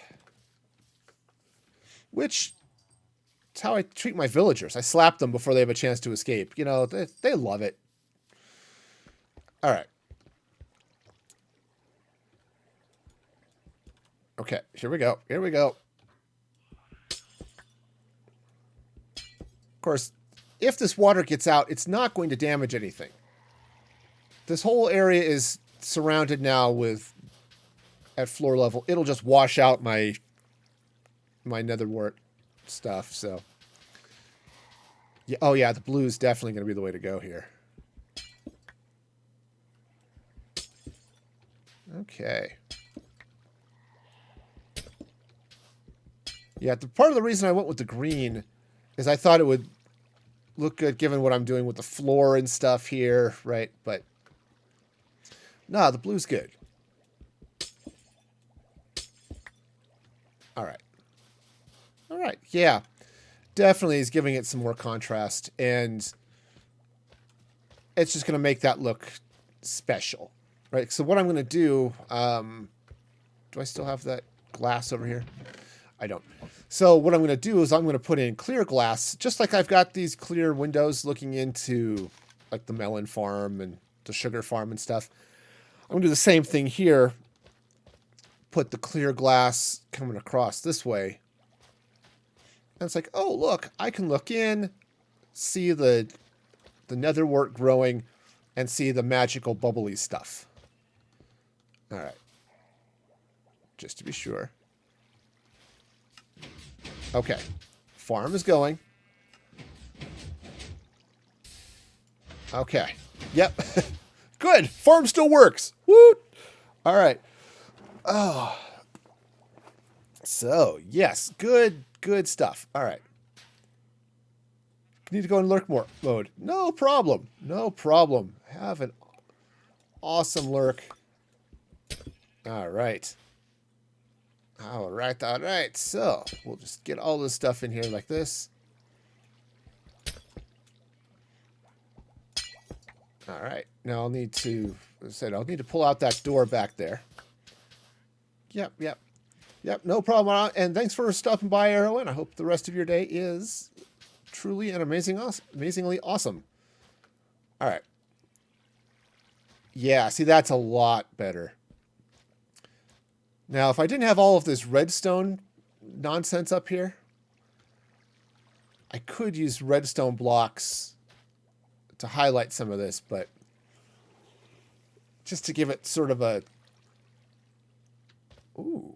Which... It's how I treat my villagers. I slap them before they have a chance to escape. You know, they love it. All right. Okay, here we go. Here we go. Of course, if this water gets out, it's not going to damage anything. This whole area is surrounded now with, at floor level, it'll just wash out my nether wart stuff, so... Yeah, oh yeah, the blue is definitely going to be the way to go here. Okay. Yeah, part of the reason I went with the green is I thought it would look good given what I'm doing with the floor and stuff here, right? But, no, the blue's good. All right. All right, yeah. Definitely is giving it some more contrast, and it's just going to make that look special, right? So what I'm going to do, do I still have that? glass over here? I don't. So what I'm going to do is I'm going to put in clear glass, just like I've got these clear windows looking into like the melon farm and the sugar farm and stuff. I'm going to do the same thing here. Put the clear glass coming across this way. And it's like, oh, look, I can look in, see the netherwort growing, and see the magical bubbly stuff. All right. Just to be sure. Okay. Farm is going. Okay. Yep. Good. Farm still works. Woo! All right. Oh. So, yes. Good stuff. All right. Need to go in lurk mode. No problem. No problem. Have an awesome lurk. All right. All right. All right. So we'll just get all this stuff in here like this. All right. Now I'll need to, as I said, I'll need to pull out that door back there. Yep. No problem. And thanks for stopping by, Arrow. And I hope the rest of your day is truly and amazingly awesome. All right. Yeah, see, that's a lot better. Now, if I didn't have all of this redstone nonsense up here, I could use redstone blocks to highlight some of this, but just to give it sort of a... Ooh.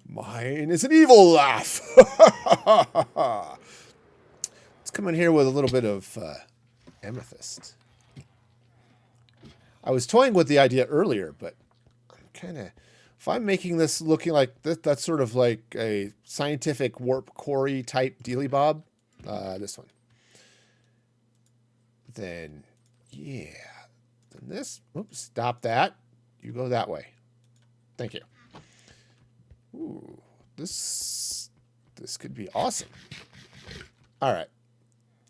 Mine is an evil laugh. Let's come in here with a little bit of amethyst. I was toying with the idea earlier, but I'm kind of... If I'm making this looking like this, that's sort of like a scientific warp core type dealy bob, this one. Then, yeah. Then this, oops, stop that. You go that way. Thank you. Ooh, this could be awesome. All right.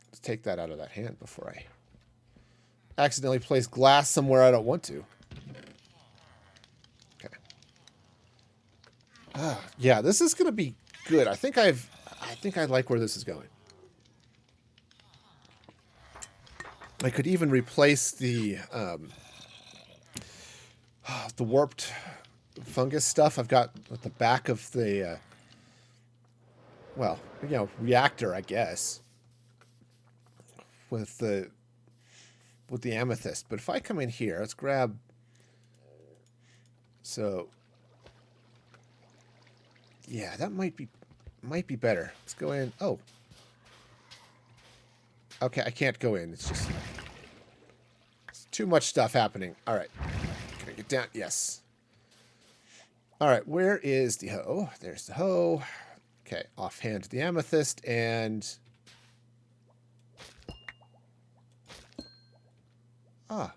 Let's take that out of that hand before I accidentally place glass somewhere I don't want to. Okay. Yeah, this is going to be good. I think I like where this is going. I could even replace the warped fungus stuff I've got at the back of the, well, you know, reactor, I guess, with the amethyst. But if I come in here, let's grab. So, yeah, that might be better. Let's go in. Oh. Okay, I can't go in. It's just too much stuff happening. All right. Can I get down? Yes. All right, where is the hoe? There's the hoe. Okay, offhand the amethyst and... Ah.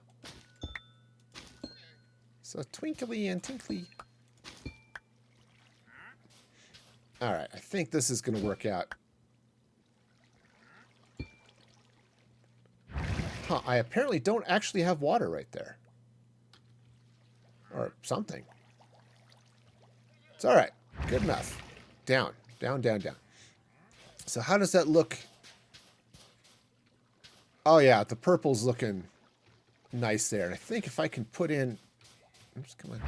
So twinkly and tinkly. All right, I think this is going to work out. Huh, I apparently don't actually have water right there. Or something. It's all right. Good enough. Down. So how does that look? Oh, yeah, the purple's looking nice there. And I think if I can put in... Oops, come on.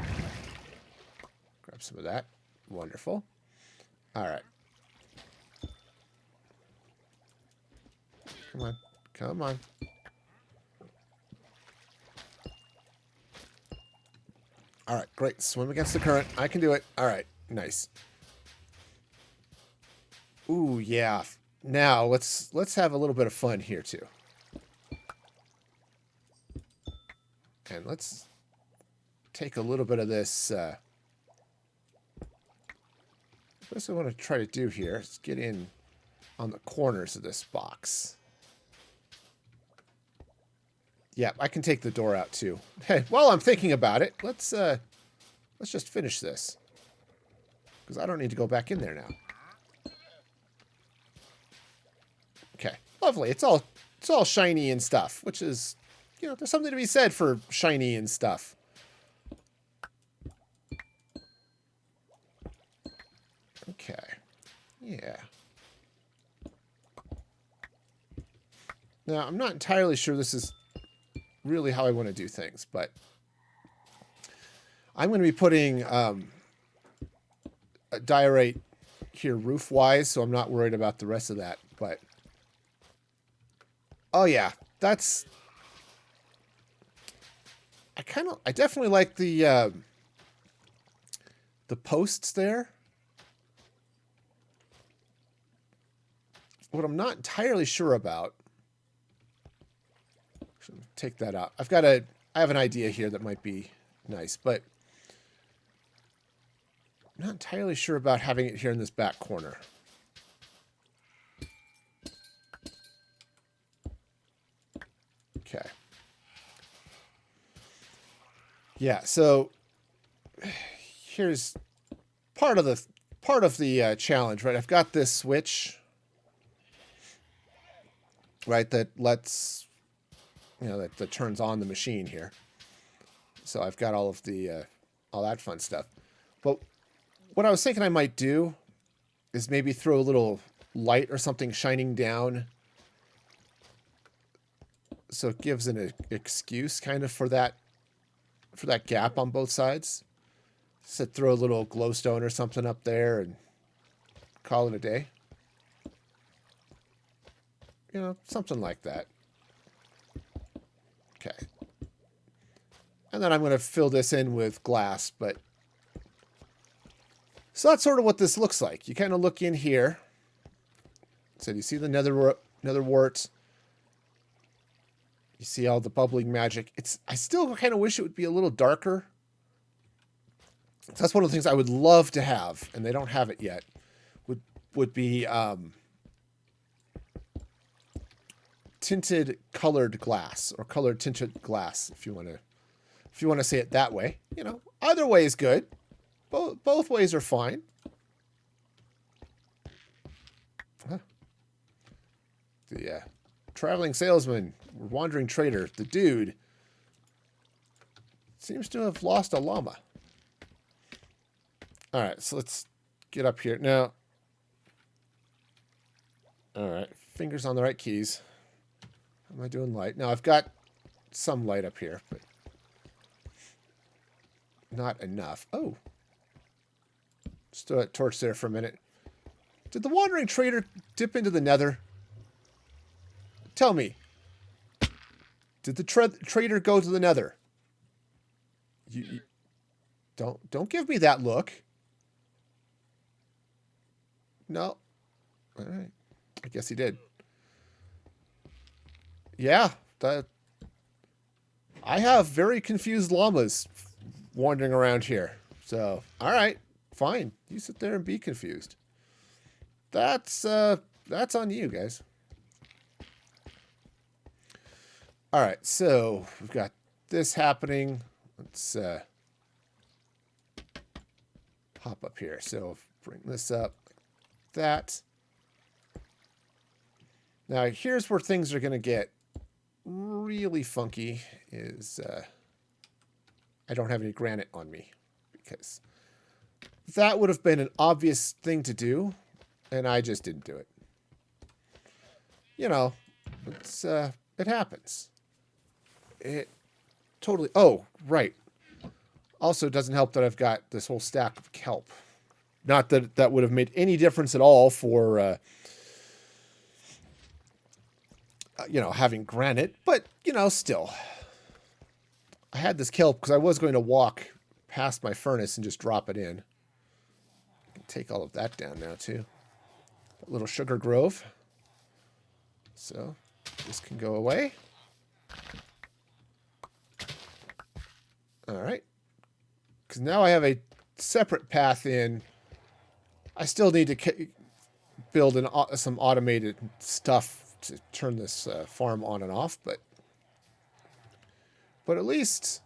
Grab some of that. Wonderful. All right. Come on. All right, great. Swim against the current. I can do it. All right, nice. Ooh, yeah. Now let's have a little bit of fun here too. And let's take a little bit of this. What I want to try to do here is get in on the corners of this box. Yeah, I can take the door out too. Hey, while I'm thinking about it, let's just finish this. Because I don't need to go back in there now. Okay, lovely. It's all it's all shiny and stuff, which is, you know, there's something to be said for shiny and stuff. Okay. Yeah. Now, I'm not entirely sure this is really how I want to do things, but I'm going to be putting a diorite here roof-wise, so I'm not worried about the rest of that, but... Oh, yeah. That's... I definitely like the posts there. What I'm not entirely sure about... Take that out. I have an idea here that might be nice, but I'm not entirely sure about having it here in this back corner. Okay. Yeah, so here's part of the challenge, right? I've got this switch, right, that lets, you know, that turns on the machine here. So I've got all of the all that fun stuff. But what I was thinking I might do is maybe throw a little light or something shining down, so it gives an excuse kind of for that gap on both sides. So throw a little glowstone or something up there and call it a day. You know, something like that. Okay. And then I'm going to fill this in with glass, but... So that's sort of what this looks like. You kind of look in here. So you see the nether wart. You see all the bubbling magic. I still kind of wish it would be a little darker. So that's one of the things I would love to have, and they don't have it yet. Would be tinted colored glass, or colored tinted glass, if you want to say it that way. You know, either way is good. Both ways are fine. Huh. The traveling salesman, wandering trader, the dude seems to have lost a llama. All right, so let's get up here now. All right, fingers on the right keys. How am I doing light? Now I've got some light up here, but not enough. Oh. Just throw a torch there for a minute. Did the wandering trader dip into the nether? Tell me. Did the trader go to the nether? You don't give me that look. No. All right. I guess he did. Yeah. I have very confused llamas wandering around here. So, all right. Fine. You sit there and be confused. That's on you guys. All right, so we've got this happening. Let's hop up here. So bring this up like that. Now here's where things are going to get really funky. Is I don't have any granite on me, because that would have been an obvious thing to do, and I just didn't do it. You know, it happens. It totally... Oh, right. Also, it doesn't help that I've got this whole stack of kelp. Not that that would have made any difference at all for, you know, having granite, but, you know, still. I had this kelp because I was going to walk past my furnace and just drop it in. I can take all of that down now, too. A little sugar grove. So, this can go away. All right. Because now I have a separate path in. I still need to build some automated stuff to turn this farm on and off, but at least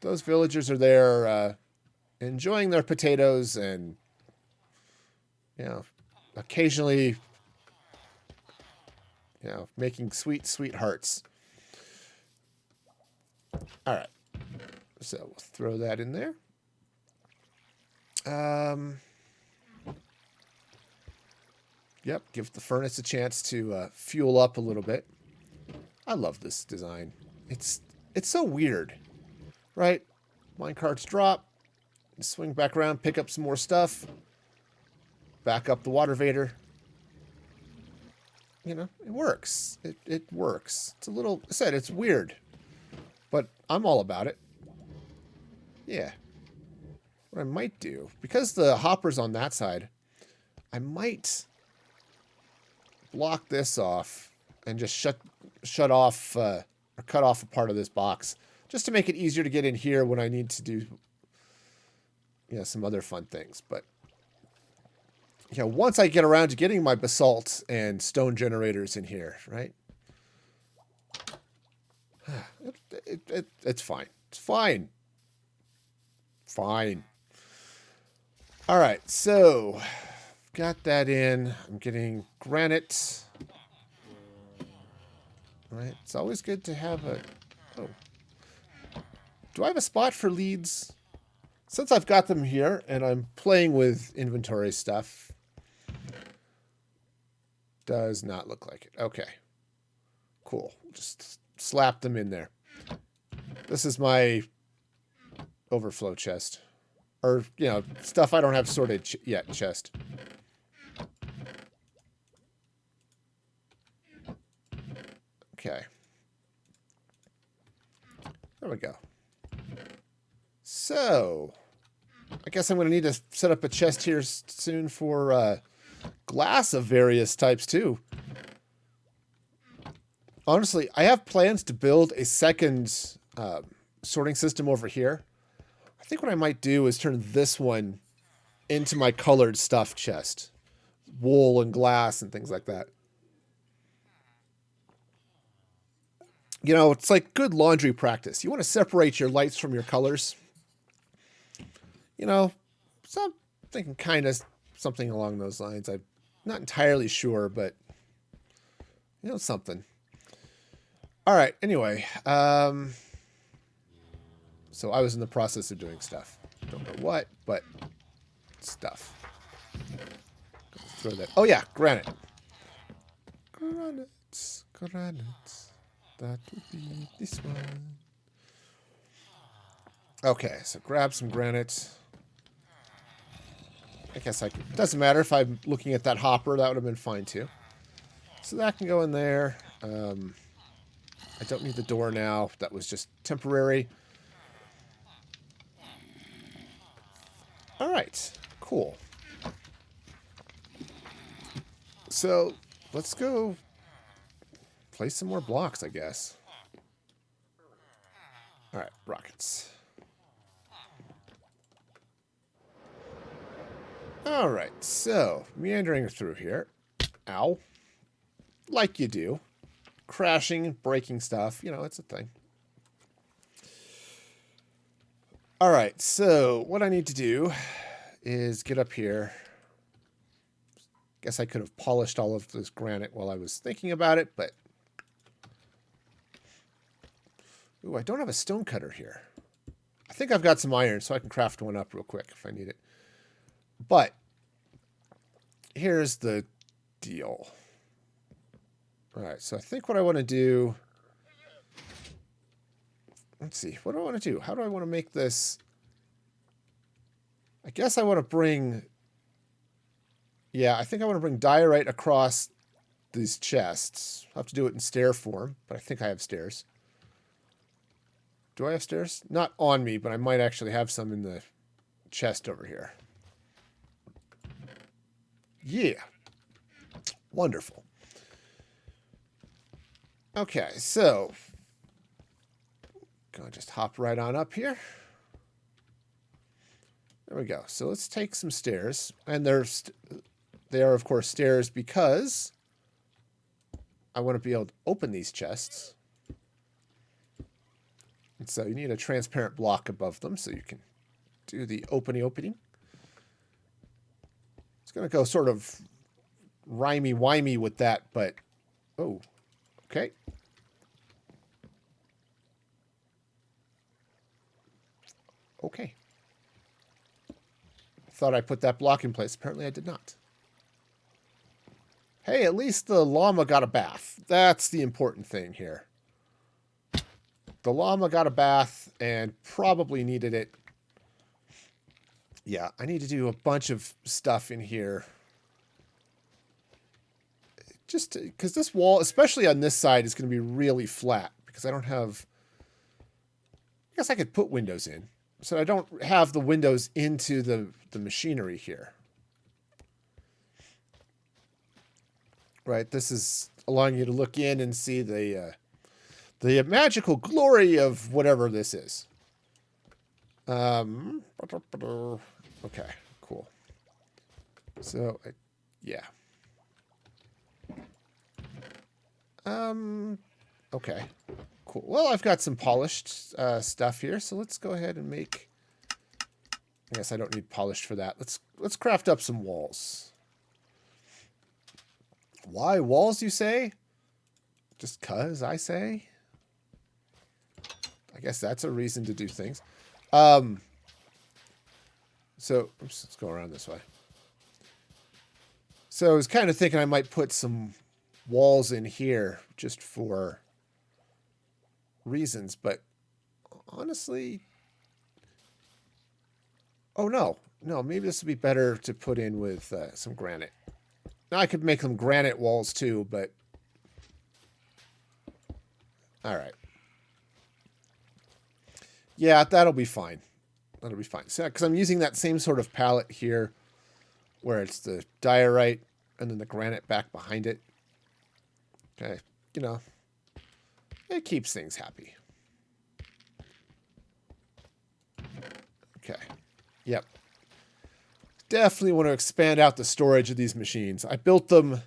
those villagers are there enjoying their potatoes and, you know, occasionally, You know, making sweet, sweet hearts. All right. So we'll throw that in there. Yep, give the furnace a chance to fuel up a little bit. I love this design. It's so weird, right? Minecarts drop, swing back around, pick up some more stuff, back up the water vader. You know, it works. It works. It's a little, I said, it's weird, but I'm all about it. Yeah. What I might do, because the hopper's on that side, I might block this off and just shut off or cut off a part of this box just to make it easier to get in here when I need to do some other fun things. But once I get around to getting my basalt and stone generators in here, right? It's fine. It's fine. Fine. All right, so got that in. I'm getting granite. All right, it's always good to have a... Oh. Do I have a spot for leads? Since I've got them here and I'm playing with inventory stuff, does not look like it. Okay. Cool. Just slap them in there. This is my overflow chest. Or, stuff I don't have sorted yet chest. Okay. There we go. So, I guess I'm going to need to set up a chest here soon for glass of various types too. Honestly, I have plans to build a second sorting system over here. I think what I might do is turn this one into my colored stuff chest. Wool and glass and things like that. It's like good laundry practice. You want to separate your lights from your colors. So I'm thinking kind of something along those lines. I'm not entirely sure, but something. All right. Anyway, so I was in the process of doing stuff. Don't know what, but stuff. Throw that. Oh yeah, granite. Granite. That would be this one. Okay, so grab some granite. I guess doesn't matter if I'm looking at that hopper. That would have been fine too. So that can go in there. I don't need the door now. That was just temporary. All right, cool. So let's go place some more blocks, I guess. All right, rockets. All right, so meandering through here. Ow. Like you do. Crashing, breaking stuff. It's a thing. All right, so what I need to do is get up here. Guess I could have polished all of this granite while I was thinking about it, but... Ooh, I don't have a stone cutter here. I think I've got some iron, so I can craft one up real quick if I need it. But here's the deal. All right, so I think what I want to do... Let's see, what do I want to do? How do I want to make this... I guess I want to bring... Yeah, I think I want to bring diorite across these chests. I'll have to do it in stair form, but I think I have stairs. Do I have stairs? Not on me, but I might actually have some in the chest over here. Yeah. Wonderful. Okay, so... Gonna just hop right on up here. There we go. So let's take some stairs. And they are, of course, stairs because I want to be able to open these chests. And so you need a transparent block above them so you can do the opening. It's going to go sort of rhymey-wimey with that, but... Oh, Okay. Okay. Thought I put that block in place. Apparently I did not. Hey, at least the llama got a bath. That's the important thing here. The llama got a bath and probably needed it. Yeah, I need to do a bunch of stuff in here. Just because this wall, especially on this side, is going to be really flat because I don't have... I guess I could put windows in. So I don't have the windows into the machinery here. Right, this is allowing you to look in and see the magical glory of whatever this is. Okay, cool. So, yeah. Okay, cool. Well, I've got some polished stuff here, so let's go ahead and make... I guess I don't need polished for that. Let's craft up some walls. Why walls, you say? Just 'cause I say? I guess that's a reason to do things. So, oops, let's go around this way. So I was kind of thinking I might put some walls in here just for reasons, but honestly... Oh, no. No, maybe this would be better to put in with some granite. Now, I could make them granite walls, too, but... All right. Yeah, that'll be fine. That'll be fine. So, because I'm using that same sort of palette here, where it's the diorite and then the granite back behind it. Okay, you know, it keeps things happy. Okay. Yep. Definitely want to expand out the storage of these machines. I built them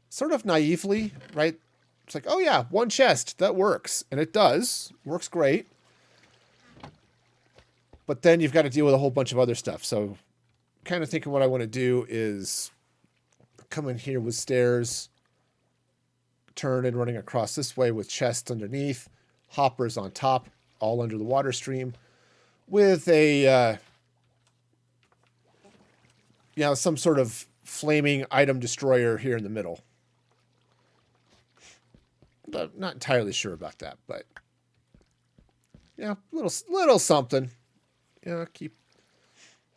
sort of naively, right? It's like, oh yeah, one chest, that works. And it does. Works great. But then you've got to deal with a whole bunch of other stuff. So kind of thinking what I want to do is come in here with stairs, turn and running across this way with chests underneath, hoppers on top, all under the water stream, with a... you know, some sort of flaming item destroyer here in the middle. Not entirely sure about that, but yeah, little something. Yeah,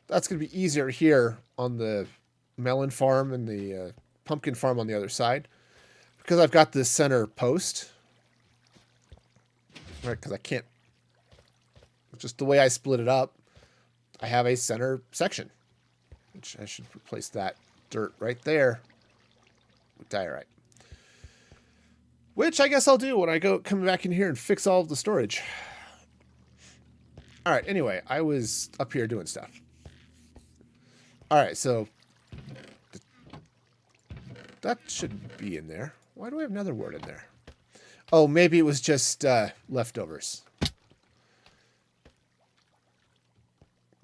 that's going to be easier here on the melon farm and the pumpkin farm on the other side because I've got this center post. Right, because I can't... Just the way I split it up, I have a center section. Which I should replace that dirt right there with diorite. Which I guess I'll do when I come back in here and fix all of the storage. All right, anyway, I was up here doing stuff. All right, so that shouldn't be in there. Why do I have another word in there? Oh, maybe it was just leftovers.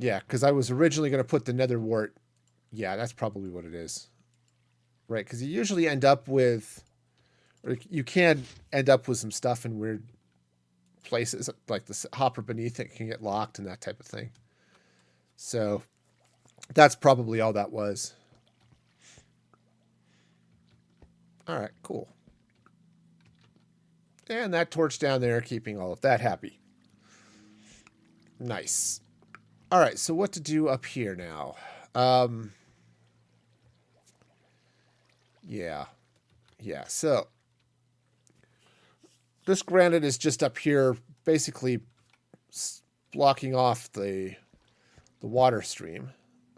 Yeah, because I was originally going to put the nether wart. Yeah, that's probably what it is. Right, because you usually end up with... Or you can end up with some stuff in weird places. Like the hopper beneath it can get locked and that type of thing. So, that's probably all that was. Alright, cool. And that torch down there, keeping all of that happy. Nice. All right, so what to do up here now? Yeah, so this granite is just up here, basically blocking off the water stream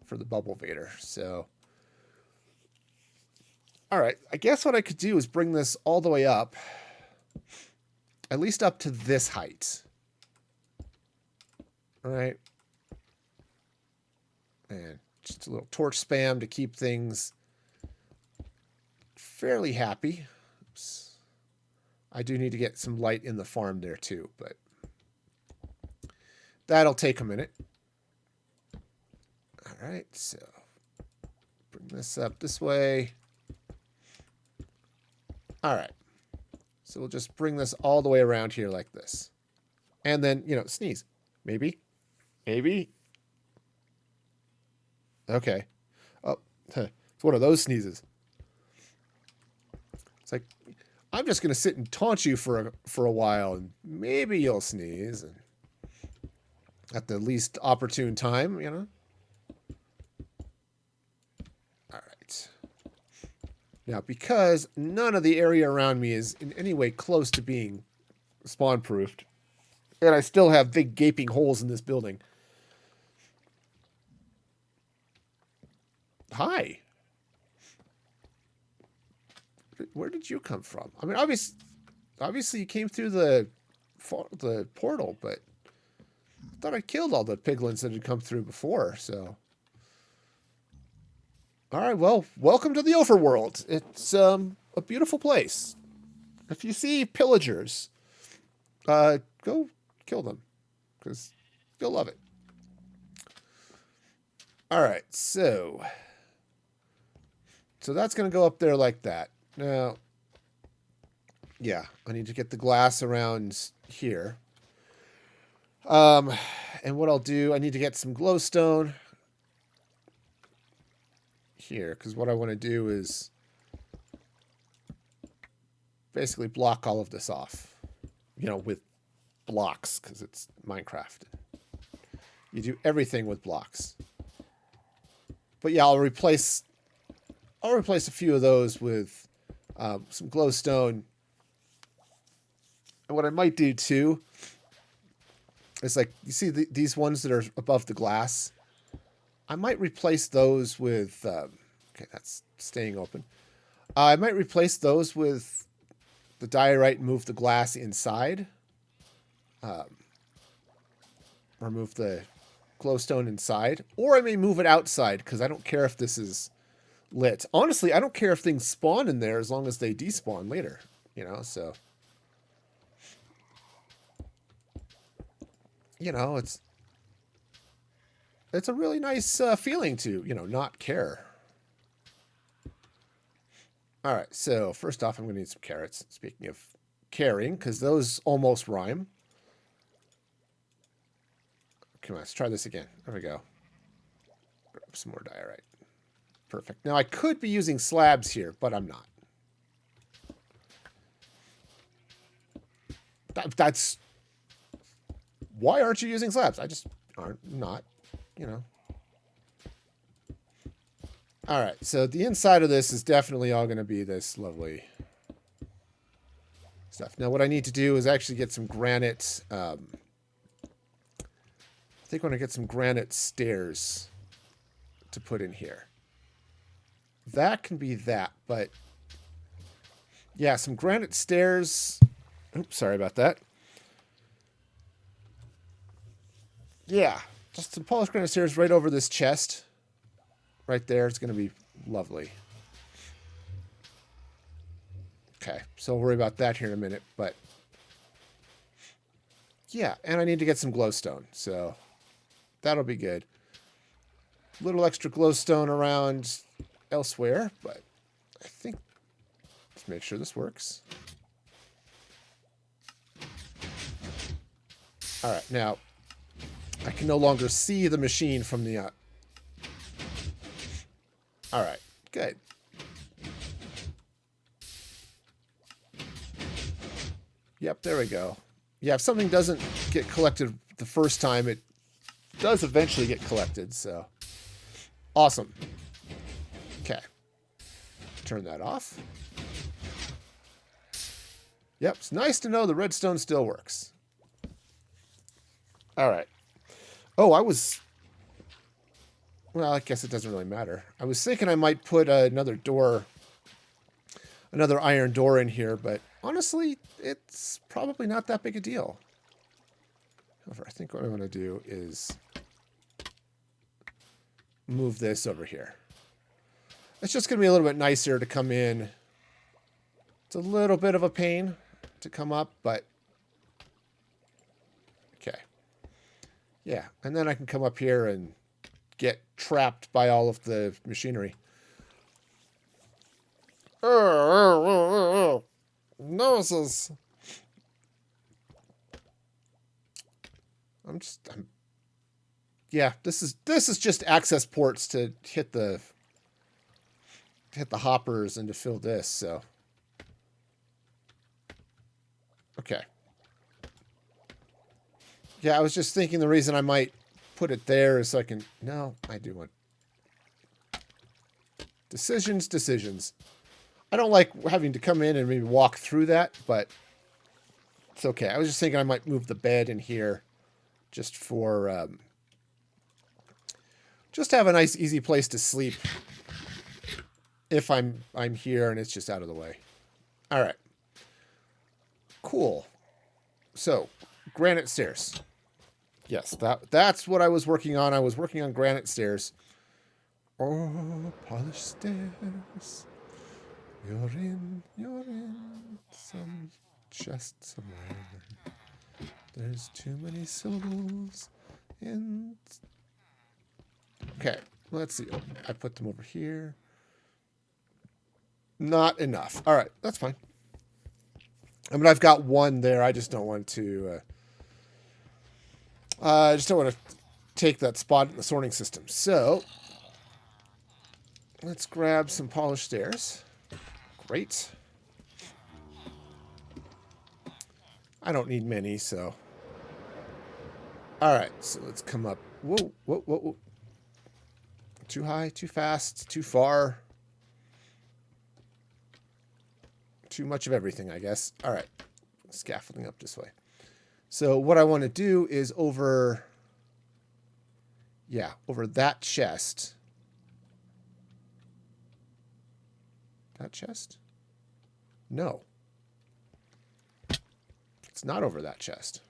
for the bubble vader. So, all right, I guess what I could do is bring this all the way up, at least up to this height. All right. And just a little torch spam to keep things fairly happy. Oops. I do need to get some light in the farm there too, but that'll take a minute. All right, so bring this up this way. All right. So we'll just bring this all the way around here like this. And then, sneeze. Maybe. Maybe. Okay. Oh, it's one of those sneezes. It's like, I'm just going to sit and taunt you for a while, and maybe you'll sneeze. And at the least opportune time, All right. Now, because none of the area around me is in any way close to being spawn-proofed, and I still have big gaping holes in this building. Hi. Where did you come from? I mean, obviously you came through the portal, but I thought I killed all the piglins that had come through before, so... All right, well, welcome to the overworld. It's a beautiful place. If you see pillagers, go kill them, because you'll love it. All right, so that's going to go up there like that. Now, yeah, I need to get the glass around here. And what I'll do, I need to get some glowstone here, because what I want to do is basically block all of this off, with blocks, because it's Minecraft. You do everything with blocks. But yeah, I'll replace a few of those with some glowstone. And what I might do too is, like, you see these ones that are above the glass? I might replace those with... okay, that's staying open. I might replace those with the diorite and move the glass inside. Or move the glowstone inside. Or I may move it outside, because I don't care if this is lit. Honestly, I don't care if things spawn in there as long as they despawn later. So... it's a really nice feeling to, not care. All right, so first off, I'm going to need some carrots. Speaking of caring, because those almost rhyme. Come on, let's try this again. There we go. Grab some more diorite. Perfect. Now, I could be using slabs here, but I'm not. That's... Why aren't you using slabs? I just aren't not, All right, so the inside of this is definitely all going to be this lovely stuff. Now, what I need to do is actually get some granite. I think I want to get some granite stairs to put in here. That can be that, but yeah, some granite stairs. Oops, sorry about that. Yeah, just some polished granite stairs right over this chest. Right there. It's going to be lovely. Okay, so I'll worry about that here in a minute, but... yeah, and I need to get some glowstone, so that'll be good. A little extra glowstone around elsewhere, but I think... let's make sure this works. All right, now... I can no longer see the machine from the... All right, good. Yep, there we go. Yeah, if something doesn't get collected the first time, it does eventually get collected, so... awesome. Okay. Turn that off. Yep, it's nice to know the redstone still works. All right. Oh, well, I guess it doesn't really matter. I was thinking I might put another iron door in here, but honestly, it's probably not that big a deal. However, I think what I want to do is move this over here. It's just going to be a little bit nicer to come in. It's a little bit of a pain to come up, but okay. Yeah, and then I can come up here and get trapped by all of the machinery. Noses. Yeah, this is just access ports to hit the hoppers and to fill this, so. Okay. Yeah, I was just thinking the reason I might put it there is so I can... No, I do want... Decisions. I don't like having to come in and maybe walk through that, but it's okay. I was just thinking I might move the bed in here just for... just to have a nice, easy place to sleep if I'm here and it's just out of the way. All right. Cool. So, granite stairs. Yes, that's what I was working on. I was working on granite stairs. Oh, polished stairs. You're in some chest somewhere. There's too many syllables in... Okay, let's see. I put them over here. Not enough. All right, that's fine. I mean, I've got one there. I just don't want to... I just don't want to take that spot in the sorting system. So, let's grab some polished stairs. Great. I don't need many, so... Alright, so let's come up. Whoa. Too high, too fast, too far. Too much of everything, I guess. Alright, scaffolding up this way. So what I want to do is over that chest. That chest? No. It's not over that chest.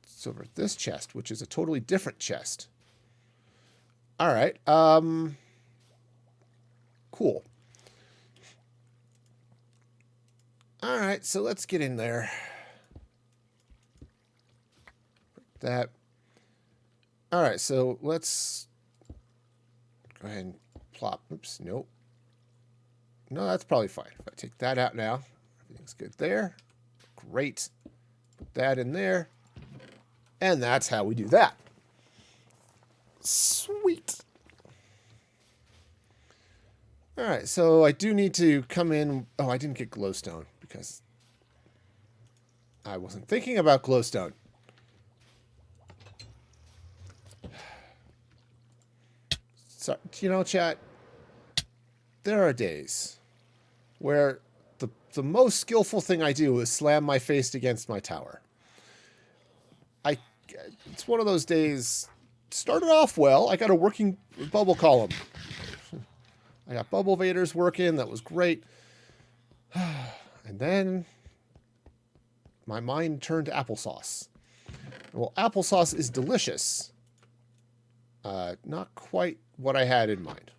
It's over this chest, which is a totally different chest. All right. Cool. All right, so let's get in there. That. All right, so let's go ahead and plop. Oops, nope. No, that's probably fine. If I take that out now, everything's good there. Great. Put that in there. And that's how we do that. Sweet. All right, so I do need to come in. Oh, I didn't get glowstone because I wasn't thinking about glowstone. So, you know, chat, there are days where the most skillful thing I do is slam my face against my tower. It's one of those days. Started off well. I got a working bubble column. I got bubble vaders working. That was great. And then my mind turned to applesauce. Well, applesauce is delicious. Not quite what I had in mind.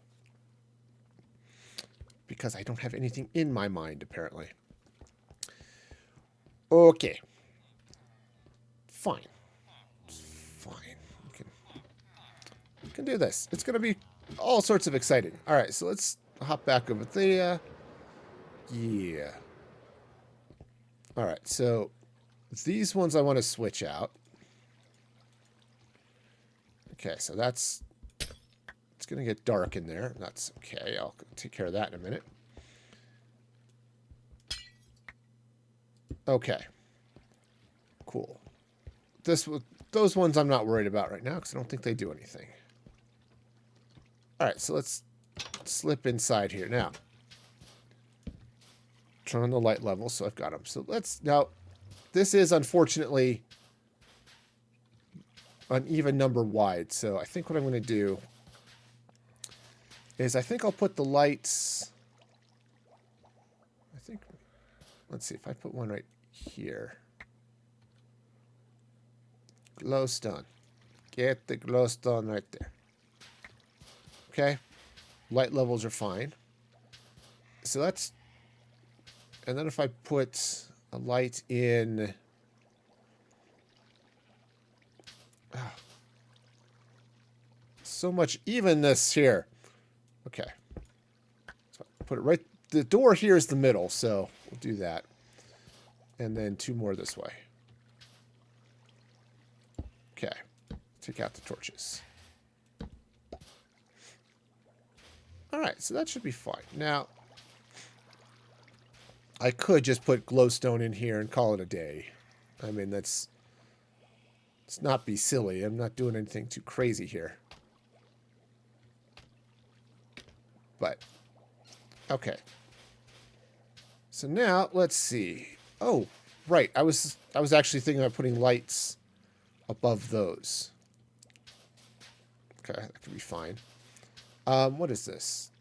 Because I don't have anything in my mind, apparently. Okay. Fine. We can do this. It's going to be all sorts of exciting. All right, so let's hop back over there. Yeah. All right, so these ones I want to switch out. Okay, so it's going to get dark in there. That's okay. I'll take care of that in a minute. Okay. Cool. Those ones I'm not worried about right now because I don't think they do anything. All right, so let's slip inside here now. Turn on the light level, so I've got them. So now, this is unfortunately an even number wide. So I think what I'm going to do is I think I'll put the lights. Let's see if I put one right here. Glowstone. Get the glowstone right there. Okay. Light levels are fine. So that's... And then if I put a light in... Oh, so much evenness here. Okay. So put it right... The door here is the middle, so we'll do that. And then 2 more this way. Okay. Take out the torches. Alright, so that should be fine. Now, I could just put glowstone in here and call it a day. I mean, let's not be silly. I'm not doing anything too crazy here. But, okay. So now, let's see. Oh, right. I was actually thinking about putting lights above those. Okay, that could be fine. What is this?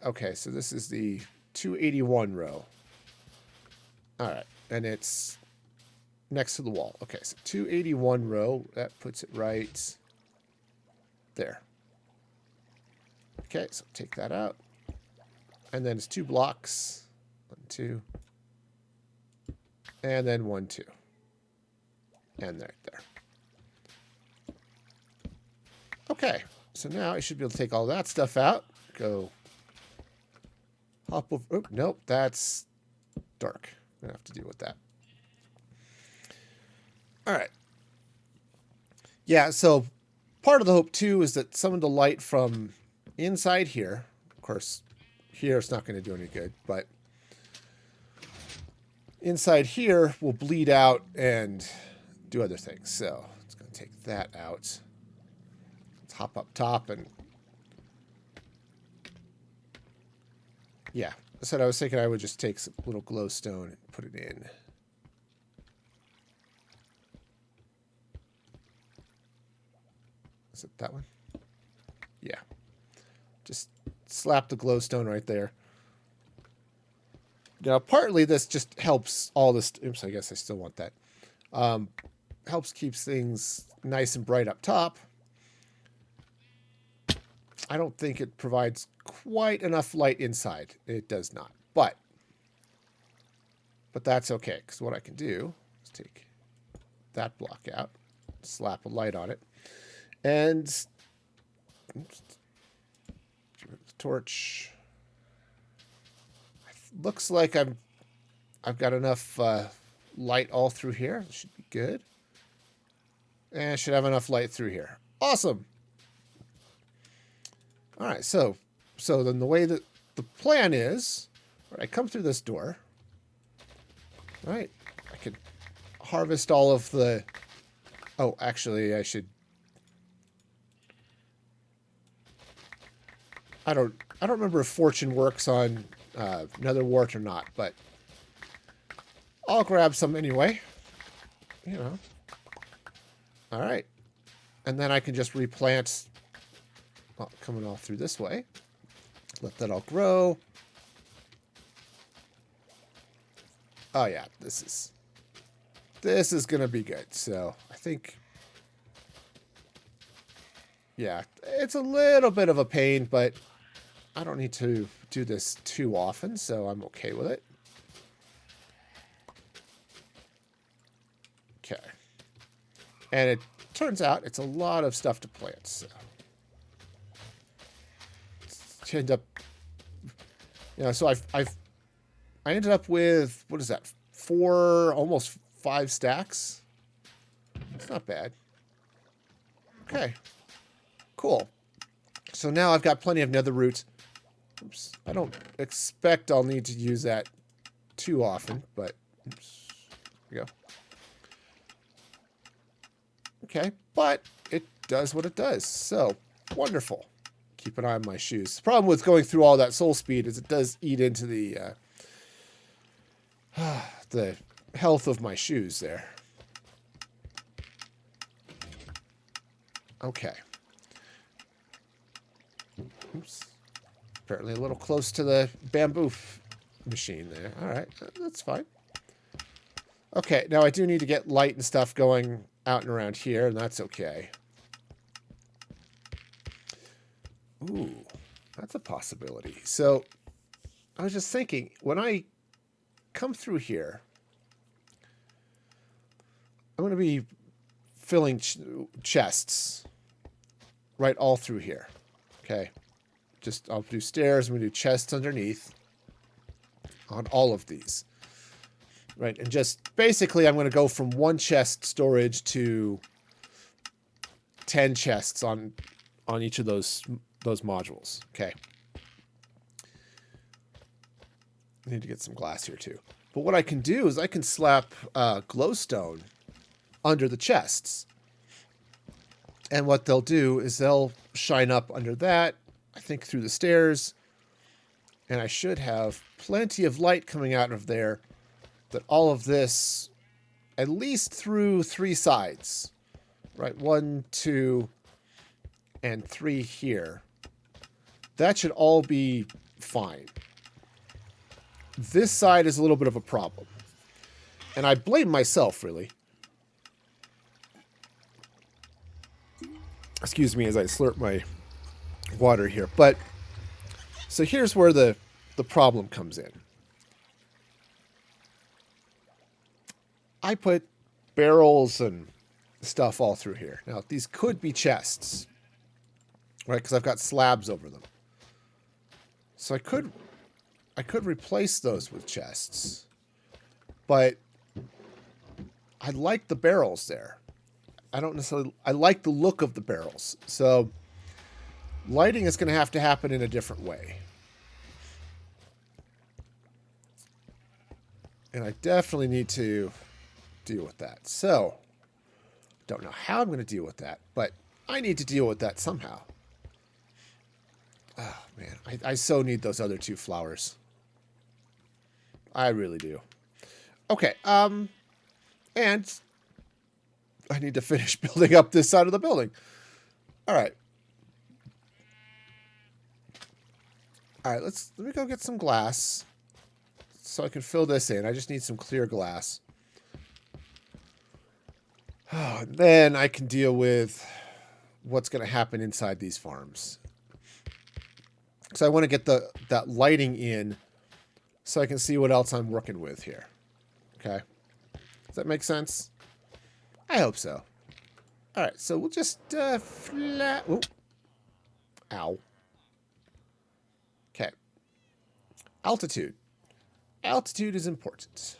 Okay, so this is the 281 row. All right, and it's next to the wall. Okay, so 281 row, that puts it right there. Okay, so take that out. And then it's 2 blocks. 1, 2. And then 1, 2. And right there. Okay, so now I should be able to take all that stuff out. Go hop over. Oh, nope, that's dark. I'm going to have to deal with that. All right. Yeah, so part of the hope, too, is that some of the light from inside here, of course, here it's not going to do any good, but inside here will bleed out and do other things. So it's going to take that out. Let's hop up top and... Yeah, I said I was thinking I would just take some little glowstone and put it in. Is it that one? Yeah. Just slap the glowstone right there. Now, partly this just helps all this... Oops, I guess I still want that. Helps keeps things nice and bright up top. I don't think it provides quite enough light inside. It does not. But that's okay, because what I can do is take that block out, slap a light on it, and oops, give it the torch. Looks like I've got enough light all through here. This should be good. And I should have enough light through here. Awesome. All right, so then the way that the plan is, right, I come through this door, right? I could harvest all of the... Oh, actually, I should... I don't remember if fortune works on nether wart or not, but I'll grab some anyway. You know. All right, and then I can just replant. Well, coming all through this way. Let that all grow. Oh yeah, this is gonna be good. So I think, yeah, it's a little bit of a pain, but I don't need to do this too often, so I'm okay with it. Okay, and it turns out it's a lot of stuff to plant. So to end up, you know, so I ended up with, what is that, 4, almost 5 stacks. It's not bad. Okay, cool. So now I've got plenty of nether roots. Oops, I don't expect I'll need to use that too often, but oops, there we go. Okay, but it does what it does. So wonderful. Keep an eye on my shoes. The problem with going through all that soul speed is it does eat into the health of my shoes there. Okay. Oops. Apparently a little close to the bamboo machine there. All right, that's fine. Okay, now I do need to get light and stuff going out and around here, and that's okay. Ooh, that's a possibility. So I was just thinking, when I come through here, I'm going to be filling chests right all through here. Okay. I'll do stairs. I'm going to do chests underneath on all of these. Right, and just basically I'm going to go from 1 chest storage to 10 chests on each of those modules. Okay. I need to get some glass here too. But what I can do is I can slap glowstone under the chests. And what they'll do is they'll shine up under that, I think through the stairs. And I should have plenty of light coming out of there. That all of this, at least through 3 sides, right? 1, 2, and 3 here. That should all be fine. This side is a little bit of a problem. And I blame myself, really. Excuse me as I slurp my water here. But, so here's where the problem comes in. I put barrels and stuff all through here. Now, these could be chests, right? Because I've got slabs over them. So I could replace those with chests, but I like the barrels there. I don't necessarily. I like the look of the barrels. So lighting is going to have to happen in a different way. And I definitely need to deal with that. So, don't know how I'm going to deal with that, but I need to deal with that somehow. Oh, man. I so need those other 2 flowers. I really do. Okay, and I need to finish building up this side of the building. All right. All right, let me go get some glass so I can fill this in. I just need some clear glass. Oh, and then I can deal with what's going to happen inside these farms. So I want to get that lighting in so I can see what else I'm working with here. Okay. Does that make sense? I hope so. All right, so we'll just flat... Ooh. Ow. Okay. Altitude. Altitude is important.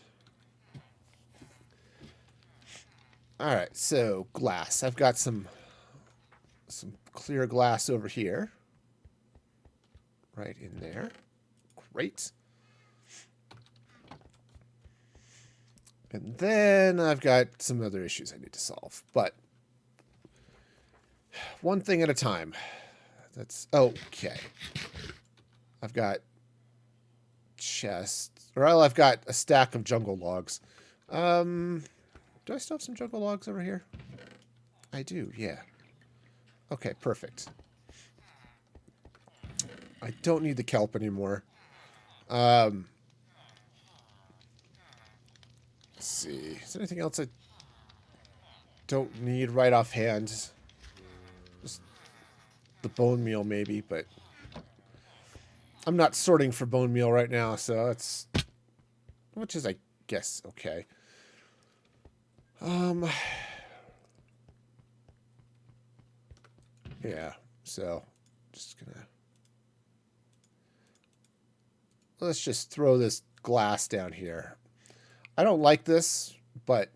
All right, so glass. I've got some clear glass over here. Right in there. Great. And then I've got some other issues I need to solve. But one thing at a time. That's okay. I've got chests. Or I've got a stack of jungle logs. Do I still have some jungle logs over here? I do, yeah. Okay, perfect. I don't need the kelp anymore. Let's see. Is there anything else I don't need right offhand? Just the bone meal, maybe, but I'm not sorting for bone meal right now, so it's... Which is, I guess, okay. Yeah, so just gonna... Let's just throw this glass down here. I don't like this, but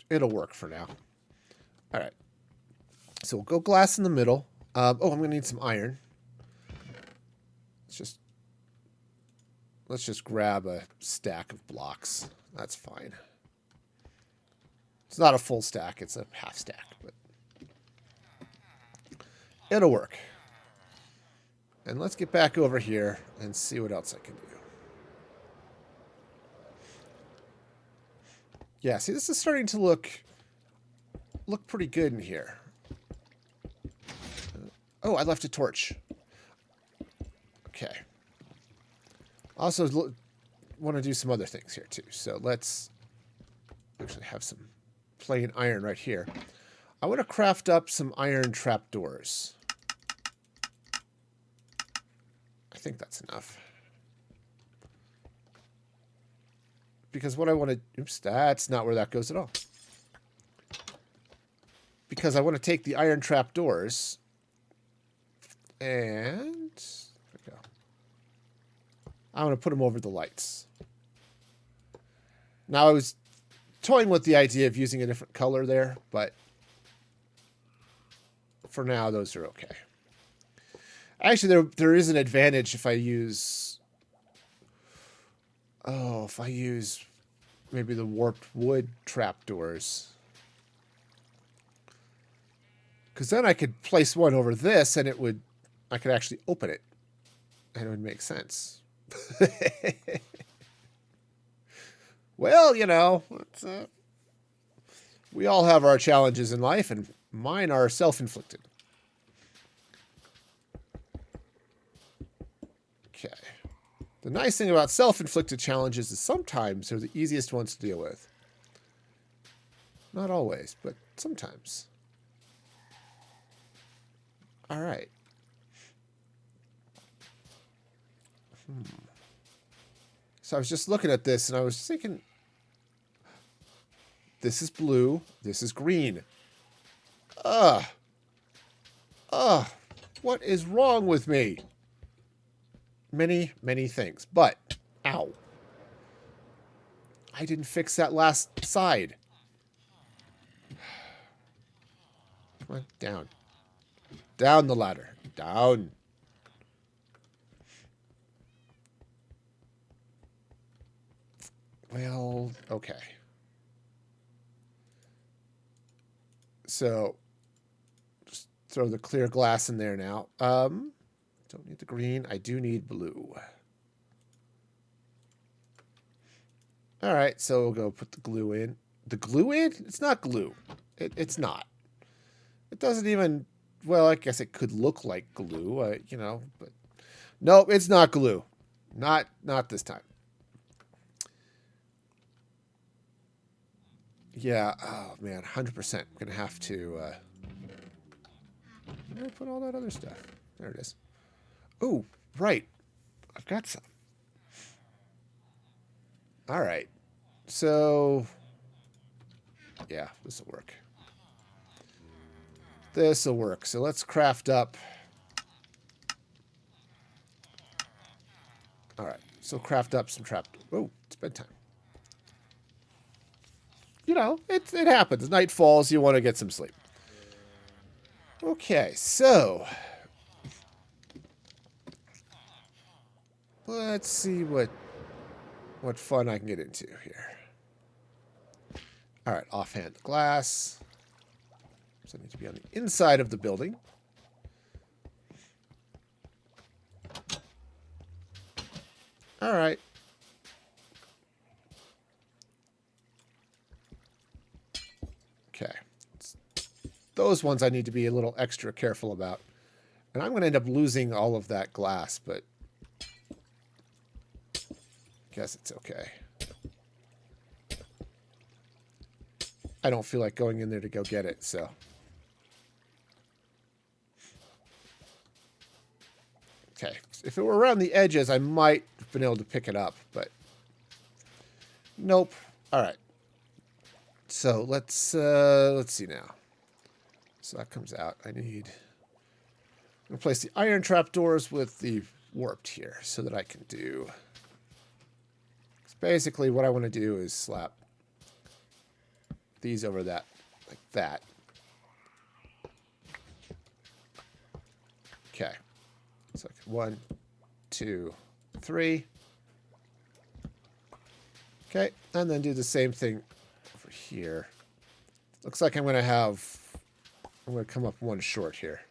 it'll work for now. All right. So we'll go glass in the middle. I'm going to need some iron. Let's just grab a stack of blocks. That's fine. It's not a full stack. It's a half stack, but it'll work. And let's get back over here and see what else I can do. Yeah, see, this is starting to look pretty good in here. Oh, I left a torch. Okay. Also want to do some other things here too. So let's actually have some plain iron right here. I want to craft up some iron trapdoors. I think that's enough. Because what I want to... Oops, that's not where that goes at all. Because I want to take the iron trapdoors And there we go. I'm going to put them over the lights. Now, I was toying with the idea of using a different color there, but for now, those are okay. Actually, there is an advantage if I use... Oh, if I use maybe the warped wood trapdoors. Because then I could place one over this, and I could actually open it. And it would make sense. Well, you know, we all have our challenges in life, and mine are self-inflicted. Okay. The nice thing about self-inflicted challenges is sometimes they're the easiest ones to deal with. Not always, but sometimes. All right. So I was just looking at this, and I was thinking, this is blue, this is green. What is wrong with me? Many, many things. But, ow. I didn't fix that last side. Come on, down. Down the ladder. Down. Well, okay. So, just throw the clear glass in there now. Don't need the green. I do need blue. All right, so we'll go put the glue in. The glue in? It's not glue. It's not. It doesn't even... Well, I guess it could look like glue, you know, but... No, it's not glue. Not this time. Yeah, oh man, 100%. I'm going to have to... where did I put all that other stuff? There it is. Oh, right. I've got some. All right. So, yeah, this will work. This will work. So let's craft up. All right. So craft up some trap. Oh, it's bedtime. You know, it happens. Night falls. You want to get some sleep. Okay, so let's see what fun I can get into here. All right, offhand glass. So I need to be on the inside of the building. All right. Okay. Those ones I need to be a little extra careful about. And I'm going to end up losing all of that glass, but I guess it's okay. I don't feel like going in there to go get it, so. Okay. If it were around the edges, I might have been able to pick it up, but nope. All right. So let's see now. So that comes out. I'm going to place the iron trapdoors with the warped here so that I can do. Basically, what I want to do is slap these over that, like that. Okay. So 1, 2, 3. Okay, and then do the same thing over here. Looks like I'm going to come up one short here.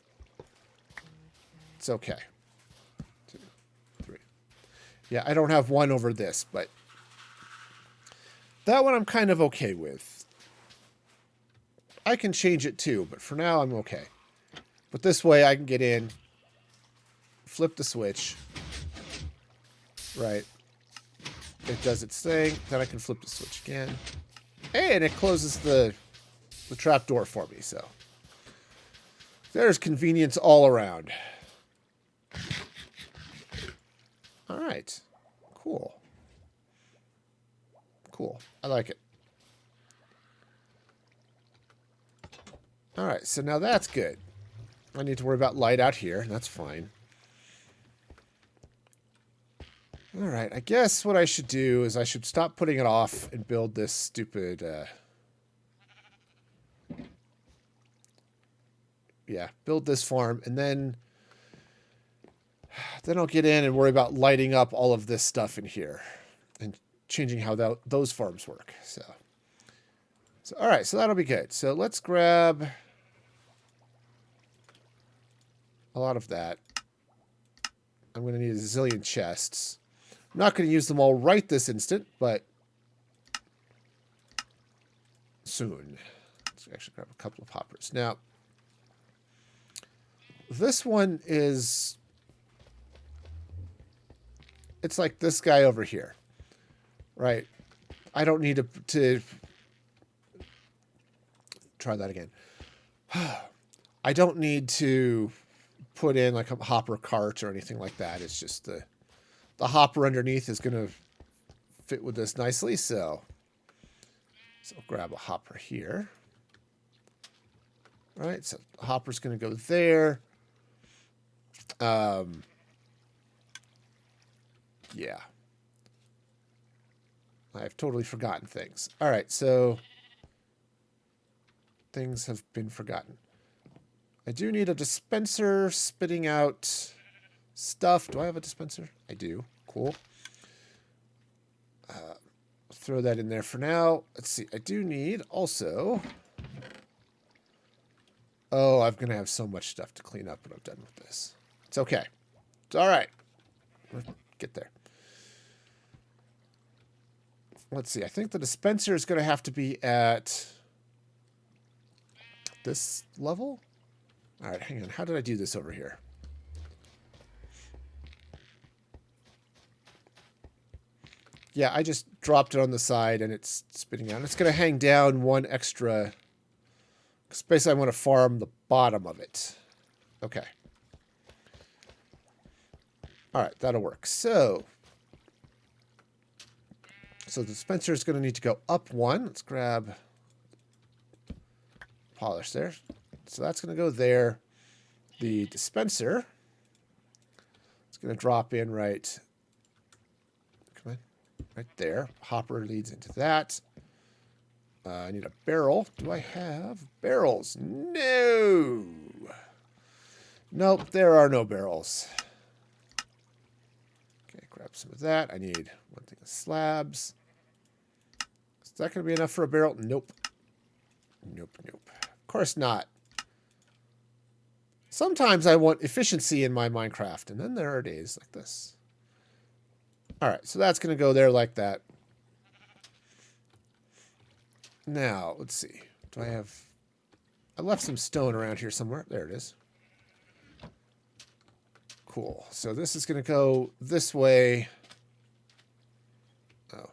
It's okay. 2, 3. Yeah, I don't have one over this, but that one I'm kind of okay with. I can change it too, but for now I'm okay. But this way I can get in, flip the switch, right? It does its thing, then I can flip the switch again. And it closes the trap door for me, so. There's convenience all around. All right. Cool. Cool. I like it. All right, so now that's good. I need to worry about light out here. That's fine. All right, I guess what I should do is I should stop putting it off and build this stupid... yeah, build this farm, and then I'll get in and worry about lighting up all of this stuff in here and changing how those farms work. So all right, so that'll be good. So let's grab a lot of that. I'm going to need a zillion chests. I'm not going to use them all right this instant, but soon. Let's actually grab a couple of hoppers. Now, this one is... it's like this guy over here, right? I don't need to try that again. I don't need to put in like a hopper cart or anything like that. It's just the hopper underneath is going to fit with this nicely. So grab a hopper here. All right, so the hopper's going to go there. Yeah. I've totally forgotten things. All right, so things have been forgotten. I do need a dispenser spitting out stuff. Do I have a dispenser? I do. Cool. Throw that in there for now. Let's see. I do need also... oh, I'm going to have so much stuff to clean up when I'm done with this. It's okay. It's all right. We'll get there. Let's see. I think the dispenser is going to have to be at this level. All right, hang on. How did I do this over here? Yeah, I just dropped it on the side and it's spitting out. It's going to hang down one extra. Because basically I want to farm the bottom of it. Okay. All right, that'll work. So the dispenser is going to need to go up one. Let's grab polish there. So that's going to go there. The dispenser is going to drop in right. Come on, right there. Hopper leads into that. I need a barrel. Do I have barrels? No. Nope, there are no barrels. Okay, grab some of that. I need one thing of slabs. Is that going to be enough for a barrel? Nope. Nope, nope. Of course not. Sometimes I want efficiency in my Minecraft, and then there are days like this. All right, so that's going to go there like that. Now, let's see. Do I have... I left some stone around here somewhere. There it is. Cool. So this is going to go this way. Oh.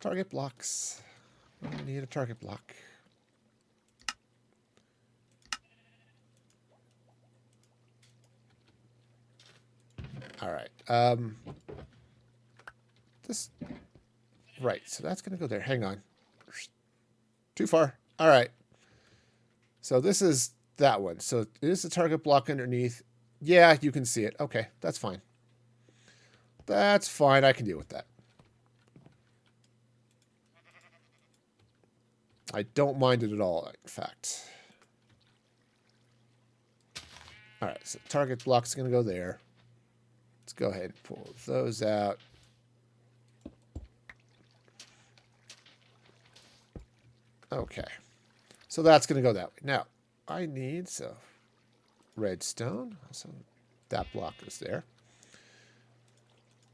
Target blocks. I need a target block. All right. This... right, so that's going to go there. Hang on. Too far. All right. So this is that one. So it is the target block underneath. Yeah, you can see it. Okay, that's fine. That's fine. I can deal with that. I don't mind it at all, in fact. All right, so target block is going to go there. Let's go ahead and pull those out. Okay. So that's going to go that way. Now, I need redstone. So that block is there.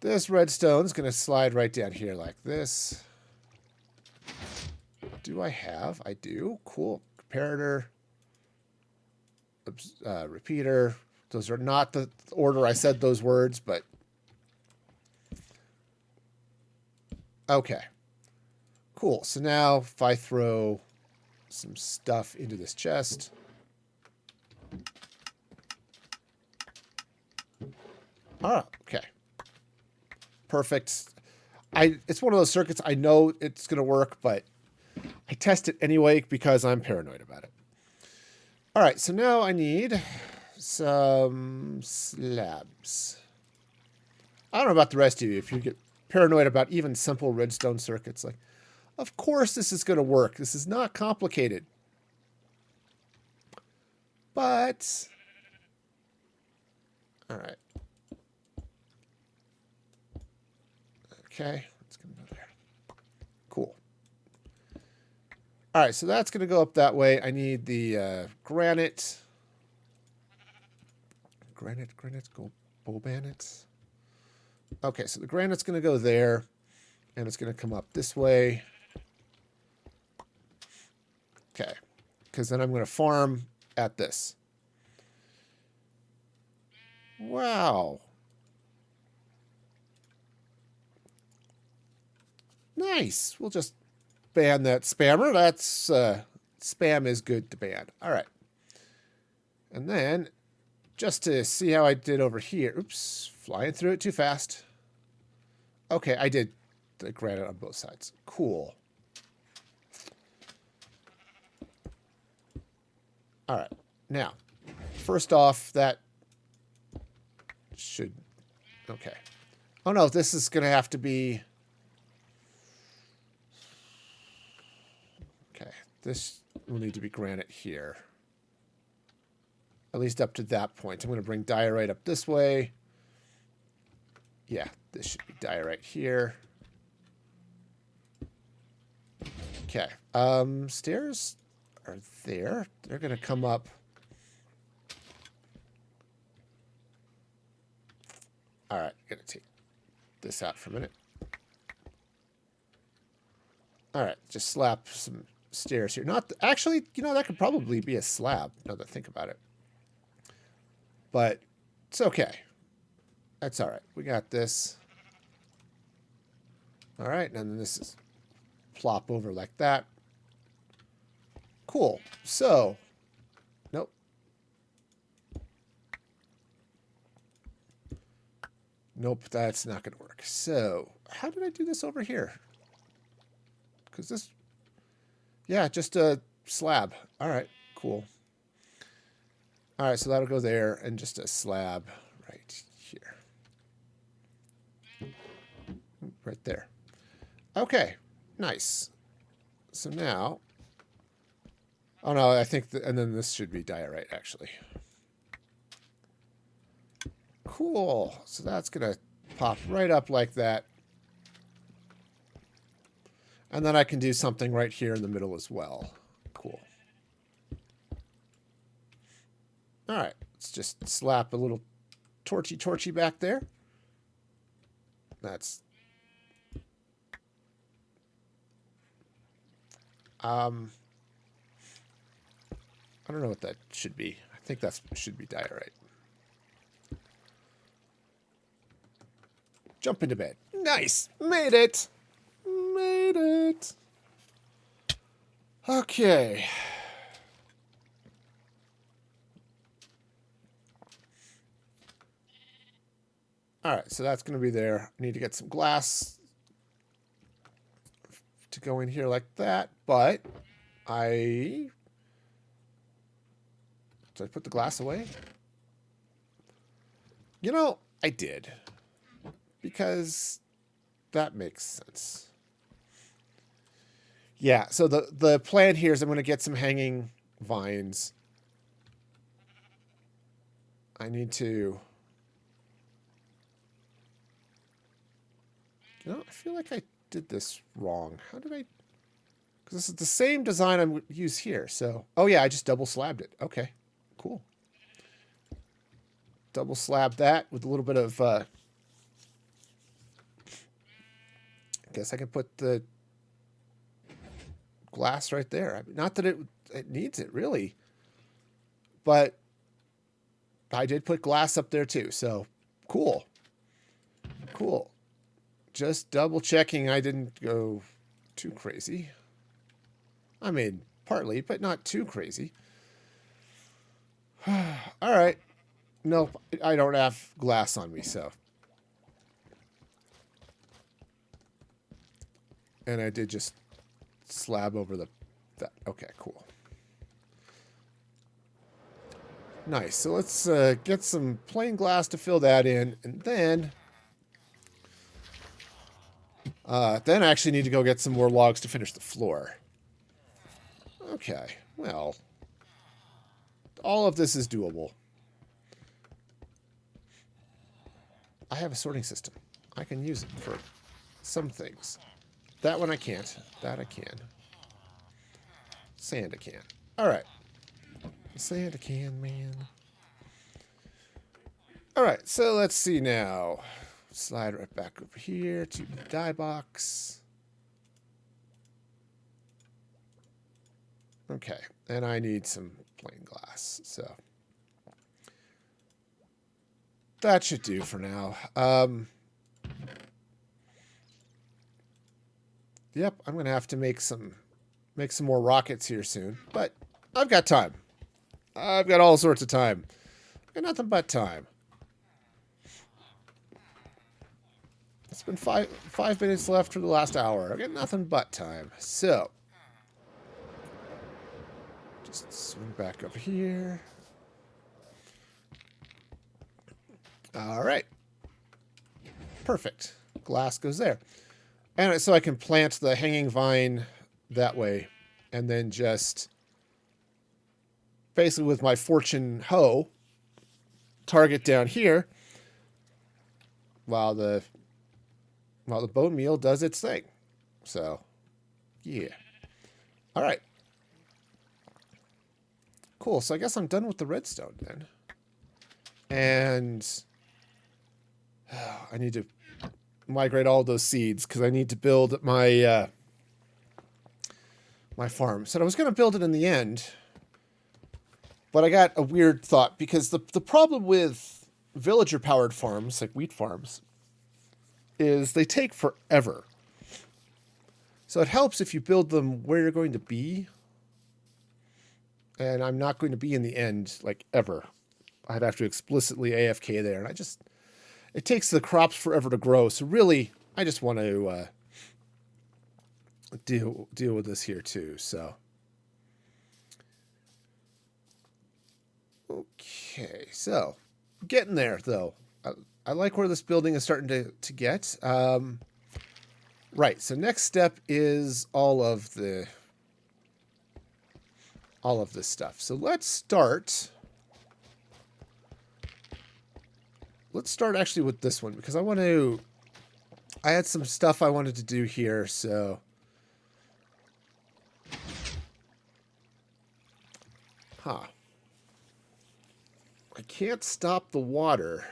This redstone is going to slide right down here like this. Do I have? I do. Cool. Comparator. Repeater. Those are not the order I said those words, but... okay. Cool. So now if I throw some stuff into this chest... ah, okay. Perfect. It's one of those circuits I know it's going to work, but I test it anyway because I'm paranoid about it. All right, so now I need some slabs. I don't know about the rest of you. If you get paranoid about even simple redstone circuits, like, of course this is going to work. This is not complicated. But, all right. Okay, it's going to go there. Cool. All right, so that's going to go up that way. I need the granite. Granite, Bobanite. Okay, so the granite's going to go there, and it's going to come up this way. Okay, because then I'm going to farm at this. Wow. Nice. We'll just ban that spammer. That's spam is good to ban. All right. And then just to see how I did over here. Oops, flying through it too fast. Okay, I did the granite on both sides. Cool. All right. Now, first off, that should... Okay. Oh, no, this is going to have to be... Okay, this will need to be granite here. At least up to that point. I'm going to bring diorite up this way. Yeah, this should be diorite here. Okay. Stairs are there. They're going to come up. All right, I'm going to take this out for a minute. All right, just slap some stairs here. Not actually, you know, that could probably be a slab, now that I think about it. But it's okay. That's all right. We got this. All right, and then this is plop over like that. Cool. So, nope. Nope, that's not going to work. So, how did I do this over here? Because this... Yeah, just a slab. All right, cool. All right, so that'll go there, and just a slab right here. Right there. Okay, nice. So now... Oh, no, I think... And then this should be diorite, actually. Cool. So that's going to pop right up like that. And then I can do something right here in the middle as well. Cool. All right. Let's just slap a little torchy back there. That's... I don't know what that should be. I think that should be diorite. Jump into bed. Nice. Made it. Made it. Okay. All right, so that's going to be there. I need to get some glass to go in here like that, but did I put the glass away? You know, I did. Because that makes sense. Yeah, so the plan here is I'm going to get some hanging vines. I need to... You know, I feel like I did this wrong. How did I... Because this is the same design I'm going to use here, so... Oh, yeah, I just double slabbed it. Okay, cool. Double slab that with a little bit of... I guess I can put the glass right there. I mean, not that it needs it, really. But I did put glass up there, too, so cool. Cool. Just double checking I didn't go too crazy. I mean, partly, but not too crazy. All right. Nope, I don't have glass on me, so. And I did just slab over the that. Okay, cool. Nice. So let's get some plain glass to fill that in, and then I actually need to go get some more logs to finish the floor. Okay, well, all of this is doable. I have a sorting system. I can use it for some things. That one I can't. That I can. Sand I can. All right. Sand I can, man. All right, so let's see now. Slide right back over here to the dye box. Okay, and I need some plain glass, so that should do for now. Yep, I'm gonna have to make some more rockets here soon, but I've got time. I've got all sorts of time. I've got nothing but time. It's been five minutes left for the last hour. I've got nothing but time. So just swing back over here. All right. Perfect. Glass goes there. And so I can plant the hanging vine that way, and then just basically with my fortune hoe target down here while the bone meal does its thing. So, yeah. All right. Cool. So I guess I'm done with the redstone then. And I need to migrate all those seeds because I need to build my my farm. So I was going to build it in the end, but I got a weird thought because the problem with villager powered farms, like wheat farms, is they take forever. So it helps if you build them where you're going to be. And I'm not going to be in the end, like, ever. I'd have to explicitly AFK there. And it takes the crops forever to grow. So really, I just want to deal with this here too. So, okay. So, getting there, though. I like where this building is starting to get. Right. So next step is all of this stuff. So let's start actually with this one because I had some stuff I wanted to do here. So I can't stop the water.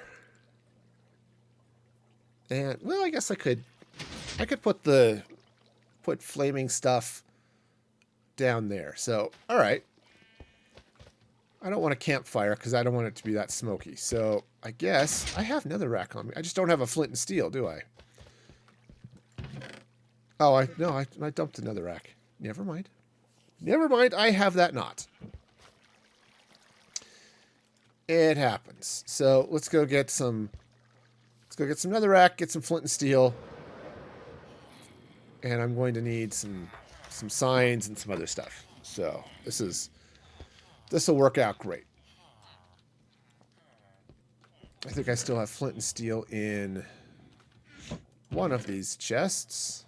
And well, I guess I could put flaming stuff down there. So, all right. I don't want a campfire because I don't want it to be that smoky. So, I guess I have netherrack on me. I just don't have a flint and steel, do I? Oh, I dumped the netherrack. Never mind. Never mind. I have that not. It happens. So, let's go get some netherrack, get some flint and steel. And I'm going to need some signs and some other stuff. So, this will work out great. I think I still have flint and steel in one of these chests.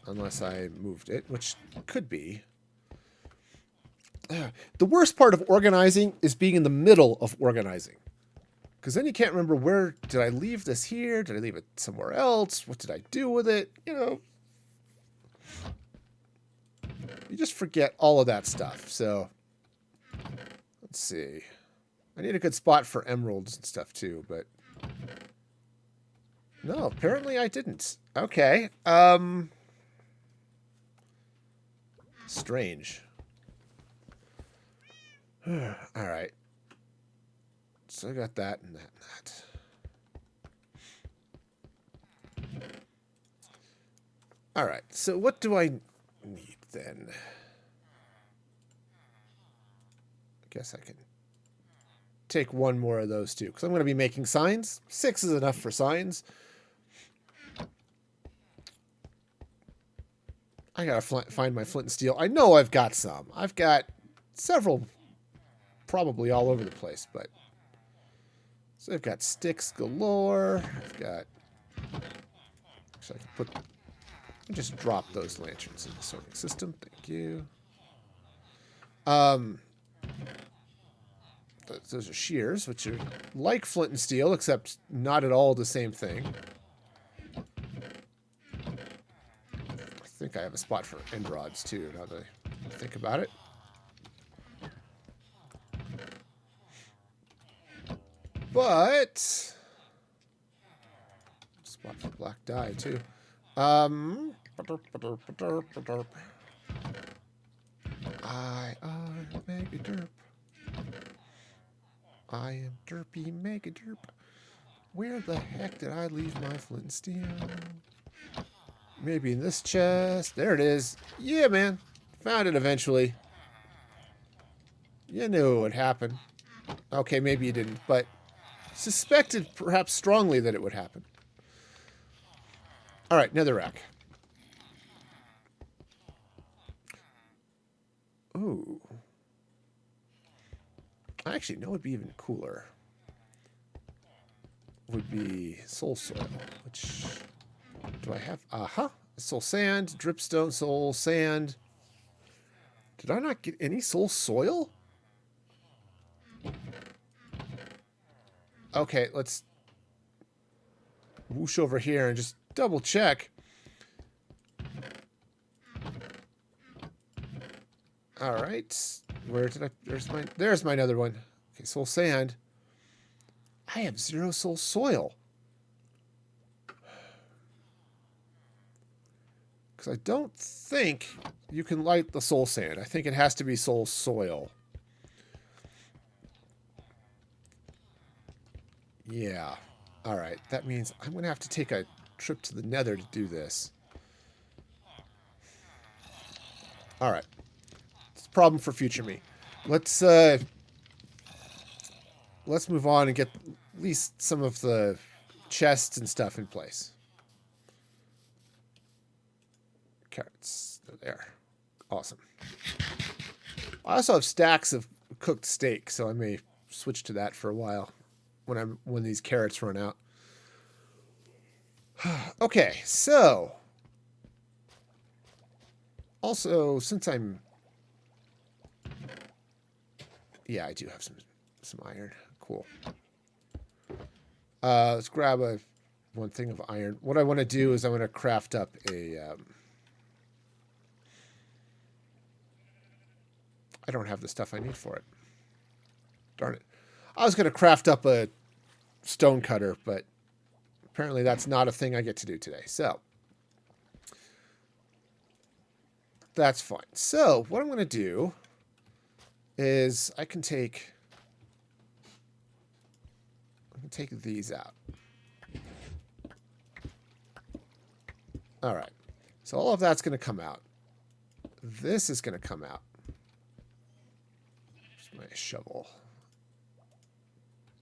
Unless I moved it, which could be. The worst part of organizing is being in the middle of organizing. Because then you can't remember where did I leave this here? Did I leave it somewhere else? What did I do with it? You know. You just forget all of that stuff. So, let's see. I need a good spot for emeralds and stuff too, but no, apparently I didn't. Okay. Strange. All right. So I got that and that and that. All right. So what do I need then? I guess I can take one more of those too, because I'm going to be making signs. 6 is enough for signs. I gotta find my flint and steel. I know I've got some. I've got several, probably all over the place, but... So I've got sticks galore. I've got... So I can put... Just drop those lanterns in the sorting system. Thank you. Those are shears, which are like flint and steel, except not at all the same thing. I think I have a spot for end rods, too, now that I think about it. But... Spot for black dye, too. I am Mega Derp. I am Derpy Mega Derp. Where the heck did I leave my flint and steel? Maybe in this chest. There it is. Yeah, man. Found it eventually. You knew it would happen. Okay, maybe you didn't, but suspected perhaps strongly that it would happen. All right, netherrack. Ooh. Actually, no, it'd be even cooler. Would be soul soil, which do I have? Soul sand, dripstone, soul sand. Did I not get any soul soil? Okay, let's whoosh over here and just double check. All right. Where did I... There's my another one. Okay, soul sand. I have 0 soul soil. Because I don't think you can light the soul sand. I think it has to be soul soil. Yeah. All right. That means I'm going to have to take a trip to the nether to do this. All right. It's a problem for future me. Let's move on and get at least some of the chests and stuff in place. Carrots. They're there. Awesome. I also have stacks of cooked steak, so I may switch to that for a while when these carrots run out. Okay, so also since I'm I do have some iron. Cool. Let's grab one thing of iron. What I want to do is I want to craft up a I don't have the stuff I need for it. Darn it. I was going to craft up a stone cutter, but apparently that's not a thing I get to do today. So that's fine. So what I'm going to do is I can take these out. All right. So all of that's going to come out. This is going to come out. Here's my shovel.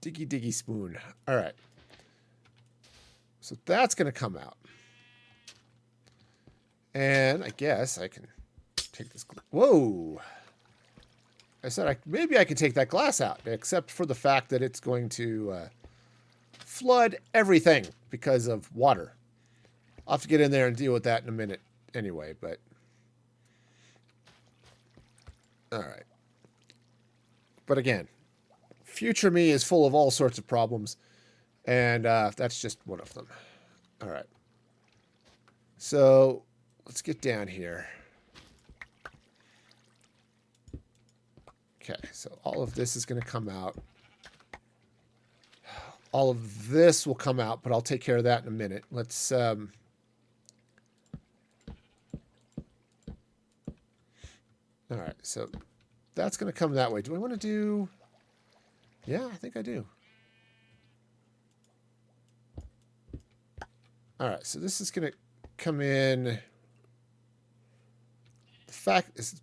Diggy diggy spoon. All right. So that's going to come out. And I guess I can take this. Whoa. I said maybe I can take that glass out, except for the fact that it's going to flood everything because of water. I'll have to get in there and deal with that in a minute anyway, but... All right. But again, future me is full of all sorts of problems, and that's just one of them. All right. So let's get down here. Okay, so all of this is going to come out. All of this will come out, but I'll take care of that in a minute. Let's... All right, so that's going to come that way. Do I want to do... Yeah, I think I do. All right, so this is going to come in... The fact that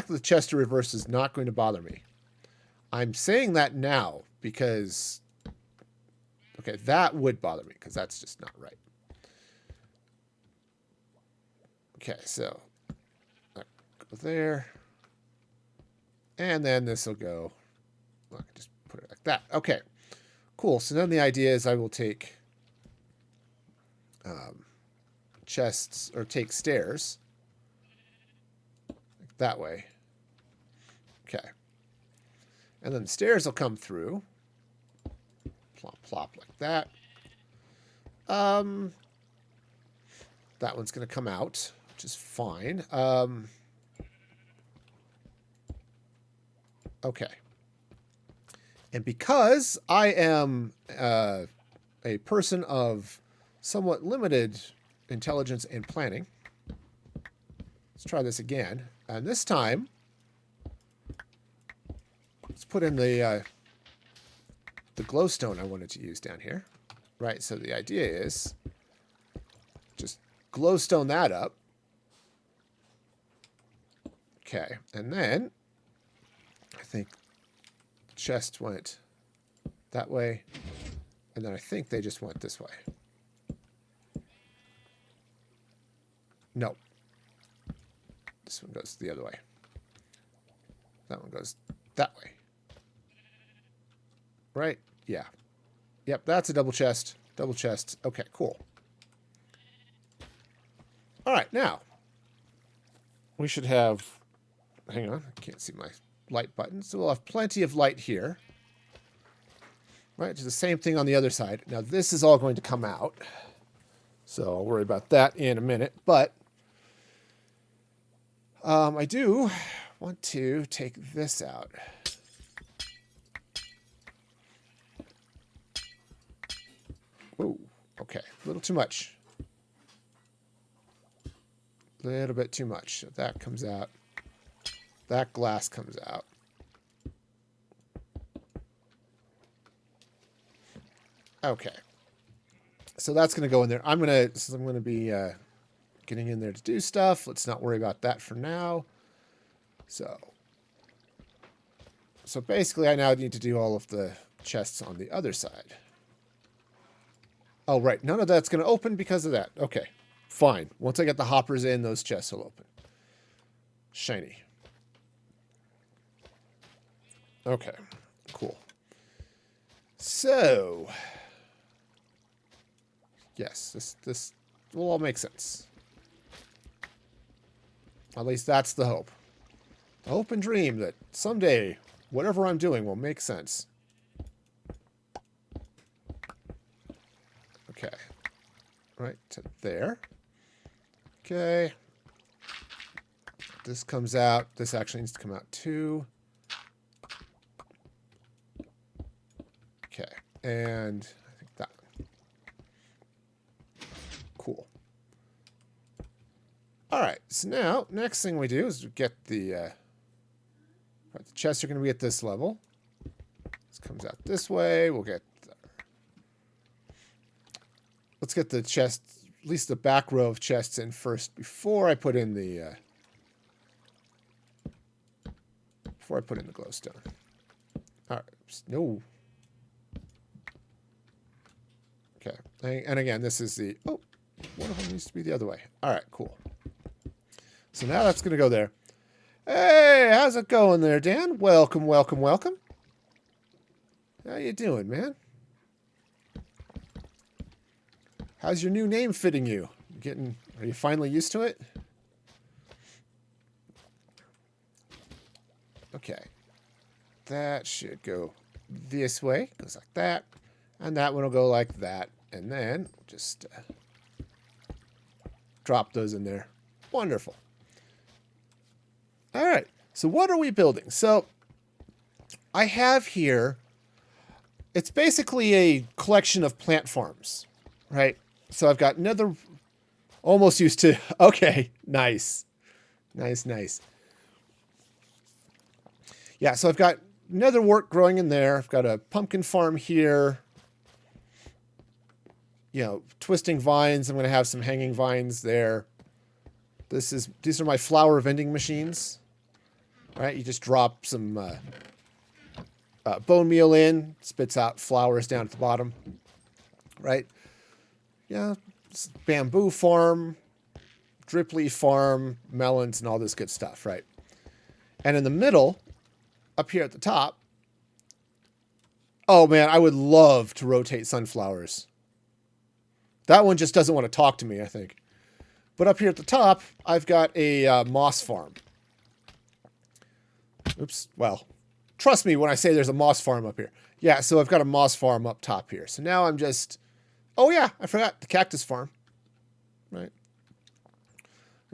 the chest to reverse is not going to bother me. I'm saying that now because... Okay, that would bother me because that's just not right. Okay, so go there. And then this will go, well, I can just put it like that. Okay, cool. So then the idea is I will take chests, or take stairs like that way. Okay. And then the stairs will come through. Plop, plop, like that. That one's going to come out, which is fine. Okay. And because I am a person of somewhat limited intelligence and planning, let's try this again. And this time, let's put in the glowstone I wanted to use down here. Right, so the idea is just glowstone that up. Okay, and then I think the chest went that way, and then I think they just went this way. No. This one goes the other way. That one goes that way. Right? Yeah. Yep, that's a double chest. Double chest. Okay, cool. All right, now we should have, hang on, I can't see my light button. So we'll have plenty of light here. Right, it's the same thing on the other side. Now this is all going to come out. So I'll worry about that in a minute. But I do want to take this out. Whoa, okay, a little too much. A little bit too much. So that comes out. That glass comes out. Okay. So that's going to go in there. I'm going to be getting in there to do stuff. Let's not worry about that for now. So basically I now need to do all of the chests on the other side. Oh, right. None of that's going to open because of that. Okay. Fine. Once I get the hoppers in, those chests will open. Shiny. Okay. Cool. So, yes, this will all make sense. At least that's the hope. The hope and dream that someday, whatever I'm doing will make sense. Okay. Right to there. Okay. This comes out. This actually needs to come out too. Okay. And I think that one. Cool. All right. So now, next thing we do is we get the chests are going to be at this level. This comes out this way. We'll get... let's get the chest, at least the back row of chests in first before I put in the glowstone. All right. No. Okay. And again, this is the... oh, one of them needs to be the other way. All right, cool. So now that's going to go there. Hey, how's it going there, Dan? Welcome, welcome, welcome. How you doing, man? How's your new name fitting you? Are you finally used to it? Okay. That should go this way. Goes like that. And that one will go like that. And then just drop those in there. Wonderful. All right. So what are we building? So I have here, it's basically a collection of plant farms, right? So I've got another, almost used to, okay, nice. Nice, nice. Yeah, so I've got nether wart growing in there. I've got a pumpkin farm here. You know, twisting vines. I'm going to have some hanging vines there. These are my flower vending machines. Right, you just drop some bone meal in, spits out flowers down at the bottom. Right. Yeah, bamboo farm. drip leaf farm, melons, and all this good stuff, right? And in the middle, up here at the top, oh man, I would love to rotate sunflowers. That one just doesn't want to talk to me, I think. But up here at the top, I've got a moss farm. Oops, well, trust me when I say there's a moss farm up here. Yeah, so I've got a moss farm up top here. So now I'm just, oh yeah, I forgot the cactus farm, right?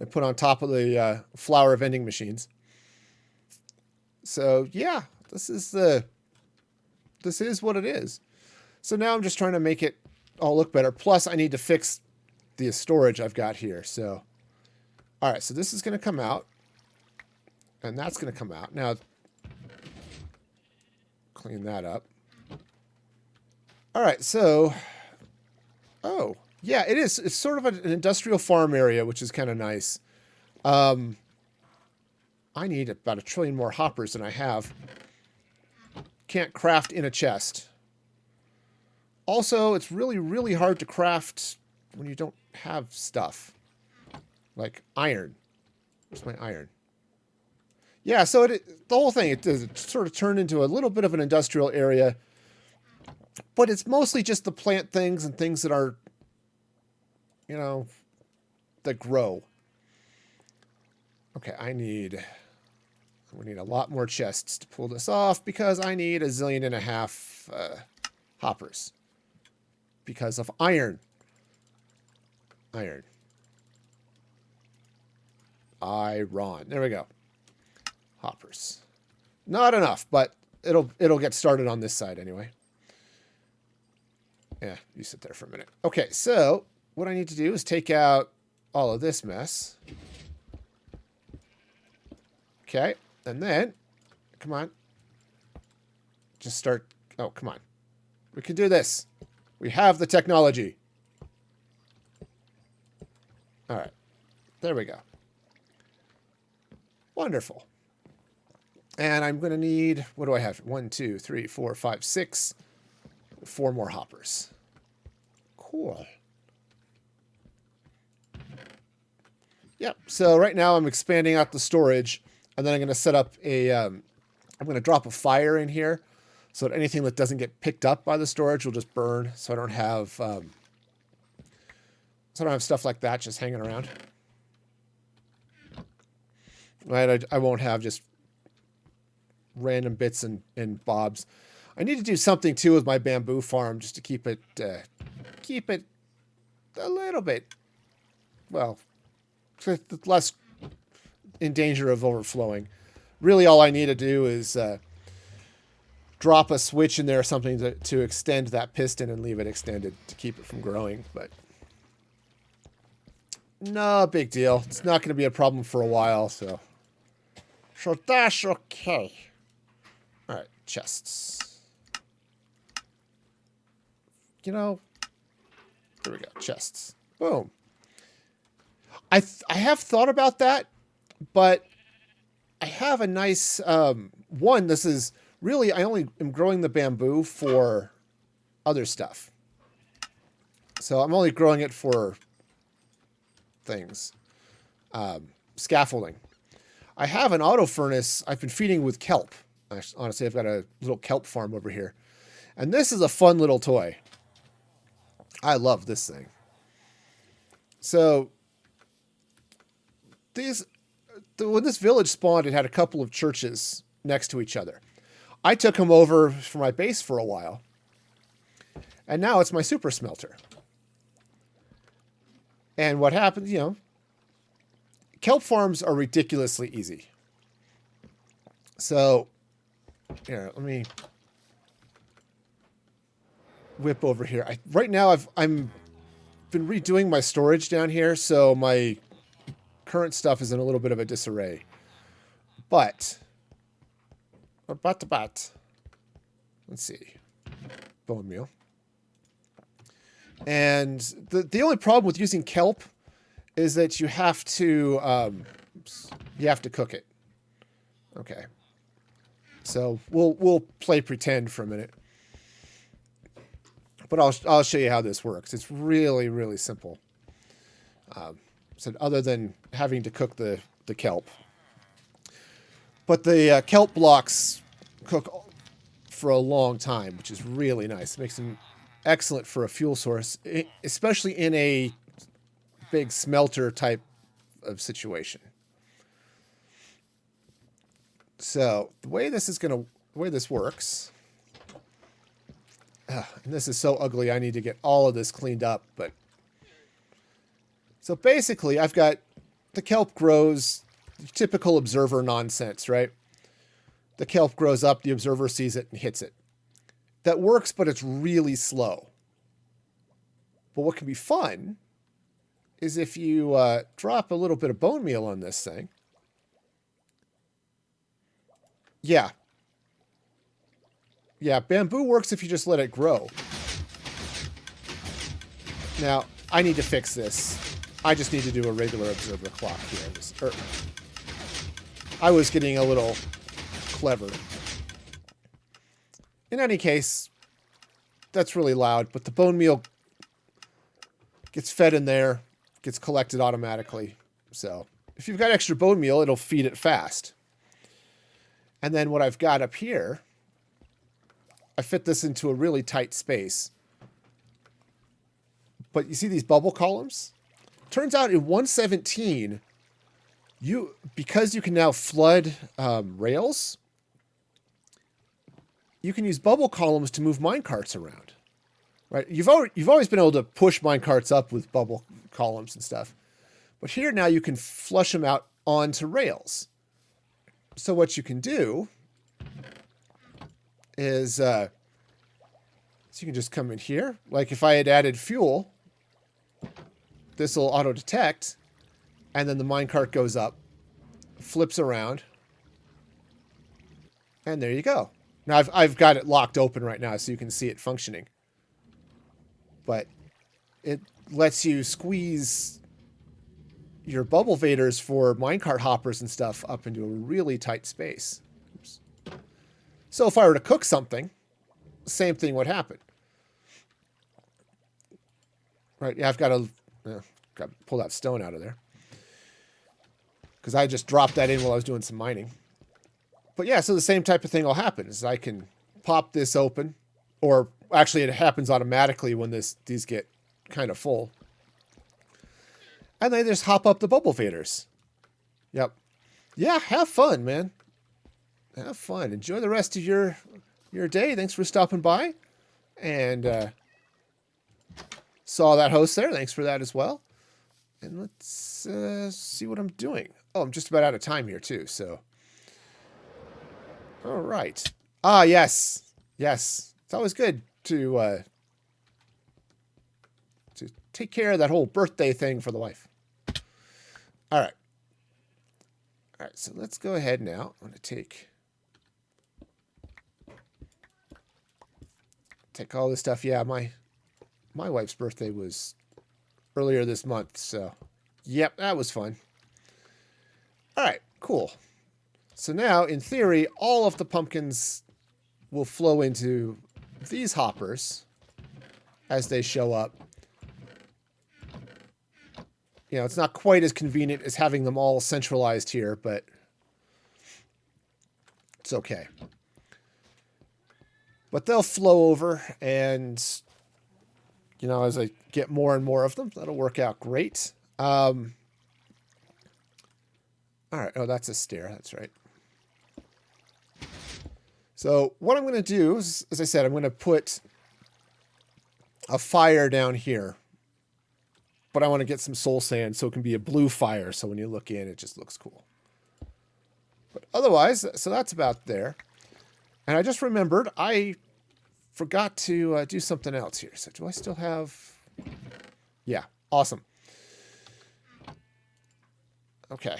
I put on top of the flower vending machines. So yeah, this is what it is. So now I'm just trying to make it all look better. Plus I need to fix the storage I've got here. So, all right, so this is going to come out and that's going to come out. Now, clean that up. All right, so, oh, yeah, it is. It's sort of an industrial farm area, which is kind of nice. I need about 1 trillion more hoppers than I have. Can't craft in a chest. Also, it's really, really hard to craft when you don't have stuff. Like iron. Where's my iron? Yeah, so the whole thing, it sort of turned into a little bit of an industrial area. But it's mostly just the plant things and things that are, you know, that grow. Okay, we need a lot more chests to pull this off because I need 1.5 zillion hoppers. Because of iron. Iron. There we go. Hoppers. Not enough, but it'll get started on this side anyway. Yeah, you sit there for a minute. Okay, so what I need to do is take out all of this mess. Okay, and then, come on. Just start, oh, come on. We can do this. We have the technology. All right, there we go. Wonderful. And I'm going to need, what do I have? 1, 2, 3, 4, 5, 6. 4 more hoppers. Cool. Yep. So right now I'm expanding out the storage, and then I'm going to set up I'm going to drop a fire in here so that anything that doesn't get picked up by the storage will just burn. So I don't have, stuff like that just hanging around. Right. I won't have just random bits and bobs. I need to do something too with my bamboo farm just to keep it a little bit, well, less in danger of overflowing. Really, all I need to do is drop a switch in there or something to extend that piston and leave it extended to keep it from growing. But no big deal. It's not going to be a problem for a while, so that's okay. All right, chests. You know, there we go, chests. Boom. I have thought about that, but I have a nice one. This is really, I only am growing the bamboo for other stuff. So I'm only growing it for things. Scaffolding. I have an auto furnace I've been feeding with kelp. Honestly, I've got a little kelp farm over here. And this is a fun little toy. I love this thing. So, when this village spawned, it had a couple of churches next to each other. I took them over for my base for a while. And now it's my super smelter. And what happens, you know, kelp farms are ridiculously easy. So, here, let me whip over here. Right now, I'm been redoing my storage down here, so my current stuff is in a little bit of a disarray. But let's see, bone meal. And the only problem with using kelp is that you have to cook it. Okay. So we'll play pretend for a minute. But I'll show you how this works. It's really, really simple. So other than having to cook the kelp. But the kelp blocks cook for a long time, which is really nice. It makes them excellent for a fuel source, especially in a big smelter type of situation. So the way this works, and this is so ugly, I need to get all of this cleaned up, but so basically I've got the kelp grows, typical observer nonsense, right? The kelp grows up, the observer sees it and hits it. That works, but it's really slow. But what can be fun is if you drop a little bit of bone meal on this thing. Yeah. Yeah, bamboo works if you just let it grow. Now, I need to fix this. I just need to do a regular observer clock here. I was getting a little clever. In any case, that's really loud, but the bone meal gets fed in there, gets collected automatically. So if you've got extra bone meal, it'll feed it fast. And then what I've got up here, I fit this into a really tight space. But you see these bubble columns? Turns out in 1.17, because you can now flood rails, you can use bubble columns to move minecarts around. Right? You've always been able to push minecarts up with bubble columns and stuff. But here now you can flush them out onto rails. So what you can do is so you can just come in here. Like if I had added fuel, this will auto detect, and then the minecart goes up, flips around, and there you go. Now I've got it locked open right now so you can see it functioning. But it lets you squeeze your bubble vaders for minecart hoppers and stuff up into a really tight space. Oops. So if I were to cook something, same thing would happen. Right, yeah, I've got to pull that stone out of there. Because I just dropped that in while I was doing some mining. But yeah, so the same type of thing will happen. Is I can pop this open, or actually it happens automatically when these get kind of full. And they just hop up the bubble vaders. Yep. Yeah, have fun, man. Have fun. Enjoy the rest of your day. Thanks for stopping by. And saw that host there. Thanks for that as well. And let's see what I'm doing. Oh, I'm just about out of time here too, so. All right. Ah, yes. Yes. It's always good to take care of that whole birthday thing for the wife. All right. All right, so let's go ahead now. I'm going to take all this stuff. Yeah, my wife's birthday was earlier this month, so yep, that was fun. All right, cool. So now, in theory, all of the pumpkins will flow into these hoppers as they show up. You know, it's not quite as convenient as having them all centralized here, but it's okay. But they'll flow over, and, you know, as I get more and more of them, that'll work out great. All right. Oh, that's a stair. That's right. So what I'm going to do is, as I said, I'm going to put a fire down here. But I want to get some soul sand so it can be a blue fire. So when you look in, it just looks cool. But otherwise, so that's about there. And I just remembered I forgot to do something else here. So do I still have... Yeah, awesome. Okay.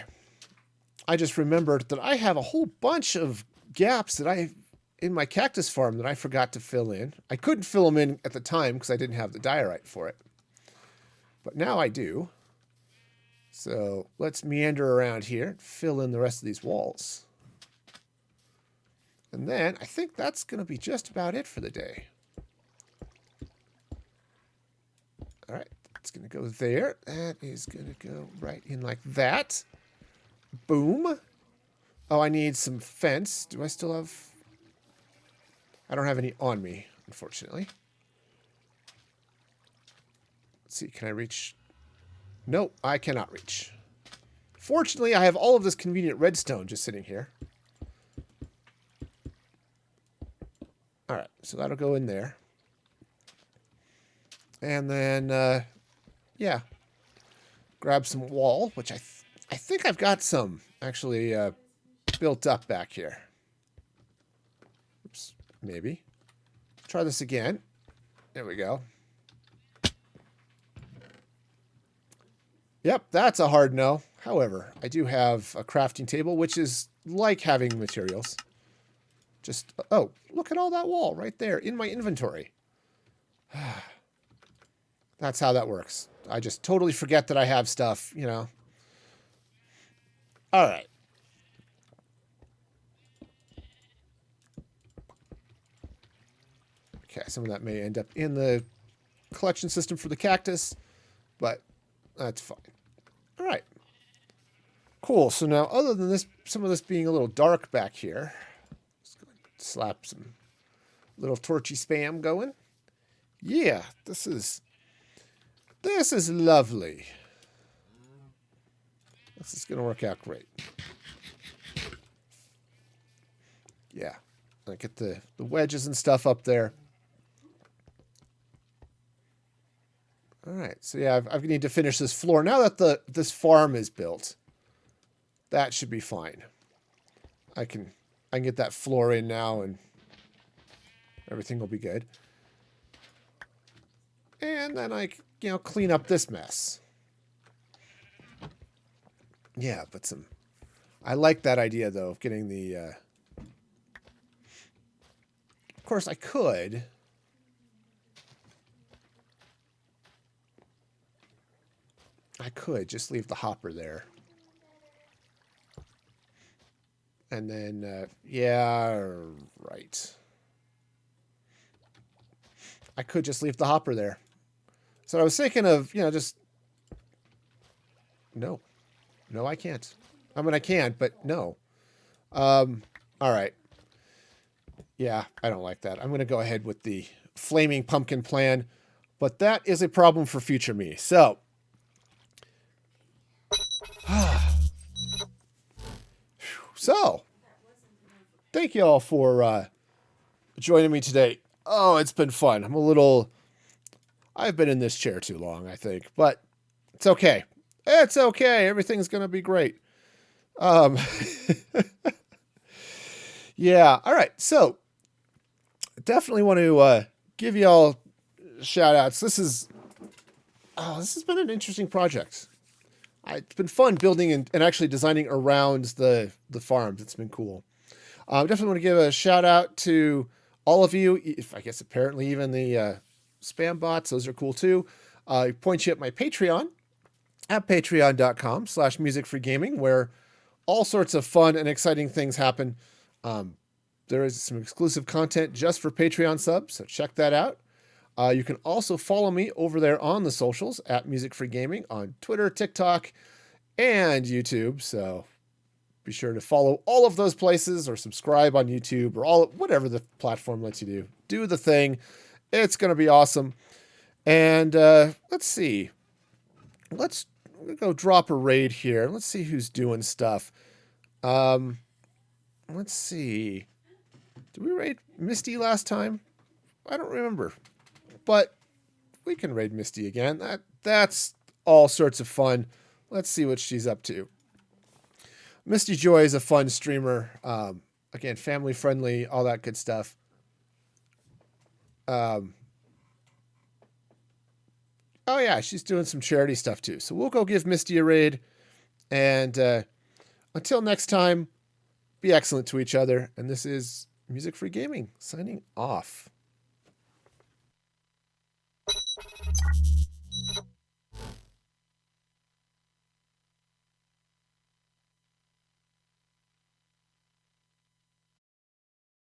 I just remembered that I have a whole bunch of gaps that in my cactus farm that I forgot to fill in. I couldn't fill them in at the time because I didn't have the diorite for it. But now I do. So let's meander around here, fill in the rest of these walls. And then I think that's going to be just about it for the day. All right. It's going to go there. That is going to go right in like that. Boom. Oh, I need some fence. Do I still have... I don't have any on me, unfortunately. Let's see. Can I reach... Nope, I cannot reach. Fortunately, I have all of this convenient redstone just sitting here. Alright, so that'll go in there. And then, yeah. Grab some wall, which I think I've got some actually built up back here. Oops, maybe. Try this again. There we go. Yep, that's a hard no. However, I do have a crafting table, which is like having materials. Just, oh, look at all that wall right there in my inventory. That's how that works. I just totally forget that I have stuff, you know. All right. Okay, some of that may end up in the collection system for the cactus, but that's fine. All right. Cool. So now, other than this, some of this being a little dark back here, just gonna slap some little torchy spam going. Yeah, this is lovely. This is gonna work out great. Yeah, I get the wedges and stuff up there. All right, so yeah, I need to finish this floor now that this farm is built. That should be fine. I can get that floor in now, and everything will be good. And then I, you know, clean up this mess. Yeah, but I like that idea though of getting the. Of course, I could. Just leave the hopper there. And then, yeah, right. I could just leave the hopper there. So I was thinking of, you know, just... No. No, I can't. I mean, I can, but no. All right. Yeah, I don't like that. I'm going to go ahead with the flaming pumpkin plan. But that is a problem for future me. So... So, thank you all for joining me today. Oh, it's been fun. I've been in this chair too long, I think, but it's okay. It's okay. Everything's going to be great. Yeah. All right. So, definitely want to give you all shout outs. This has been an interesting project. It's been fun building and actually designing around the farms. It's been cool. Definitely want to give a shout out to all of you. I guess apparently even the spam bots. Those are cool too. I point you at my Patreon at patreon.com/musicfreegaming, where all sorts of fun and exciting things happen. There is some exclusive content just for Patreon subs, so check that out. You can also follow me over there on the socials at Music Free Gaming on Twitter, TikTok, and YouTube. So be sure to follow all of those places or subscribe on YouTube or whatever the platform lets you do. Do the thing. It's going to be awesome. And let's see. Let's go drop a raid here. Let's see who's doing stuff. Let's see. Did we raid Misty last time? I don't remember. But we can raid Misty again. That's all sorts of fun. Let's see what she's up to. Misty Joy is a fun streamer. Again, family friendly, all that good stuff. Oh yeah, she's doing some charity stuff too. So we'll go give Misty a raid. And until next time, be excellent to each other. And this is Music Free Gaming signing off.